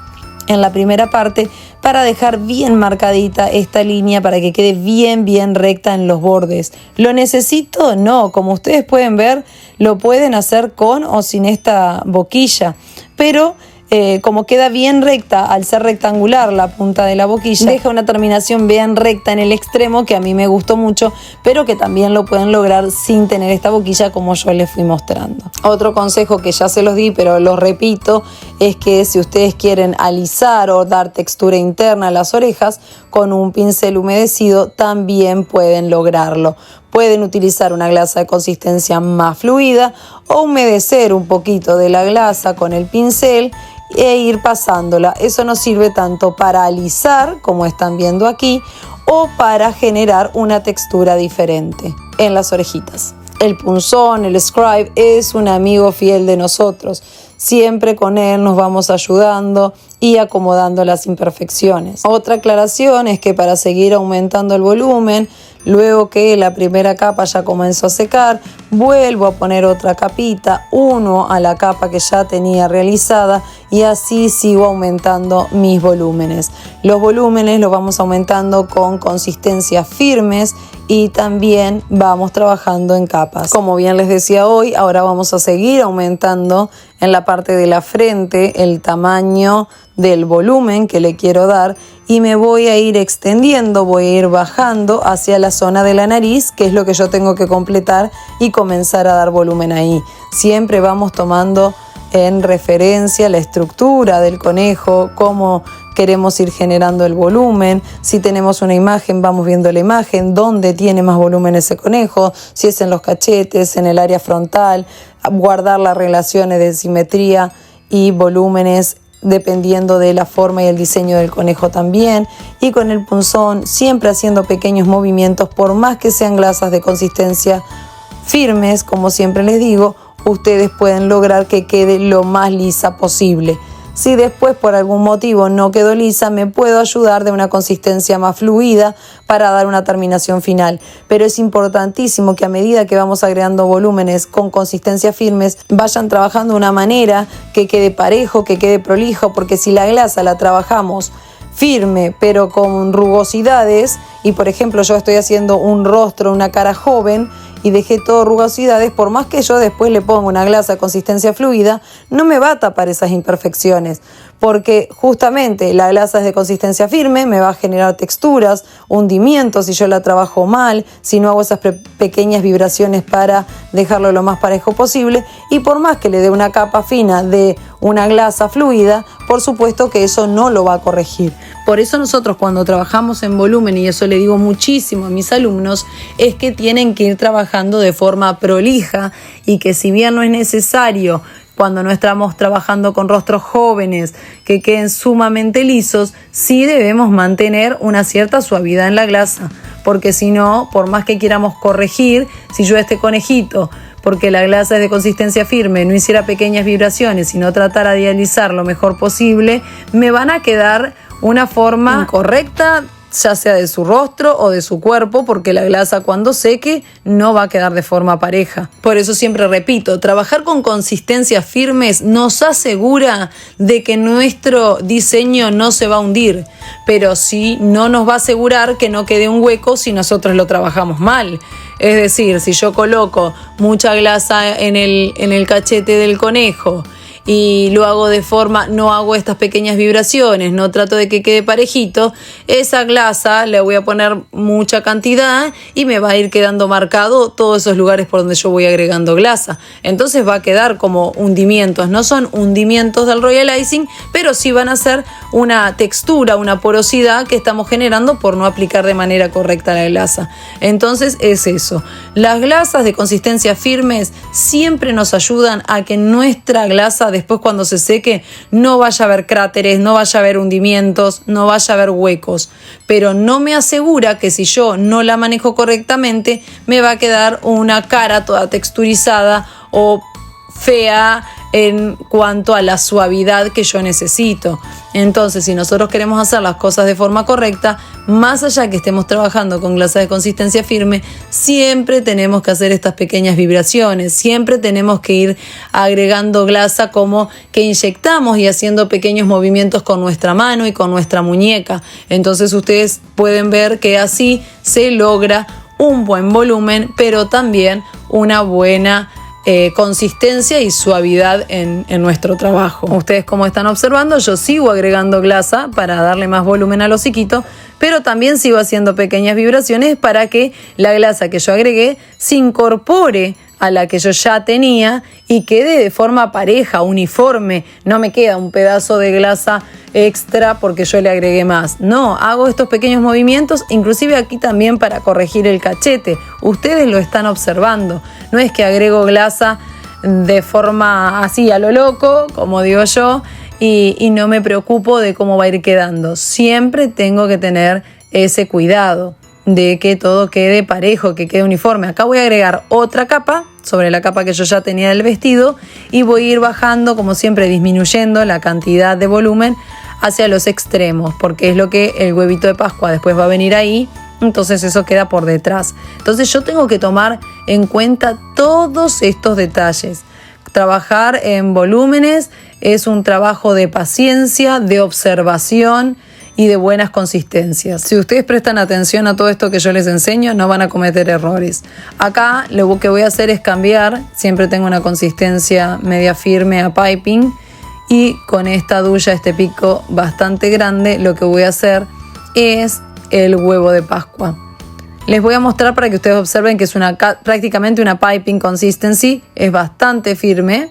en la primera parte, para dejar bien marcadita esta línea, para que quede bien recta en los bordes. ¿Lo necesito? No, como ustedes pueden ver, lo pueden hacer con o sin esta boquilla, pero como queda bien recta, al ser rectangular la punta de la boquilla, deja una terminación bien recta en el extremo, que a mí me gustó mucho, pero que también lo pueden lograr sin tener esta boquilla, como yo les fui mostrando. Otro consejo que ya se los di, pero lo repito, es que si ustedes quieren alisar o dar textura interna a las orejas, con un pincel humedecido también pueden lograrlo. Pueden utilizar una glasa de consistencia más fluida o humedecer un poquito de la glasa con el pincel e ir pasándola. Eso nos sirve tanto para alisar, como están viendo aquí, o para generar una textura diferente en las orejitas. El punzón, el scribe, es un amigo fiel de nosotros. Siempre con él nos vamos ayudando y acomodando las imperfecciones. Otra aclaración es que para seguir aumentando el volumen, luego que la primera capa ya comenzó a secar, vuelvo a poner otra capita, uno a la capa que ya tenía realizada, y así sigo aumentando mis volúmenes. Los volúmenes los vamos aumentando con consistencias firmes y también vamos trabajando en capas. Como bien les decía hoy, ahora vamos a seguir aumentando en la parte de la frente el tamaño del volumen que le quiero dar, y me voy a ir extendiendo, voy a ir bajando hacia la zona de la nariz, que es lo que yo tengo que completar y comenzar a dar volumen ahí. Siempre vamos tomando en referencia la estructura del conejo, cómo queremos ir generando el volumen. Si tenemos una imagen, vamos viendo la imagen, dónde tiene más volumen ese conejo, si es en los cachetes, en el área frontal, guardar las relaciones de simetría y volúmenes dependiendo de la forma y el diseño del conejo también. Y con el punzón siempre haciendo pequeños movimientos, por más que sean glasas de consistencia firmes, como siempre les digo, ustedes pueden lograr que quede lo más lisa posible. Si después por algún motivo no quedó lisa, me puedo ayudar de una consistencia más fluida para dar una terminación final. Pero es importantísimo que a medida que vamos agregando volúmenes con consistencias firmes, vayan trabajando de una manera que quede parejo, que quede prolijo, porque si la glasa la trabajamos firme pero con rugosidades, y por ejemplo yo estoy haciendo un rostro, una cara joven, y dejé todo rugosidades, por más que yo después le ponga una glasa de consistencia fluida, no me va a tapar esas imperfecciones, porque justamente la glasa es de consistencia firme, me va a generar texturas, hundimientos si yo la trabajo mal, si no hago esas pequeñas vibraciones para dejarlo lo más parejo posible, y por más que le dé una capa fina de una glasa fluida, por supuesto que eso no lo va a corregir. Por eso nosotros cuando trabajamos en volumen, y eso le digo muchísimo a mis alumnos, es que tienen que ir trabajando de forma prolija, y que si bien no es necesario cuando no estamos trabajando con rostros jóvenes que queden sumamente lisos, sí debemos mantener una cierta suavidad en la glasa, porque si no, por más que queramos corregir, si yo a este conejito, porque la glasa es de consistencia firme, no hiciera pequeñas vibraciones y no tratara de alisar lo mejor posible, me van a quedar una forma incorrecta, ya sea de su rostro o de su cuerpo, porque la glasa cuando seque no va a quedar de forma pareja. Por eso siempre repito, trabajar con consistencias firmes nos asegura de que nuestro diseño no se va a hundir, pero sí no nos va a asegurar que no quede un hueco si nosotros lo trabajamos mal. Es decir, si yo coloco mucha glasa en el cachete del conejo y lo hago de forma, no hago estas pequeñas vibraciones, no trato de que quede parejito, esa glasa le voy a poner mucha cantidad y me va a ir quedando marcado todos esos lugares por donde yo voy agregando glasa. Entonces va a quedar como hundimientos, no son hundimientos del Royal Icing, pero sí van a ser una textura, una porosidad que estamos generando por no aplicar de manera correcta la glasa. Entonces es eso. Las glasas de consistencia firmes siempre nos ayudan a que nuestra glasa después cuando se seque no vaya a haber cráteres, no vaya a haber hundimientos, no vaya a haber huecos. Pero no me asegura que si yo no la manejo correctamente me va a quedar una cara toda texturizada o fea en cuanto a la suavidad que yo necesito. Entonces, si nosotros queremos hacer las cosas de forma correcta, más allá que estemos trabajando con glasa de consistencia firme, siempre tenemos que hacer estas pequeñas vibraciones, siempre tenemos que ir agregando glasa como que inyectamos y haciendo pequeños movimientos con nuestra mano y con nuestra muñeca. Entonces ustedes pueden ver que así se logra un buen volumen, pero también una buena consistencia y suavidad en nuestro trabajo. Ustedes, como están observando, yo sigo agregando glasa para darle más volumen al hociquito, pero también sigo haciendo pequeñas vibraciones para que la glasa que yo agregué se incorpore a la que yo ya tenía y quede de forma pareja, uniforme. No me queda un pedazo de glasa extra porque yo le agregué más. No, hago estos pequeños movimientos, inclusive aquí también para corregir el cachete. Ustedes lo están observando. No es que agrego glasa de forma así a lo loco, como digo yo, y no me preocupo de cómo va a ir quedando. Siempre tengo que tener ese cuidado de que todo quede parejo, que quede uniforme. Acá voy a agregar otra capa sobre la capa que yo ya tenía del vestido y voy a ir bajando, como siempre, disminuyendo la cantidad de volumen hacia los extremos, porque es lo que el huevito de Pascua después va a venir ahí, entonces eso queda por detrás. Entonces yo tengo que tomar en cuenta todos estos detalles. Trabajar en volúmenes es un trabajo de paciencia, de observación y de buenas consistencias. Si ustedes prestan atención a todo esto que yo les enseño, no van a cometer errores. Acá lo que voy a hacer es cambiar, siempre tengo una consistencia media firme a piping, y con esta duya, este pico bastante grande, lo que voy a hacer es el huevo de Pascua. Les voy a mostrar para que ustedes observen que es prácticamente una piping consistency, es bastante firme,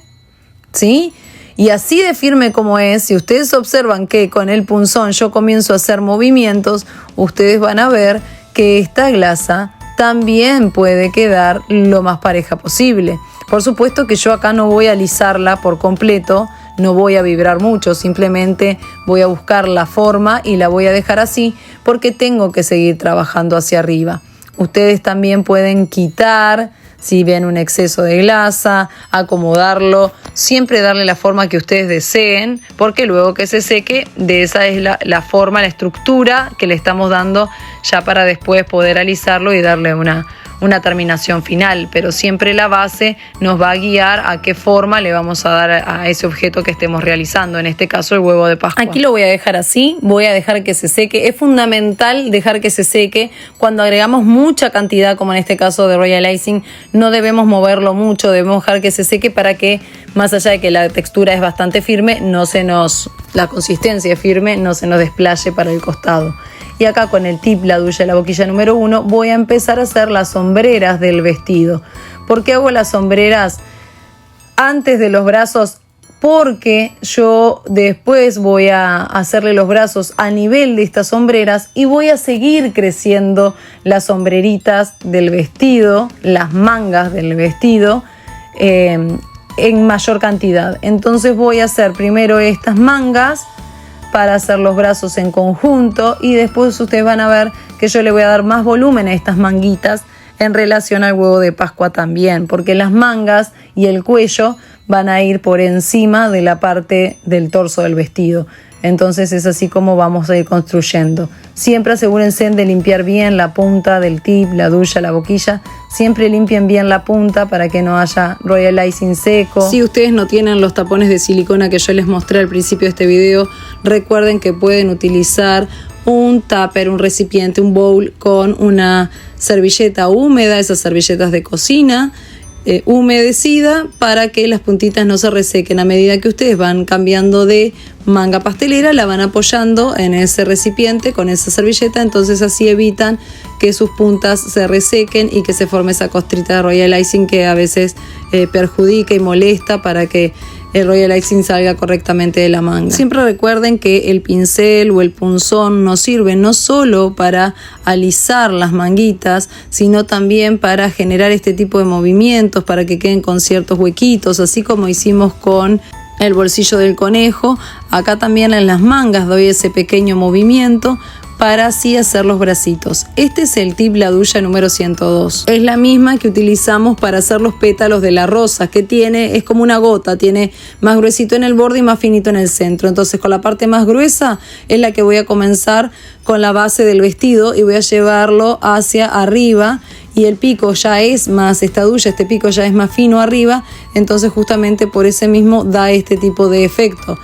¿sí? Y así de firme como es, si ustedes observan que con el punzón yo comienzo a hacer movimientos, ustedes van a ver que esta glasa también puede quedar lo más pareja posible. Por supuesto que yo acá no voy a alisarla por completo, no voy a vibrar mucho, simplemente voy a buscar la forma y la voy a dejar así porque tengo que seguir trabajando hacia arriba. Ustedes también pueden quitar, si ven un exceso de glasa, acomodarlo, siempre darle la forma que ustedes deseen, porque luego que se seque, de esa es la forma, la estructura que le estamos dando ya para después poder alisarlo y darle una terminación final, pero siempre la base nos va a guiar a qué forma le vamos a dar a ese objeto que estemos realizando, en este caso el huevo de Pascua. Aquí lo voy a dejar así, voy a dejar que se seque. Es fundamental dejar que se seque. Cuando agregamos mucha cantidad, como en este caso de Royal Icing, no debemos moverlo mucho, debemos dejar que se seque para que, más allá de que la textura es bastante firme, la consistencia es firme, no se nos desplaye para el costado. Y acá con el tip, la duya, la boquilla número 1, voy a empezar a hacer las sombreras del vestido. ¿Por qué hago las sombreras antes de los brazos? Porque yo después voy a hacerle los brazos a nivel de estas sombreras y voy a seguir creciendo las sombreritas del vestido, las mangas del vestido, en mayor cantidad. Entonces voy a hacer primero estas mangas para hacer los brazos en conjunto y después ustedes van a ver que yo le voy a dar más volumen a estas manguitas en relación al huevo de Pascua también, porque las mangas y el cuello van a ir por encima de la parte del torso del vestido. Entonces es así como vamos a ir construyendo. Siempre asegúrense de limpiar bien la punta del tip, la duya, la boquilla. Siempre limpien bien la punta para que no haya Royal Icing seco. Si ustedes no tienen los tapones de silicona que yo les mostré al principio de este video, recuerden que pueden utilizar un tupper, un recipiente, un bowl con una servilleta húmeda, esas servilletas de cocina, humedecida, para que las puntitas no se resequen. A medida que ustedes van cambiando de manga pastelera, la van apoyando en ese recipiente con esa servilleta, entonces así evitan que sus puntas se resequen y que se forme esa costrita de Royal Icing que a veces perjudica y molesta para que el Royal Icing salga correctamente de la manga. Siempre recuerden que el pincel o el punzón nos sirve no solo para alisar las manguitas, sino también para generar este tipo de movimientos, para que queden con ciertos huequitos, así como hicimos con el bolsillo del conejo. Acá también en las mangas doy ese pequeño movimiento para así hacer los bracitos. Este es el tip la duya número 102. Es la misma que utilizamos para hacer los pétalos de la rosa, que es como una gota, tiene más gruesito en el borde y más finito en el centro. Entonces con la parte más gruesa es la que voy a comenzar con la base del vestido y voy a llevarlo hacia arriba, y el pico ya es más, esta duya, este pico ya es más fino arriba, entonces justamente por ese mismo da este tipo de efecto.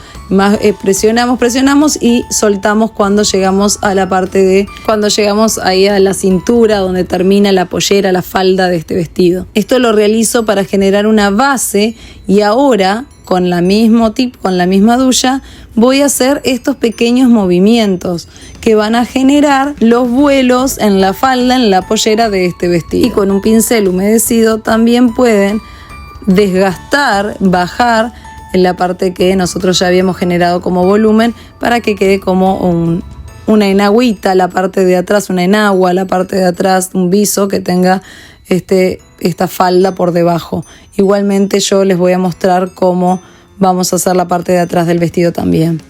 Presionamos y soltamos cuando llegamos a la parte cuando llegamos ahí a la cintura donde termina la pollera, la falda de este vestido. Esto lo realizo para generar una base, y ahora con la misma duya voy a hacer estos pequeños movimientos que van a generar los vuelos en la falda, en la pollera de este vestido. Y con un pincel humedecido también pueden desgastar, bajar en la parte que nosotros ya habíamos generado como volumen, para que quede como una enagüita la parte de atrás, una enagua la parte de atrás, un viso que tenga esta falda por debajo. Igualmente yo les voy a mostrar cómo vamos a hacer la parte de atrás del vestido también.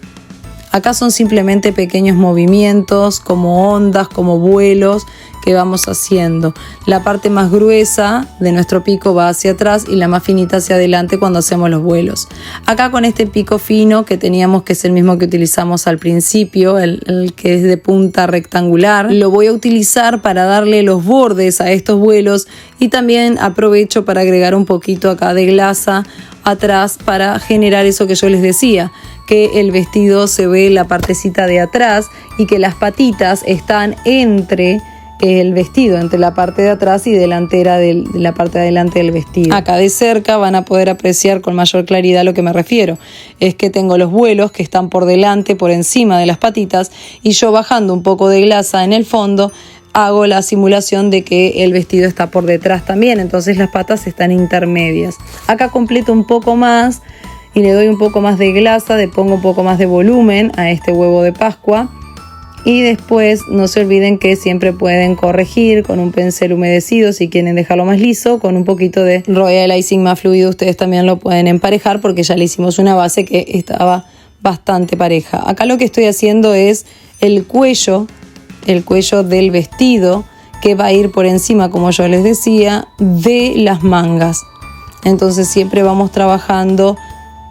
Acá son simplemente pequeños movimientos, como ondas, como vuelos que vamos haciendo. La parte más gruesa de nuestro pico va hacia atrás y la más finita hacia adelante cuando hacemos los vuelos. Acá con este pico fino que teníamos, que es el mismo que utilizamos al principio, el que es de punta rectangular, lo voy a utilizar para darle los bordes a estos vuelos, y también aprovecho para agregar un poquito acá de glasa atrás para generar eso que yo les decía, que el vestido se ve la partecita de atrás y que las patitas están entre el vestido, entre la parte de atrás y delantera de la parte de adelante del vestido. Acá de cerca van a poder apreciar con mayor claridad lo que me refiero. Es que tengo los vuelos que están por delante, por encima de las patitas, y yo bajando un poco de glasa en el fondo hago la simulación de que el vestido está por detrás también, entonces las patas están intermedias. Acá completo un poco más y le doy un poco más de glasa, le pongo un poco más de volumen a este huevo de Pascua. Y después no se olviden que siempre pueden corregir con un pincel humedecido, si quieren dejarlo más liso, con un poquito de Royal Icing más fluido ustedes también lo pueden emparejar, porque ya le hicimos una base que estaba bastante pareja. Acá lo que estoy haciendo es el cuello del vestido, que va a ir por encima, como yo les decía, de las mangas. Entonces siempre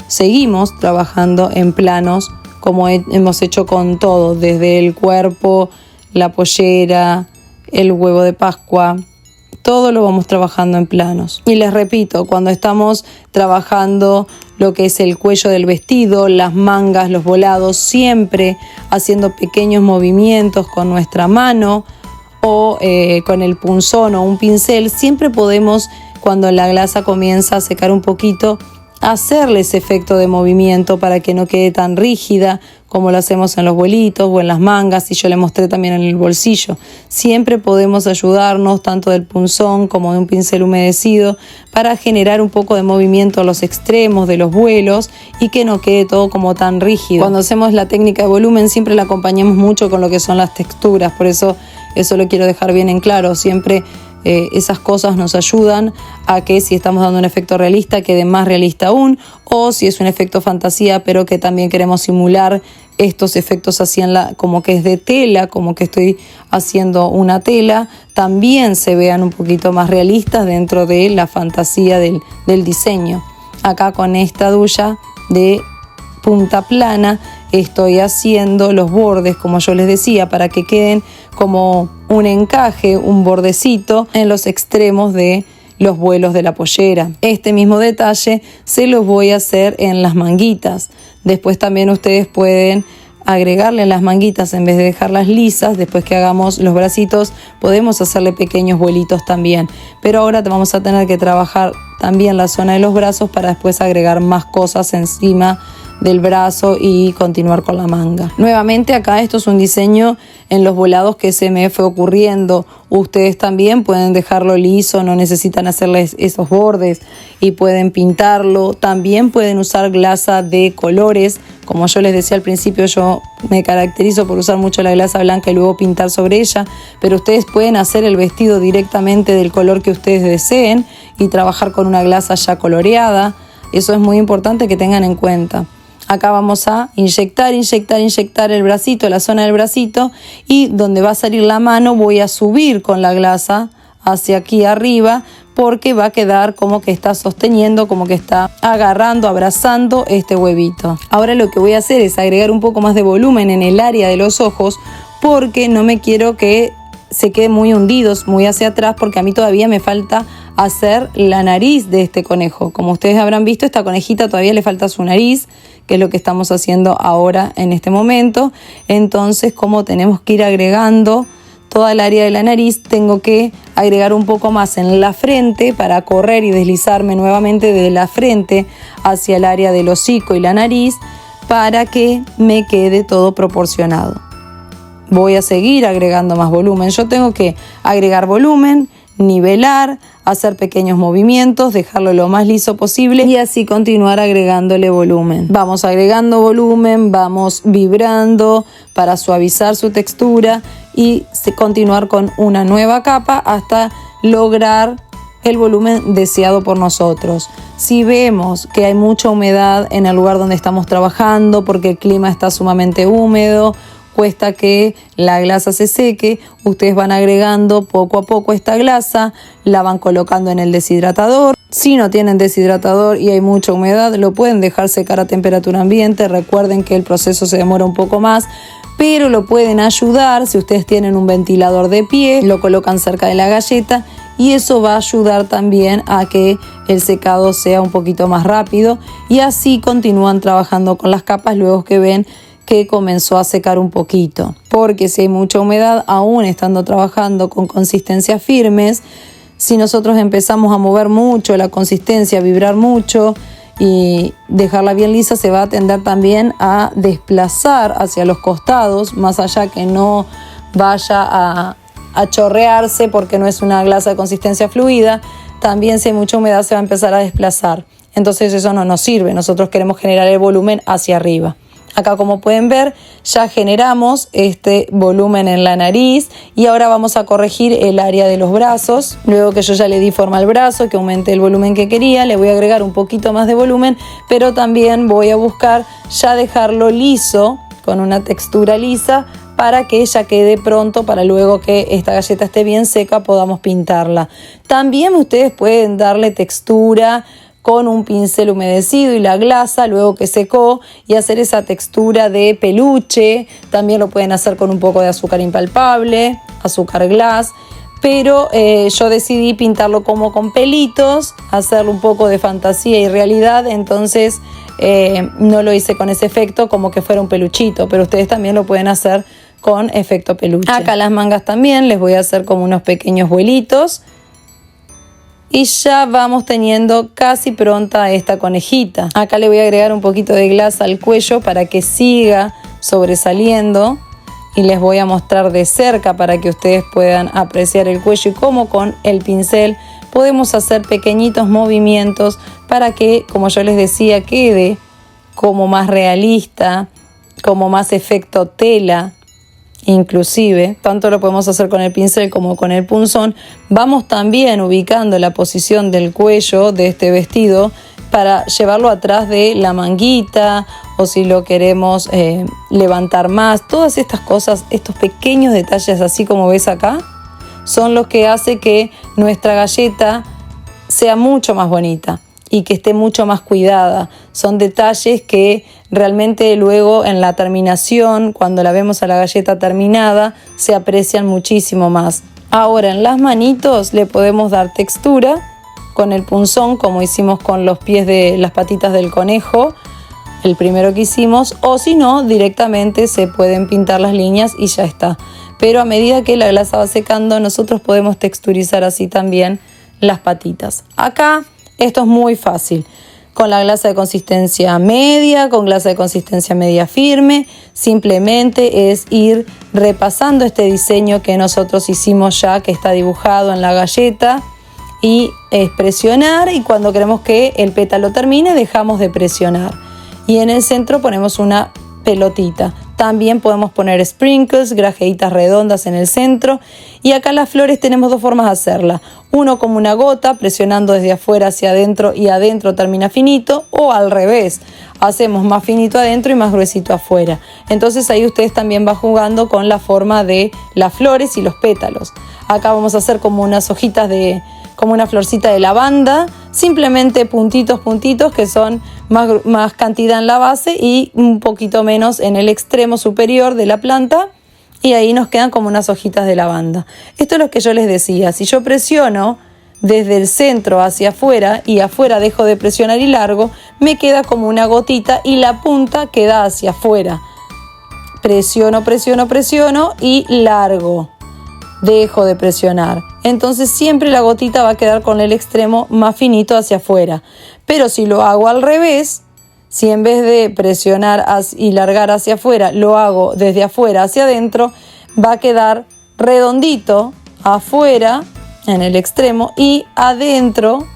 seguimos trabajando en planos, como hemos hecho con todo, desde el cuerpo, la pollera, el huevo de Pascua, todo lo vamos trabajando en planos. Y les repito, cuando estamos trabajando lo que es el cuello del vestido, las mangas, los volados, siempre haciendo pequeños movimientos con nuestra mano o con el punzón o un pincel, siempre podemos, cuando la glasa comienza a secar un poquito, hacerle ese efecto de movimiento para que no quede tan rígida como lo hacemos en los vuelitos o en las mangas, y yo le mostré también en el bolsillo. Siempre podemos ayudarnos tanto del punzón como de un pincel humedecido para generar un poco de movimiento a los extremos de los vuelos y que no quede todo como tan rígido. Cuando hacemos la técnica de volumen siempre la acompañamos mucho con lo que son las texturas, por eso lo quiero dejar bien en claro. Siempre esas cosas nos ayudan a que, si estamos dando un efecto realista, quede más realista aún, o si es un efecto fantasía pero que también queremos simular estos efectos así como que es de tela, como que estoy haciendo una tela, también se vean un poquito más realistas dentro de la fantasía del diseño. Acá con esta duya de punta plana estoy haciendo los bordes, como yo les decía, para que queden como un encaje, un bordecito en los extremos de los vuelos de la pollera. Este mismo detalle se los voy a hacer en las manguitas. Después también ustedes pueden agregarle las manguitas, en vez de dejarlas lisas, después que hagamos los bracitos podemos hacerle pequeños vuelitos también, pero ahora vamos a tener que trabajar también la zona de los brazos para después agregar más cosas encima del brazo y continuar con la manga. Nuevamente acá esto es un diseño en los volados que se me fue ocurriendo. Ustedes también pueden dejarlo liso, no necesitan hacerles esos bordes y pueden pintarlo. También pueden usar glasa de colores. Como yo les decía al principio, yo me caracterizo por usar mucho la glasa blanca y luego pintar sobre ella, pero ustedes pueden hacer el vestido directamente del color que ustedes deseen y trabajar con una glasa ya coloreada. Eso es muy importante que tengan en cuenta. Acá vamos a inyectar el bracito, la zona del bracito, y donde va a salir la mano voy a subir con la glasa hacia aquí arriba, porque va a quedar como que está sosteniendo, como que está agarrando, abrazando este huevito. Ahora lo que voy a hacer es agregar un poco más de volumen en el área de los ojos, porque no me quiero que se queden muy hundidos, muy hacia atrás, porque a mí todavía me falta hacer la nariz de este conejo. Como ustedes habrán visto, esta conejita todavía le falta su nariz, que es lo que estamos haciendo ahora en este momento. Entonces, como tenemos que ir agregando toda el área de la nariz, tengo que agregar un poco más en la frente para correr y deslizarme nuevamente de la frente hacia el área del hocico y la nariz para que me quede todo proporcionado. Voy a seguir agregando más volumen. Yo tengo que agregar volumen, nivelar, hacer pequeños movimientos, dejarlo lo más liso posible y así continuar agregándole volumen. Vamos agregando volumen, vamos vibrando para suavizar su textura y continuar con una nueva capa hasta lograr el volumen deseado por nosotros. Si vemos que hay mucha humedad en el lugar donde estamos trabajando porque el clima está sumamente húmedo, cuesta que la glasa se seque, ustedes van agregando poco a poco esta glasa, la van colocando en el deshidratador. Si no tienen deshidratador y hay mucha humedad, lo pueden dejar secar a temperatura ambiente. Recuerden que el proceso se demora un poco más, pero lo pueden ayudar si ustedes tienen un ventilador de pie, lo colocan cerca de la galleta y eso va a ayudar también a que el secado sea un poquito más rápido y así continúan trabajando con las capas luego que ven que comenzó a secar un poquito, porque si hay mucha humedad, aún estando trabajando con consistencias firmes, si nosotros empezamos a mover mucho la consistencia, a vibrar mucho y dejarla bien lisa, se va a tender también a desplazar hacia los costados, más allá que no vaya a chorrearse porque no es una glasa de consistencia fluida, también si hay mucha humedad se va a empezar a desplazar. Entonces eso no nos sirve, nosotros queremos generar el volumen hacia arriba. Acá, como pueden ver, ya generamos este volumen en la nariz y ahora vamos a corregir el área de los brazos. Luego que yo ya le di forma al brazo, que aumente el volumen que quería, le voy a agregar un poquito más de volumen, pero también voy a buscar ya dejarlo liso, con una textura lisa, para que ella quede pronto, para luego que esta galleta esté bien seca podamos pintarla. También ustedes pueden darle textura con un pincel humedecido y la glasa luego que secó y hacer esa textura de peluche. También lo pueden hacer con un poco de azúcar impalpable, azúcar glass, pero yo decidí pintarlo como con pelitos, hacerlo un poco de fantasía y realidad, entonces no lo hice con ese efecto como que fuera un peluchito, pero ustedes también lo pueden hacer con efecto peluche. Acá las mangas también les voy a hacer como unos pequeños vuelitos. Y ya vamos teniendo casi pronta esta conejita. Acá le voy a agregar un poquito de glasa al cuello para que siga sobresaliendo. Y les voy a mostrar de cerca para que ustedes puedan apreciar el cuello y cómo con el pincel podemos hacer pequeñitos movimientos para que, como yo les decía, quede como más realista, como más efecto tela. Inclusive, tanto lo podemos hacer con el pincel como con el punzón. Vamos también ubicando la posición del cuello de este vestido para llevarlo atrás de la manguita o si lo queremos levantar más. Todas estas cosas, estos pequeños detalles así como ves acá, son los que hace que nuestra galleta sea mucho más bonita y que esté mucho más cuidada. Son detalles que realmente luego en la terminación, cuando la vemos a la galleta terminada, se aprecian muchísimo más. Ahora en las manitos le podemos dar textura con el punzón, como hicimos con los pies de las patitas del conejo, el primero que hicimos, o si no, directamente se pueden pintar las líneas y ya está. Pero a medida que la glasa va secando, nosotros podemos texturizar así también las patitas. Acá esto es muy fácil. con la glasa de consistencia media, con glasa de consistencia media firme. Simplemente es ir repasando este diseño que nosotros hicimos ya, que está dibujado en la galleta, y es presionar, y cuando queremos que el pétalo termine dejamos de presionar. Y en el centro ponemos una pelotita. También podemos poner sprinkles, grajeitas redondas en el centro. Y acá las flores tenemos dos formas de hacerla. Uno como una gota, presionando desde afuera hacia adentro y adentro termina finito. O al revés, hacemos más finito adentro y más gruesito afuera. Entonces ahí ustedes también van jugando con la forma de las flores y los pétalos. Acá vamos a hacer como unas hojitas como una florcita de lavanda, simplemente puntitos que son más cantidad en la base y un poquito menos en el extremo superior de la planta, y ahí nos quedan como unas hojitas de lavanda. Esto es lo que yo les decía, si yo presiono desde el centro hacia afuera y afuera dejo de presionar y largo, me queda como una gotita y la punta queda hacia afuera. Presiono y largo. Dejo de presionar. Entonces siempre la gotita va a quedar con el extremo más finito hacia afuera. Pero si lo hago al revés, si en vez de presionar y largar hacia afuera, lo hago desde afuera hacia adentro, va a quedar redondito afuera en el extremo y adentro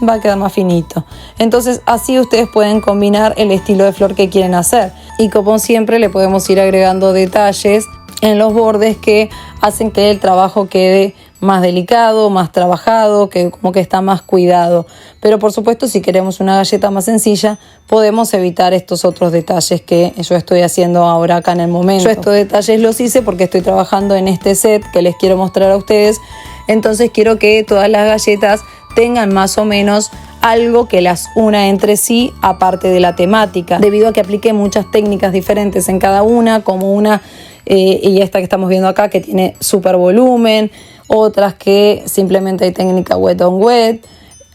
va a quedar más finito. Entonces así ustedes pueden combinar el estilo de flor que quieren hacer. Y como siempre le podemos ir agregando detalles en los bordes que hacen que el trabajo quede más delicado, más trabajado, que como que está más cuidado. Pero por supuesto, si queremos una galleta más sencilla, podemos evitar estos otros detalles que yo estoy haciendo ahora acá en el momento. Yo estos detalles los hice porque estoy trabajando en este set que les quiero mostrar a ustedes. Entonces quiero que todas las galletas tengan más o menos algo que las una entre sí, aparte de la temática. Debido a que apliqué muchas técnicas diferentes en cada una, como una y esta que estamos viendo acá, que tiene súper volumen, otras que simplemente hay técnica wet on wet,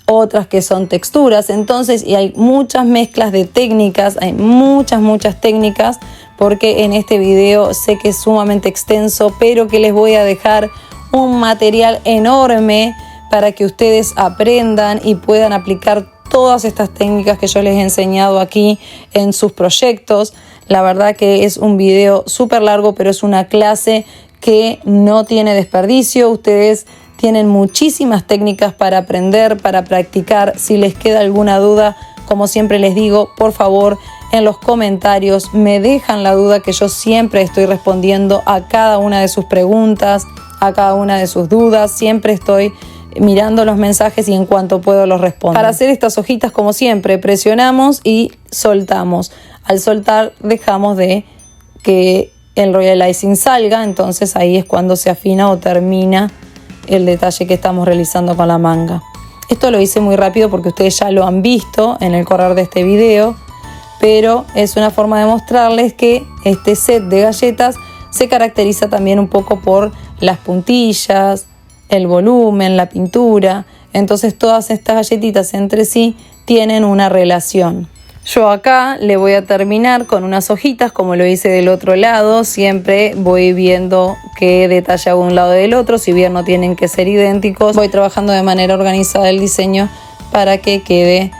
otras que son texturas. Entonces, y hay muchas mezclas de técnicas, hay muchas técnicas, porque en este video sé que es sumamente extenso, pero que les voy a dejar un material enorme para que ustedes aprendan y puedan aplicar todas estas técnicas que yo les he enseñado aquí en sus proyectos. La verdad que es un video súper largo, pero es una clase que no tiene desperdicio. Ustedes tienen muchísimas técnicas para aprender, para practicar. Si les queda alguna duda, como siempre les digo, por favor, en los comentarios me dejan la duda, que yo siempre estoy respondiendo a cada una de sus preguntas, a cada una de sus dudas. Siempre estoy mirando los mensajes y en cuanto puedo los respondo. Para hacer estas hojitas, como siempre, presionamos y soltamos. Al soltar dejamos de que el royal icing salga, entonces ahí es cuando se afina o termina el detalle que estamos realizando con la manga. Esto lo hice muy rápido porque ustedes ya lo han visto en el correr de este video, pero es una forma de mostrarles que este set de galletas se caracteriza también un poco por las puntillas, el volumen, la pintura. Entonces todas estas galletitas entre sí tienen una relación. Yo acá le voy a terminar con unas hojitas como lo hice del otro lado. Siempre voy viendo qué detalle hago de un lado y del otro, si bien no tienen que ser idénticos. Voy trabajando de manera organizada el diseño para que quede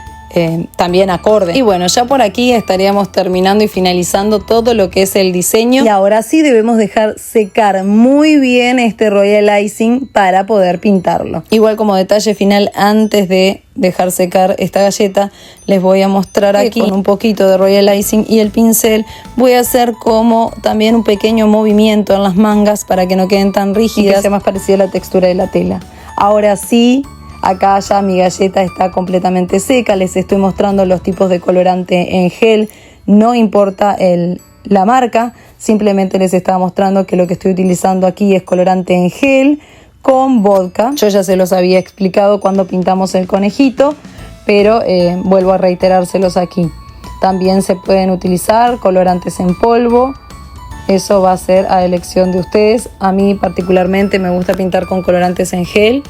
también acorde. Y bueno, ya por aquí estaríamos terminando y finalizando todo lo que es el diseño. Y ahora sí debemos dejar secar muy bien este royal icing para poder pintarlo. Igual, como detalle final, antes de dejar secar esta galleta, les voy a mostrar aquí con un poquito de royal icing y el pincel voy a hacer como también un pequeño movimiento en las mangas para que no queden tan rígidas y que sea más parecida a la textura de la tela. Ahora sí, acá ya mi galleta está completamente seca. Les estoy mostrando los tipos de colorante en gel. No importa la marca, simplemente les estaba mostrando que lo que estoy utilizando aquí es colorante en gel con vodka. Yo ya se los había explicado cuando pintamos el conejito, pero vuelvo a reiterárselos aquí. También se pueden utilizar colorantes en polvo. Eso va a ser a elección de ustedes. A mí particularmente me gusta pintar con colorantes en gel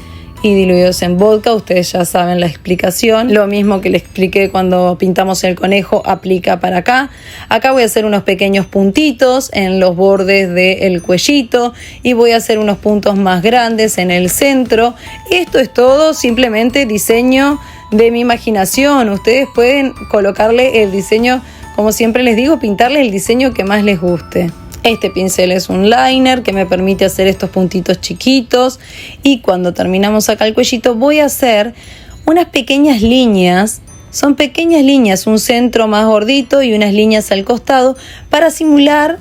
y diluidos en vodka. Ustedes ya saben la explicación. Lo mismo que les expliqué cuando pintamos el conejo aplica para acá. Acá voy a hacer unos pequeños puntitos en los bordes del cuellito y voy a hacer unos puntos más grandes en el centro. Esto es todo, simplemente diseño de mi imaginación. Ustedes pueden colocarle el diseño, como siempre les digo, pintarle el diseño que más les guste. Este pincel es un liner que me permite hacer estos puntitos chiquitos, y cuando terminamos acá el cuellito voy a hacer unas pequeñas líneas. Son pequeñas líneas, un centro más gordito y unas líneas al costado para simular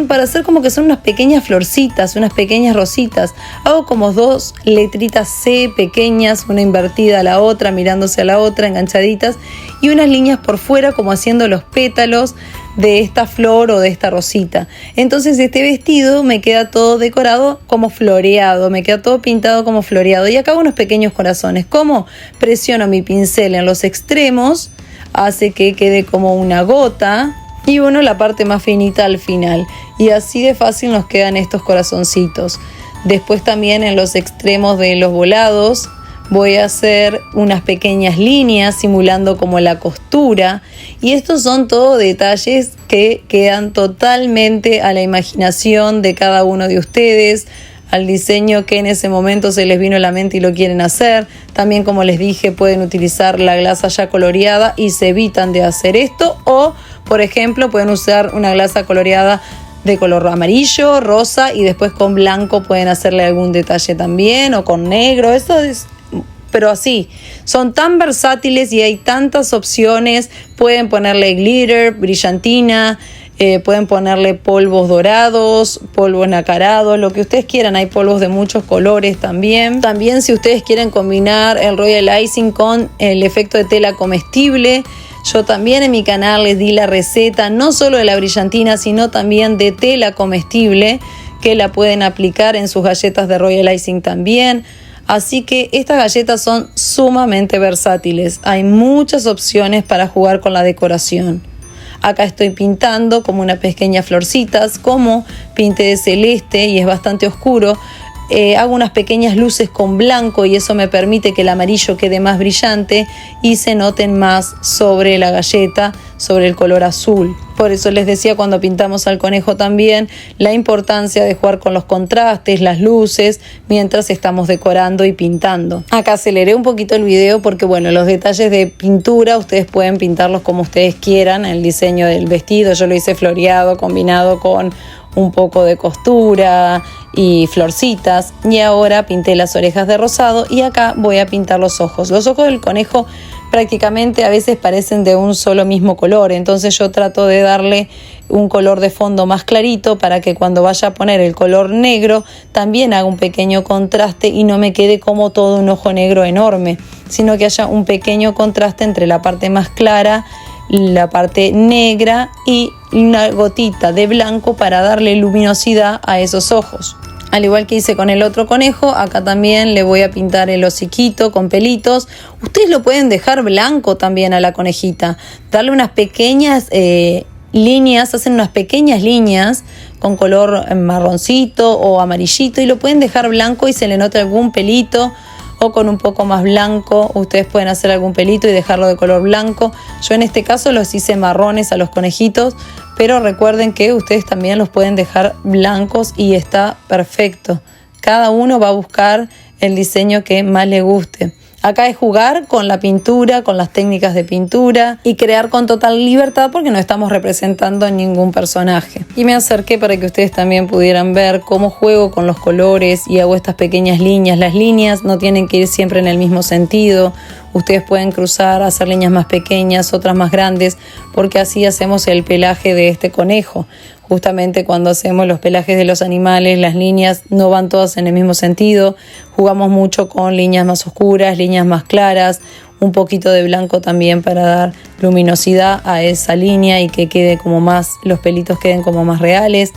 para hacer como que son unas pequeñas florcitas, unas pequeñas rositas. Hago como 2 letritas C pequeñas, una invertida a la otra, mirándose a la otra, enganchaditas, y unas líneas por fuera como haciendo los pétalos de esta flor o de esta rosita. Entonces este vestido me queda todo decorado como floreado, me queda todo pintado como floreado. Y acá hago unos pequeños corazones. ¿Cómo? Presiono mi pincel en los extremos, hace que quede como una gota, y uno la parte más finita al final, y así de fácil nos quedan estos corazoncitos. Después también en los extremos de los volados voy a hacer unas pequeñas líneas simulando como la costura, y estos son todos detalles que quedan totalmente a la imaginación de cada uno de ustedes, al diseño que en ese momento se les vino a la mente y lo quieren hacer. También, como les dije, pueden utilizar la glasa ya coloreada y se evitan de hacer esto, o por ejemplo pueden usar una glasa coloreada de color amarillo, rosa, y después con blanco pueden hacerle algún detalle también, o con negro. Eso es, pero así, son tan versátiles y hay tantas opciones. Pueden ponerle glitter, brillantina, pueden ponerle polvos dorados, polvos nacarados, lo que ustedes quieran. Hay polvos de muchos colores también. También, si ustedes quieren combinar el Royal Icing con el efecto de tela comestible, yo también en mi canal les di la receta, no solo de la brillantina, sino también de tela comestible, que la pueden aplicar en sus galletas de Royal Icing también. Así que estas galletas son sumamente versátiles. Hay muchas opciones para jugar con la decoración. Acá estoy pintando como unas pequeñas florcitas, como pinté de celeste y es bastante oscuro. Hago unas pequeñas luces con blanco y eso me permite que el amarillo quede más brillante y se noten más sobre la galleta, sobre el color azul. Por eso les decía cuando pintamos al conejo también la importancia de jugar con los contrastes, las luces, mientras estamos decorando y pintando. Acá aceleré un poquito el video porque bueno, los detalles de pintura ustedes pueden pintarlos como ustedes quieran. El diseño del vestido yo lo hice floreado, combinado con un poco de costura y florcitas, y ahora pinté las orejas de rosado y acá voy a pintar los ojos. Los ojos del conejo prácticamente a veces parecen de un solo mismo color, entonces yo trato de darle un color de fondo más clarito para que cuando vaya a poner el color negro también haga un pequeño contraste y no me quede como todo un ojo negro enorme, sino que haya un pequeño contraste entre la parte más clara, la parte negra y una gotita de blanco para darle luminosidad a esos ojos. Al igual que hice con el otro conejo, acá también le voy a pintar el hociquito con pelitos. Ustedes lo pueden dejar blanco también a la conejita, darle unas pequeñas líneas, hacen unas pequeñas líneas con color marroncito o amarillito y lo pueden dejar blanco y se le nota algún pelito, o con un poco más blanco ustedes pueden hacer algún pelito y dejarlo de color blanco. Yo en este caso los hice marrones a los conejitos, pero recuerden que ustedes también los pueden dejar blancos y está perfecto. Cada uno va a buscar el diseño que más le guste. Acá es jugar con la pintura, con las técnicas de pintura y crear con total libertad porque no estamos representando a ningún personaje. Y me acerqué para que ustedes también pudieran ver cómo juego con los colores y hago estas pequeñas líneas. Las líneas no tienen que ir siempre en el mismo sentido. Ustedes pueden cruzar, hacer líneas más pequeñas, otras más grandes, porque así hacemos el pelaje de este conejo. Justamente cuando hacemos los pelajes de los animales, las líneas no van todas en el mismo sentido. Jugamos mucho con líneas más oscuras, líneas más claras, un poquito de blanco también para dar luminosidad a esa línea y que quede como más, los pelitos queden como más reales.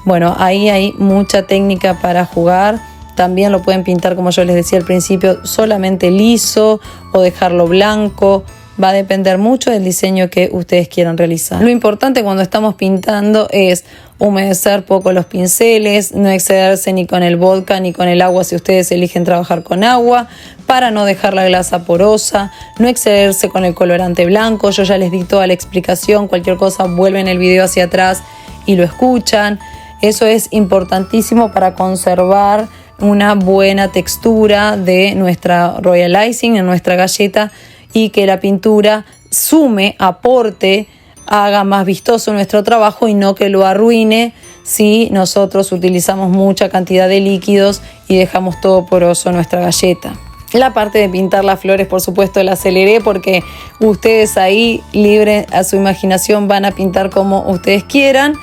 Bueno, ahí hay mucha técnica para jugar. También lo pueden pintar, como yo les decía al principio, solamente liso o dejarlo blanco. Va a depender mucho del diseño que ustedes quieran realizar. Lo importante cuando estamos pintando es humedecer poco los pinceles, no excederse ni con el vodka ni con el agua si ustedes eligen trabajar con agua, para no dejar la glasa porosa, no excederse con el colorante blanco. Yo ya les di toda la explicación, cualquier cosa vuelven el video hacia atrás y lo escuchan. Eso es importantísimo para conservar una buena textura de nuestra Royal Icing en nuestra galleta y que la pintura sume, aporte, haga más vistoso nuestro trabajo y no que lo arruine si nosotros utilizamos mucha cantidad de líquidos y dejamos todo poroso nuestra galleta. La parte de pintar las flores, por supuesto, la aceleré porque ustedes ahí, libre a su imaginación, van a pintar como ustedes quieran.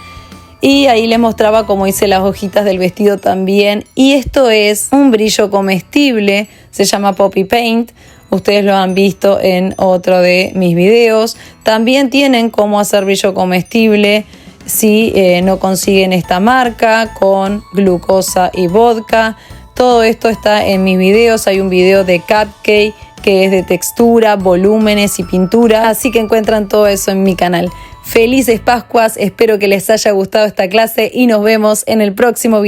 Y ahí les mostraba cómo hice las hojitas del vestido también. Y esto es un brillo comestible, se llama Poppy Paint. Ustedes lo han visto en otro de mis videos. También tienen cómo hacer brillo comestible si no consiguen esta marca, con glucosa y vodka. Todo esto está en mis videos. Hay un video de cupcake que es de textura, volúmenes y pintura. Así que encuentran todo eso en mi canal. Felices Pascuas, espero que les haya gustado esta clase y nos vemos en el próximo video.